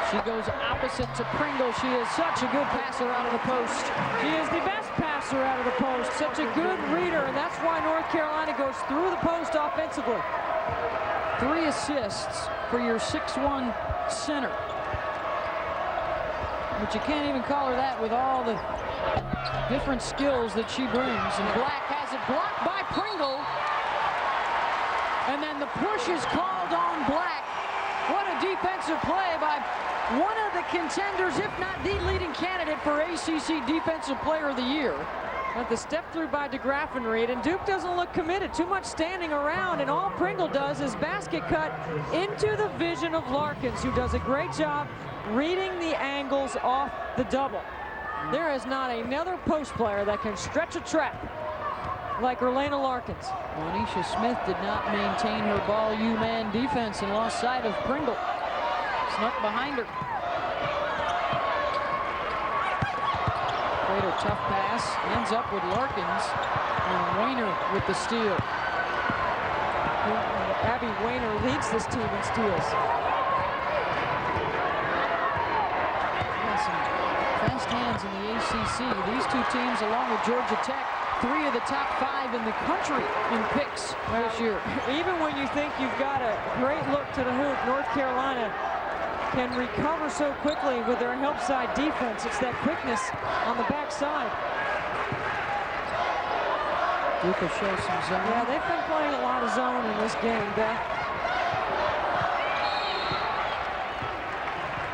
She goes opposite to Pringle. She is such a good passer out of the post. She is the best passer out of the post. Such a good reader, and that's why North Carolina goes through the post offensively. 3 assists for your 6'1" center. But you can't even call her that with all the different skills that she brings. And Black has it blocked by Pringle. And then the push is called on Black. What a defensive play by one of the contenders, if not the leading candidate for ACC Defensive Player of the Year. But the step through by DeGraffenreid, and Duke doesn't look committed. Too much standing around, and all Pringle does is basket cut into the vision of Larkins, who does a great job reading the angles off the double. There is not another post player that can stretch a trap like Erlana Larkins. Monisha Smith did not maintain her ball U-man defense and lost sight of Pringle. Snuck behind her. Played a tough pass, ends up with Larkins, and Weiner with the steal. Abby Weiner leads this team in steals. Yeah, some fast hands in the ACC. These two teams, along with Georgia Tech, 3 of the top 5 in the country in picks this year. Even when you think you've got a great look to the hoop, North Carolina can recover so quickly with their help side defense. It's that quickness on the backside. Duke shows some zone. Yeah, they've been playing a lot of zone in this game, Beth.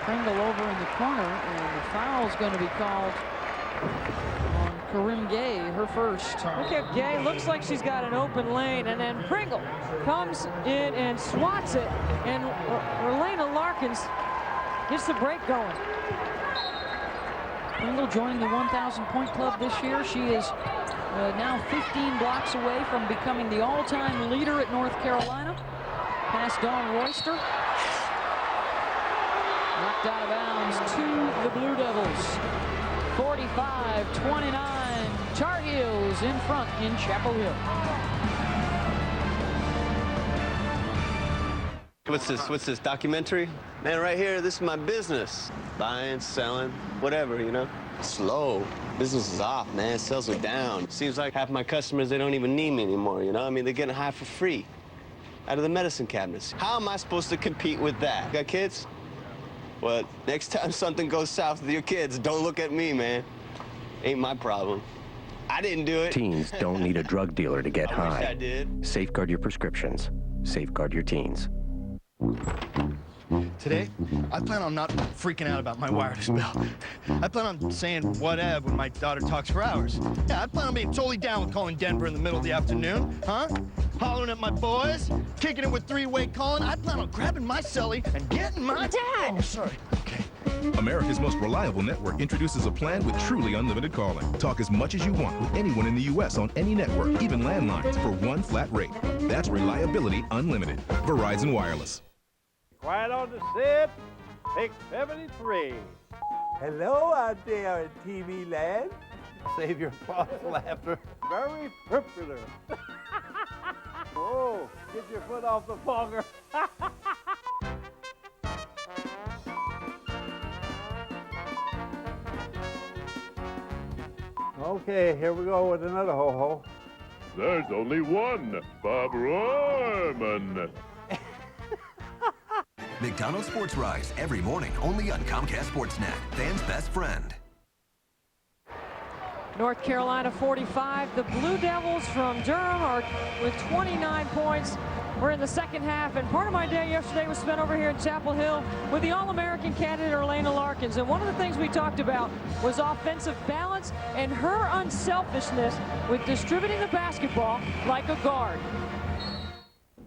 Pringle over in the corner, and the foul is going to be called on Karim Gay, her first. Look at Gay, looks like she's got an open lane, and then Pringle comes in and swats it, and Erlana Larkins gets the break going. Pringle joined the 1,000 point club this year. She is now 15 blocks away from becoming the all-time leader at North Carolina. Past Dawn Royster. Knocked out of bounds to the Blue Devils. 45-29. Tar Heels in front in Chapel Hill. What's this documentary? Man, right here, this is my business. Buying, selling, whatever, you know. Slow. Business is off, man. Sales are down. Seems like half my customers, they don't even need me anymore, you know? I mean, they're getting high for free out of the medicine cabinets. How am I supposed to compete with that? Got kids? Well, next time something goes south with your kids, don't look at me, man. Ain't my problem. I didn't do it. Teens don't need a drug dealer to get high. Wish I did. Safeguard your prescriptions. Safeguard your teens. Today, I plan on not freaking out about my wireless bill. I plan on saying whatever when my daughter talks for hours. Yeah, I plan on being totally down with calling Denver in the middle of the afternoon, huh? Hollering at my boys, kicking it with three-way calling. I plan on grabbing my celly and getting my... Dad! Oh, sorry. Okay. America's most reliable network introduces a plan with truly unlimited calling. Talk as much as you want with anyone in the U.S. on any network, even landlines, for one flat rate. That's reliability unlimited. Verizon Wireless. Quiet on the set, take 73. Hello out there in TV land. Save your false laughter. Very popular. Whoa, get your foot off the fogger. Okay, here we go with another ho-ho. There's only one, Bob Rohrman. McDonald's Sports Rise, every morning, only on Comcast Sportsnet, fans' best friend. North Carolina 45. The Blue Devils from Durham are with 29 points. We're in the second half, and part of my day yesterday was spent over here in Chapel Hill with the All-American candidate Erlana Larkins. And one of the things we talked about was offensive balance and her unselfishness with distributing the basketball like a guard.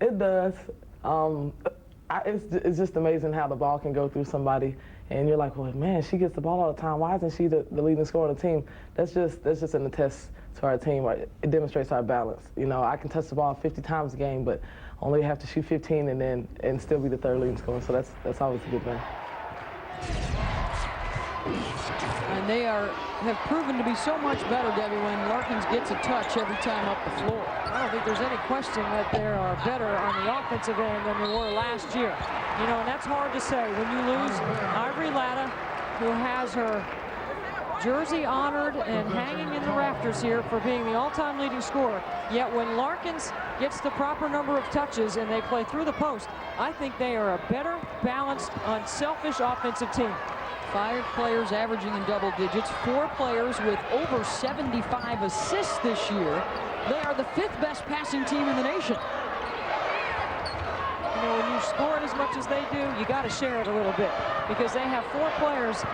It does. It's just amazing how the ball can go through somebody, and you're like, well, man, she gets the ball all the time. Why isn't she the leading scorer on the team? That's just an attest to our team. It demonstrates our balance. You know, I can touch the ball 50 times a game, but only have to shoot 15 and still be the third leading scorer. So that's always a good thing. And they have proven to be so much better, Debbie, when Larkins gets a touch every time up the floor. I don't think there's any question that they are better on the offensive end than they were last year. You know, and that's hard to say when you lose Ivory Latta, who has her jersey honored and hanging in the rafters here for being the all-time leading scorer. Yet when Larkins gets the proper number of touches and they play through the post, I think they are a better, balanced, unselfish offensive team. 5 players averaging in double digits, 4 players with over 75 assists this year. They are the 5th best passing team in the nation. You know, when you score it as much as they do, you got to share it a little bit because they have 4 players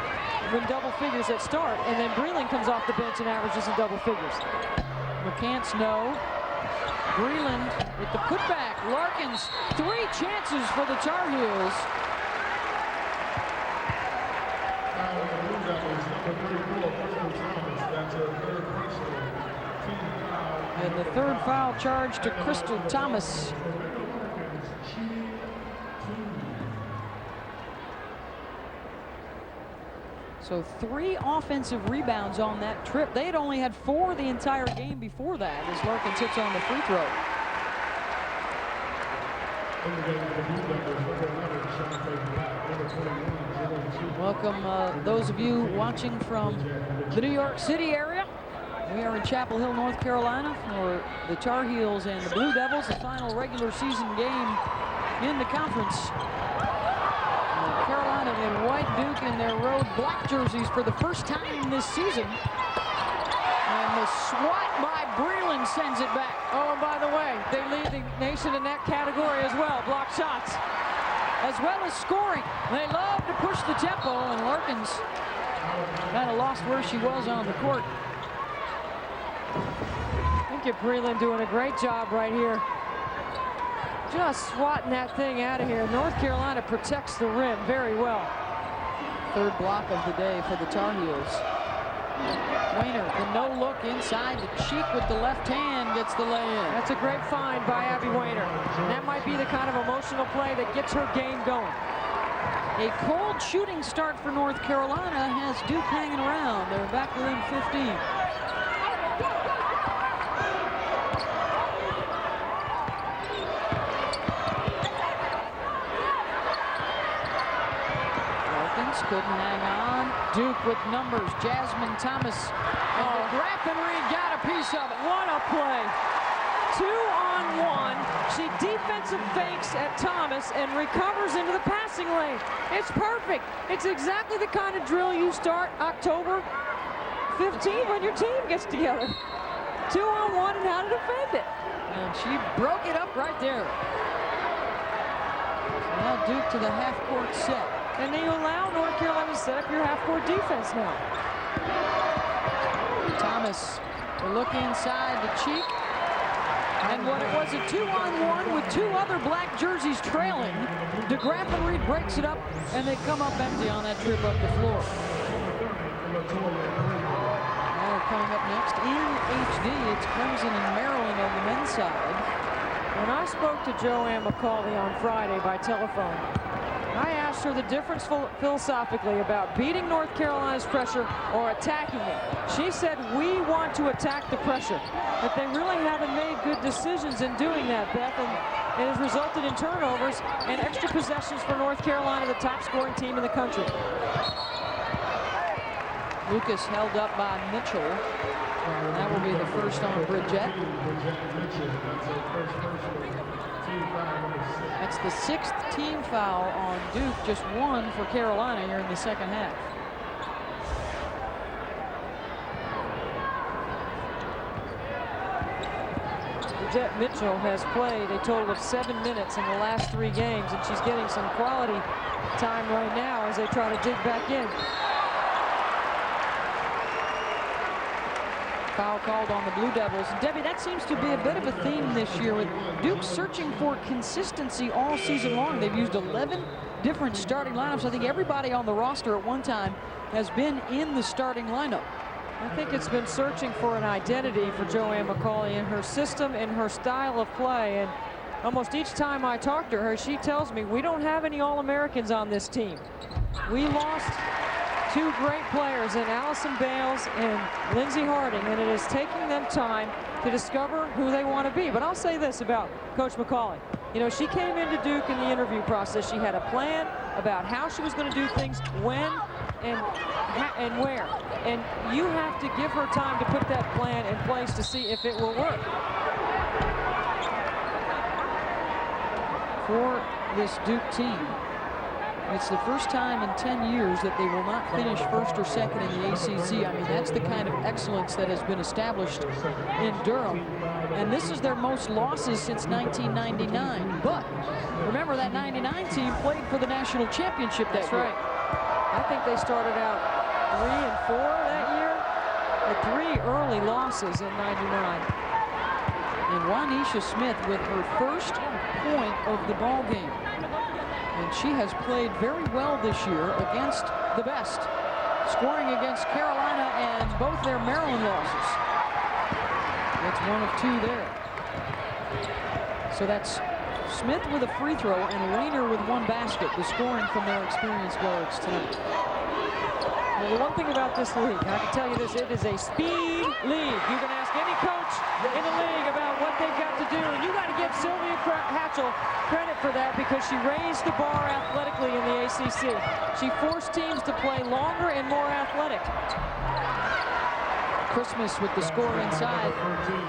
in double figures that start, and then Breland comes off the bench and averages in double figures. McCants no. Breland with the putback. Larkins, 3 chances for the Tar Heels. And the third foul charge to Crystal Thomas. So 3 offensive rebounds on that trip. They had only had 4 the entire game before that as Larkins hits on the free throw. Welcome those of you watching from the New York City area. We are in Chapel Hill, North Carolina for the Tar Heels and the Blue Devils, the final regular season game in the conference. Carolina in white, Duke in their road black jerseys for the first time this season. And the swat by Breland sends it back. Oh, and by the way, they lead the nation in that category as well, block shots. As well as scoring. They love to push the tempo, and Larkins kind of lost where she was on the court. Look at Breland doing a great job right here. Just swatting that thing out of here. North Carolina protects the rim very well. Third block of the day for the Tar Heels. Wainer, the no look inside the cheek with the left hand, gets the lay-in. That's a great find by Abby Wainer. And that might be the kind of emotional play that gets her game going. A cold shooting start for North Carolina has Duke hanging around. They're back within 15. Couldn't hang on. Duke with numbers. Jasmine Thomas. And Grafenried got a piece of it. What a play. 2-on-1. She defensive fakes at Thomas and recovers into the passing lane. It's perfect. It's exactly the kind of drill you start October 15 when your team gets together. 2-on-1 and how to defend it. And she broke it up right there. So now Duke to the half-court set. And then you allow North Carolina to set up your half-court defense now. Thomas, the look inside the cheek. And what it was, a 2-on-1 with 2 other black jerseys trailing. DeGraffenried breaks it up, and they come up empty on that trip up the floor. Now coming up next in HD, it's Clemson and Maryland on the men's side. When I spoke to Joanne McCauley on Friday by telephone, I asked her the difference philosophically about beating North Carolina's pressure or attacking it. She said, we want to attack the pressure. But they really haven't made good decisions in doing that, Beth, and it has resulted in turnovers and extra possessions for North Carolina, the top scoring team in the country. Lucas held up by Mitchell. That will be the first on Bridgette. That's the 6th team foul on Duke, just 1 for Carolina here in the second half. Bridgette Mitchell has played a total of 7 minutes in the last 3 games, and she's getting some quality time right now as they try to dig back in. Foul called on the Blue Devils. Debbie, that seems to be a bit of a theme this year with Duke searching for consistency all season long. They've used 11 different starting lineups. I think everybody on the roster at one time has been in the starting lineup. I think it's been searching for an identity for Joanne McCauley in her system and her style of play. And almost each time I talk to her, she tells me, we don't have any All-Americans on this team. We lost 2 great players in Allison Bales and Lindsey Harding, and it is taking them time to discover who they want to be. But I'll say this about Coach McCauley. You know, she came into Duke in the interview process. She had a plan about how she was going to do things, when and where. And you have to give her time to put that plan in place to see if it will work. For this Duke team, it's the first time in 10 years that they will not finish first or second in the ACC. I mean, that's the kind of excellence that has been established in Durham. And this is their most losses since 1999. But remember, that 99 team played for the national championship that year. Right. I think they started out 3-4 that year, with 3 early losses in 99. And Juanisha Smith with her first point of the ball game. And she has played very well this year against the best. scoring against Carolina and both their Maryland losses. That's 1 of 2 there. So that's Smith with a free throw and Wayner with 1 basket, the scoring from their experienced guards tonight. Well, the one thing about this league, I can tell you this, it is a speed league. You can ask any coach in the league about what they've got to do, and you got to give Sylvia Hatchell credit for that because she raised the bar athletically in the ACC. She forced teams to play longer and more athletic. Christmas with the score inside.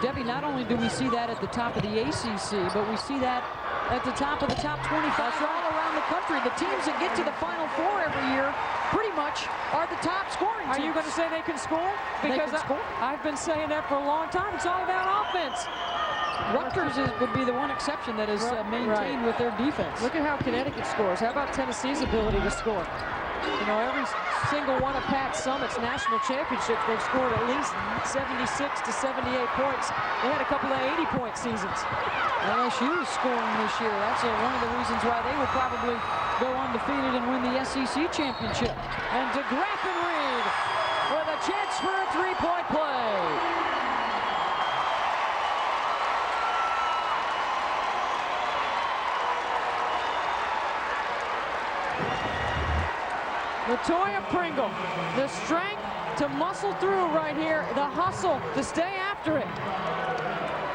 Debbie, not only do we see that at the top of the ACC, but we see that at the top of the top 25 all around the country. The teams that get to the Final Four every year pretty much are the top scoring teams. Are you going to say they can score? Because I've been saying that for a long time. It's all about offense. Rutgers would be the one exception that is maintained with their defense. Look at how Connecticut scores. How about Tennessee's ability to score? You know, every single one of Pat Summitt's national championships, they've scored at least 76 to 78 points. They had a couple of 80-point seasons. LSU is scoring this year. That's one of the reasons why they will probably go undefeated and win the SEC championship. And to Graffenried with a chance for a three-point play. Latoya Pringle, the strength to muscle through right here, the hustle to stay after it.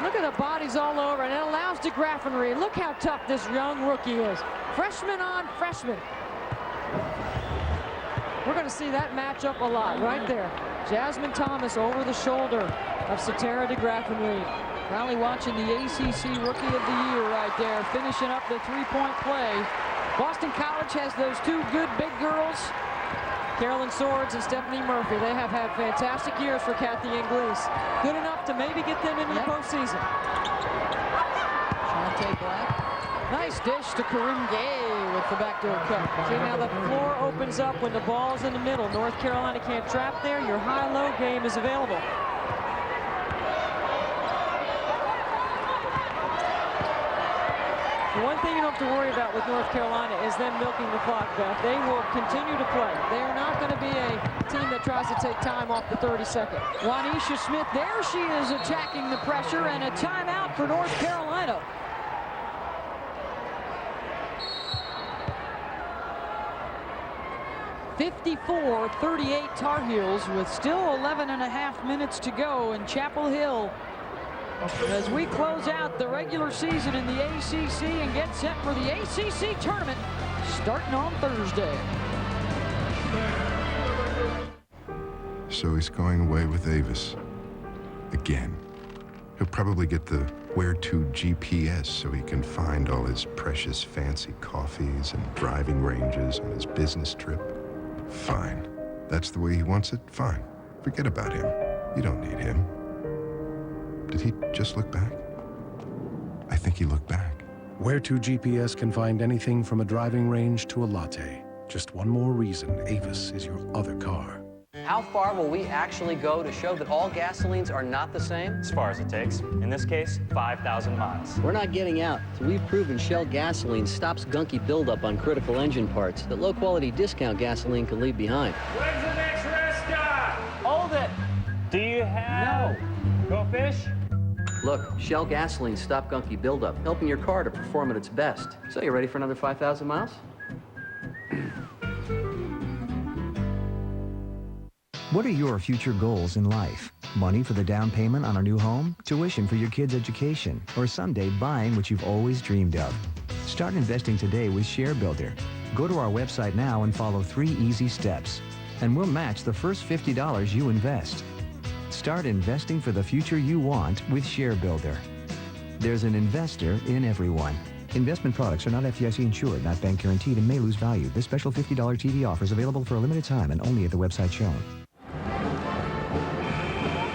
Look at the bodies all over, and it allows de Graffenried. Look how tough this young rookie is. Freshman on freshman. We're going to see that matchup a lot right there. Jasmine Thomas over the shoulder of Satara de Graffenried. Probably watching the ACC Rookie of the Year right there, finishing up the three-point play. Boston College has those 2 good big girls, Carolyn Swords and Stephanie Murphy. They have had fantastic years for Kathy Inglis. Good enough to maybe get them into the postseason. Shantae Black. Nice dish to Karim Gay with the backdoor cut. See, now the floor opens up when the ball's in the middle. North Carolina can't trap there. Your high-low game is available. The one thing you don't have to worry about with North Carolina is them milking the clock, Beth. They will continue to play. They are not going to be a team that tries to take time off the 32nd. Juanisha Smith, there she is attacking the pressure, and a timeout for North Carolina. (54-38) Tar Heels with still 11.5 minutes to go in Chapel Hill as we close out the regular season in the ACC and get set for the ACC tournament starting on Thursday. So he's going away with Avis. Again. He'll probably get the Where To GPS so he can find all his precious fancy coffees and driving ranges on his business trip. Fine. That's the way he wants it? Fine. Forget about him. You don't need him. Did he just look back? I think he looked back. Where To GPS can find anything from a driving range to a latte. Just one more reason Avis is your other car. How far will we actually go to show that all gasolines are not the same? As far as it takes. In this case, 5,000 miles. We're not getting out. So we've proven Shell gasoline stops gunky buildup on critical engine parts that low-quality discount gasoline can leave behind. Where's the next rest stop? Hold it. Do you have... No. Go fish? Look, Shell gasoline stop gunky buildup, helping your car to perform at its best. So you ready for another 5,000 miles? What are your future goals in life? Money for the down payment on a new home? Tuition for your kids' education? Or someday buying what you've always dreamed of? Start investing today with ShareBuilder. Go to our website now and follow 3 easy steps, and we'll match the first $50 you invest. Start investing for the future you want with ShareBuilder. There's an investor in everyone. Investment products are not FDIC insured, not bank guaranteed, and may lose value. This special $50 TV offer is available for a limited time and only at the website shown.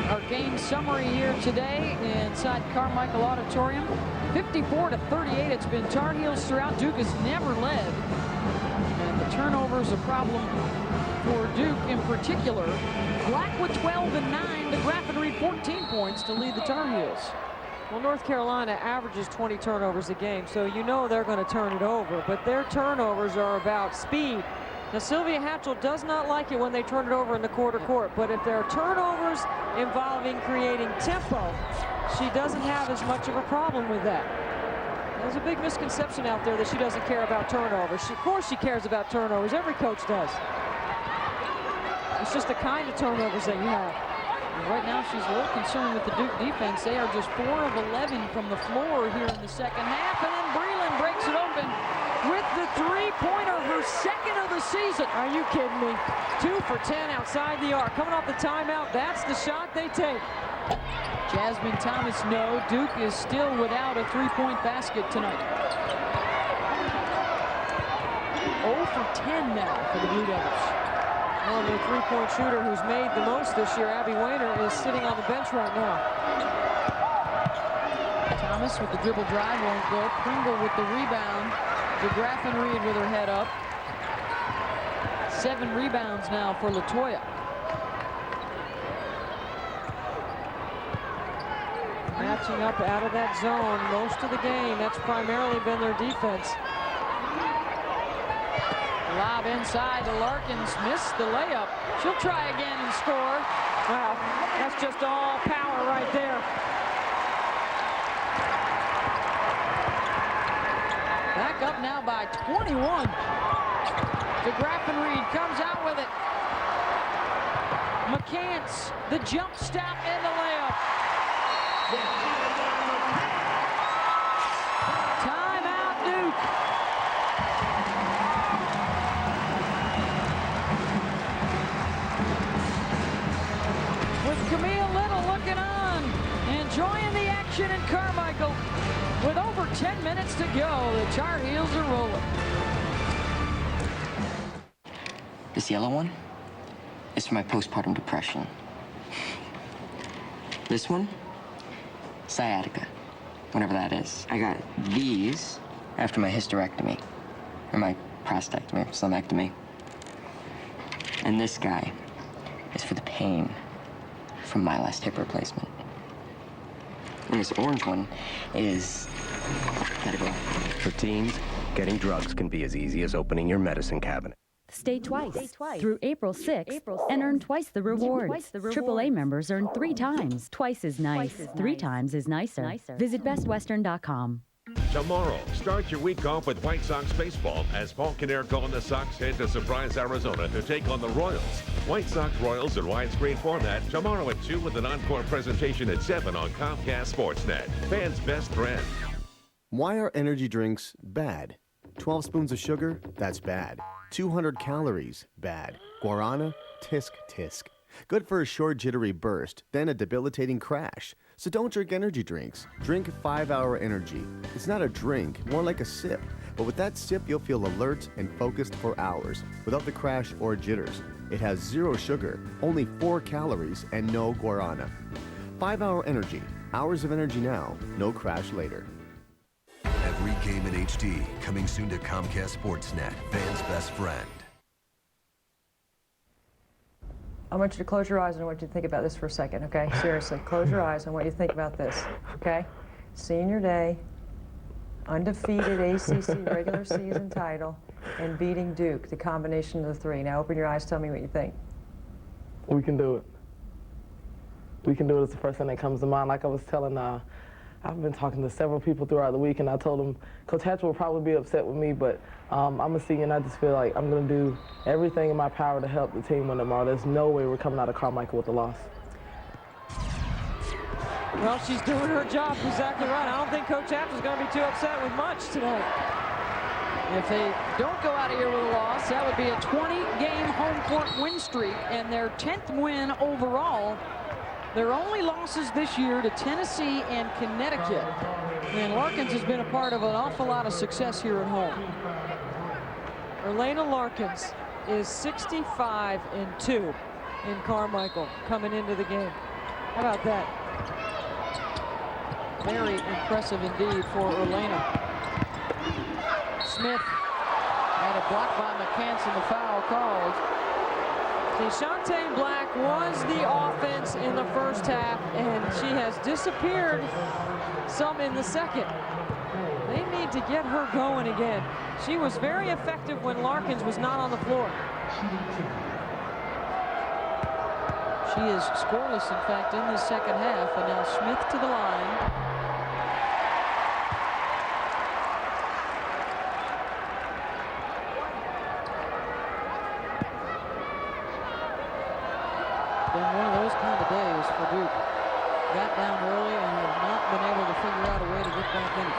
Our game summary here today inside Carmichael Auditorium. 54-38. It's been Tar Heels throughout. Duke has never led. And the turnover is a problem for Duke in particular. Black with 12 and 9. De Graffenried 14 points to lead the Tar Heels. Well, North Carolina averages 20 turnovers a game, so you know they're going to turn it over. But their turnovers are about speed, Now, Sylvia Hatchell does not like it when they turn it over in the quarter court, but if there are turnovers involving creating tempo, she doesn't have as much of a problem with that. There's a big misconception out there that she doesn't care about turnovers. Of course she cares about turnovers. Every coach does. It's just the kind of turnovers that you have. And right now she's a little concerned with the Duke defense. They are just 4 of 11 from the floor here in the second half, and then Breland breaks it open with the three-pointer, her second of the season. Are you kidding me? 2 for 10 outside the arc. Coming off the timeout, that's the shot they take. Jasmine Thomas, no. Duke is still without a three-point basket tonight. 0 for 10 now for the Blue Devils. Well, their three-point shooter who's made the most this year, Abby Weiner, is sitting on the bench right now. Thomas with the dribble drive won't go. Pringle with the rebound. DeGraffenried with her head up. 7 rebounds now for Latoya. Matching up out of that zone most of the game. That's primarily been their defense. Lob inside to Larkins. Missed the layup. She'll try again and score. Wow, that's just all power right there. Back up now by 21. DeGraffenried comes out with it. McCants, the jump stop and the layup. Timeout, Duke. With Camille Little looking on, enjoying the action in Carmichael. With over 10 minutes to go, the Tar Heels are rolling. This yellow one is for my postpartum depression. This one, sciatica, whatever that is. I got these after my hysterectomy, or my prostatectomy, or stomectomy. And this guy is for the pain from my last hip replacement. And this orange one is medical. For teens, getting drugs can be as easy as opening your medicine cabinet. Stay twice through April 6th and earn twice the rewards. AAA members earn 3 times. Twice is nice. 3 times is nicer. Visit bestwestern.com. Tomorrow, start your week off with White Sox baseball as Paul Konerko and the Sox head to Surprise, Arizona to take on the Royals. White Sox Royals in widescreen format tomorrow at 2 with an encore presentation at 7 on Comcast Sportsnet. Fans' best friend. Why are energy drinks bad? 12 spoons of sugar? That's bad. 200 calories? Bad. Guarana? Tisk, tisk. Good for a short jittery burst, then a debilitating crash. So don't drink energy drinks. Drink 5-Hour Energy. It's not a drink, more like a sip. But with that sip, you'll feel alert and focused for hours, without the crash or jitters. It has 0 sugar, only 4 calories, and no guarana. 5-Hour Energy. Hours of energy now, no crash later. Every game in HD, coming soon to Comcast Sportsnet, fans' best friend. I want you to close your eyes and I want you to think about this for a second, okay? Seriously, close your eyes and I want you to think about this, okay? Senior day, undefeated ACC regular season title, and beating Duke, the combination of the 3. Now open your eyes, tell me what you think. We can do it. We can do it. It's the first thing that comes to mind. Like I was telling, I've been talking to several people throughout the week, and I told them Coach Hatchell will probably be upset with me, but I'm a senior, and I just feel like I'm going to do everything in my power to help the team win tomorrow. There's no way we're coming out of Carmichael with a loss. Well, she's doing her job exactly right. I don't think Coach Hatchell's going to be too upset with much tonight. If they don't go out of here with a loss, that would be a 20-game home court win streak and their 10th win overall. Their only losses this year to Tennessee and Connecticut. And Larkins has been a part of an awful lot of success here at home. Erlena Larkins is 65-2 in Carmichael coming into the game. How about that? Very impressive indeed for Erlena. Smith had a block by McCants and the foul called. Shante Black was the offense in the first first half, and she has disappeared some in the second. They need to get her going again. She was very effective when Larkins was not on the floor. She is scoreless, in fact, in the second half, and now Smith to the line. Been one of those kind of days for Duke. Got down early and have not been able to figure out a way to get back in it.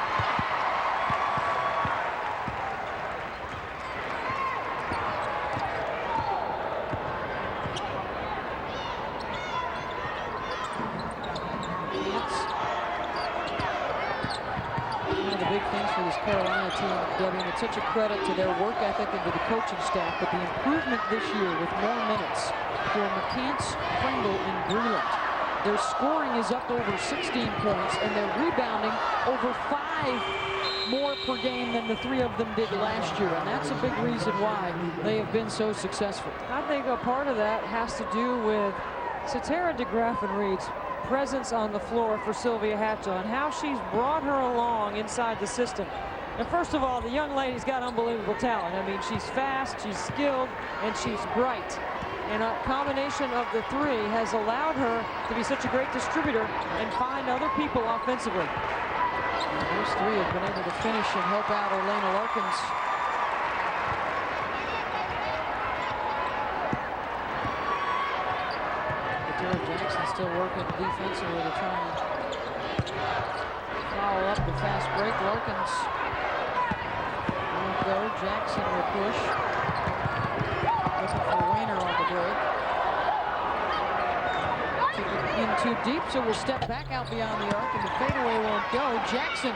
One of the big things for this Carolina team, Debbie, and it's such a credit to their work ethic and to the coaching staff, but the improvement this year with more minutes for McCants, Pringle, and Breland. Their scoring is up over 16 points, and their rebounding over 5 more per game than the 3 of them did last year, and that's a big reason why they have been so successful. I think a part of that has to do with Satara DeGraffenried's presence on the floor for Sylvia Hatchell and how she's brought her along inside the system. And first of all, the young lady's got unbelievable talent. I mean, she's fast, she's skilled, and she's bright. And a combination of the 3 has allowed her to be such a great distributor and find other people offensively. And those 3 have been able to finish and help out Orlana Larkins. Jared Jackson still working defensively to try and follow up the fast break. Larkins won't go. Jackson will push. Looking for Weiner on the break. Took it in too deep, so we'll step back out beyond the arc, and the fadeaway won't go. Jackson,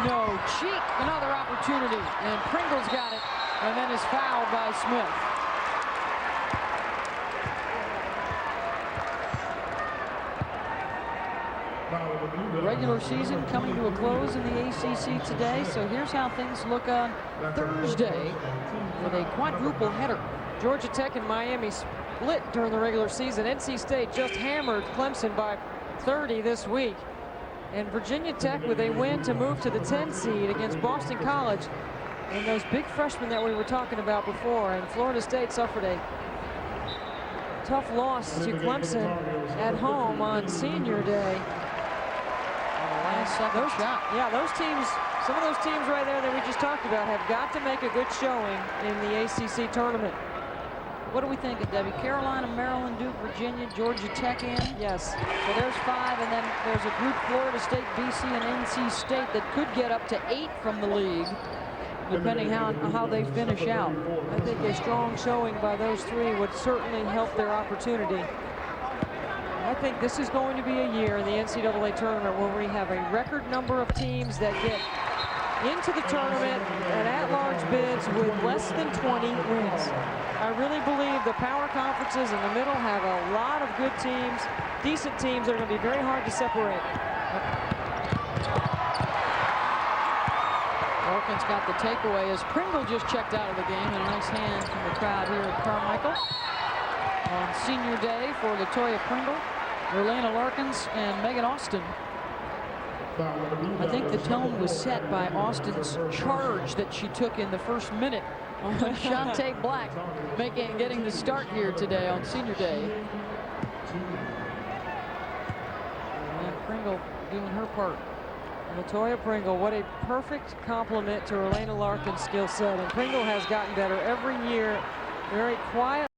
no, cheek, another opportunity, and Pringle's got it, and then is fouled by Smith. The regular season coming to a close in the ACC today, so here's how things look on Thursday with a quadruple header. Georgia Tech and Miami split during the regular season. NC State just hammered Clemson by 30 this week. And Virginia Tech with a win to move to the 10 seed against Boston College. And those big freshmen that we were talking about before, and Florida State suffered a tough loss to Clemson at home on Senior Day. Second shot. Yeah, those teams, some of those teams right there that we just talked about have got to make a good showing in the ACC tournament. What do we think of, Debbie? Carolina, Maryland, Duke, Virginia, Georgia Tech in? Yes. So there's 5, and then there's a group, Florida State, BC, and NC State, that could get up to 8 from the league, depending on how they finish out. I think a strong showing by those 3 would certainly help their opportunity. I think this is going to be a year in the NCAA tournament where we have a record number of teams that get into the tournament and at-large bids with less than 20 wins. I really believe the power conferences in the middle have a lot of good teams, decent teams that are going to be very hard to separate. Larkins got the takeaway as Pringle just checked out of the game, and a nice hand from the crowd here at Carmichael on Senior Day for Latoya Pringle, Orlana Larkins, and Megan Austin. I think the tone was set by Austin's charge that she took in the first minute on Shantae Black, getting the start here today on Senior Day. And Pringle doing her part. Latoya Pringle, what a perfect compliment to Orlana Larkins' skill set. And Pringle has gotten better every year, very quiet.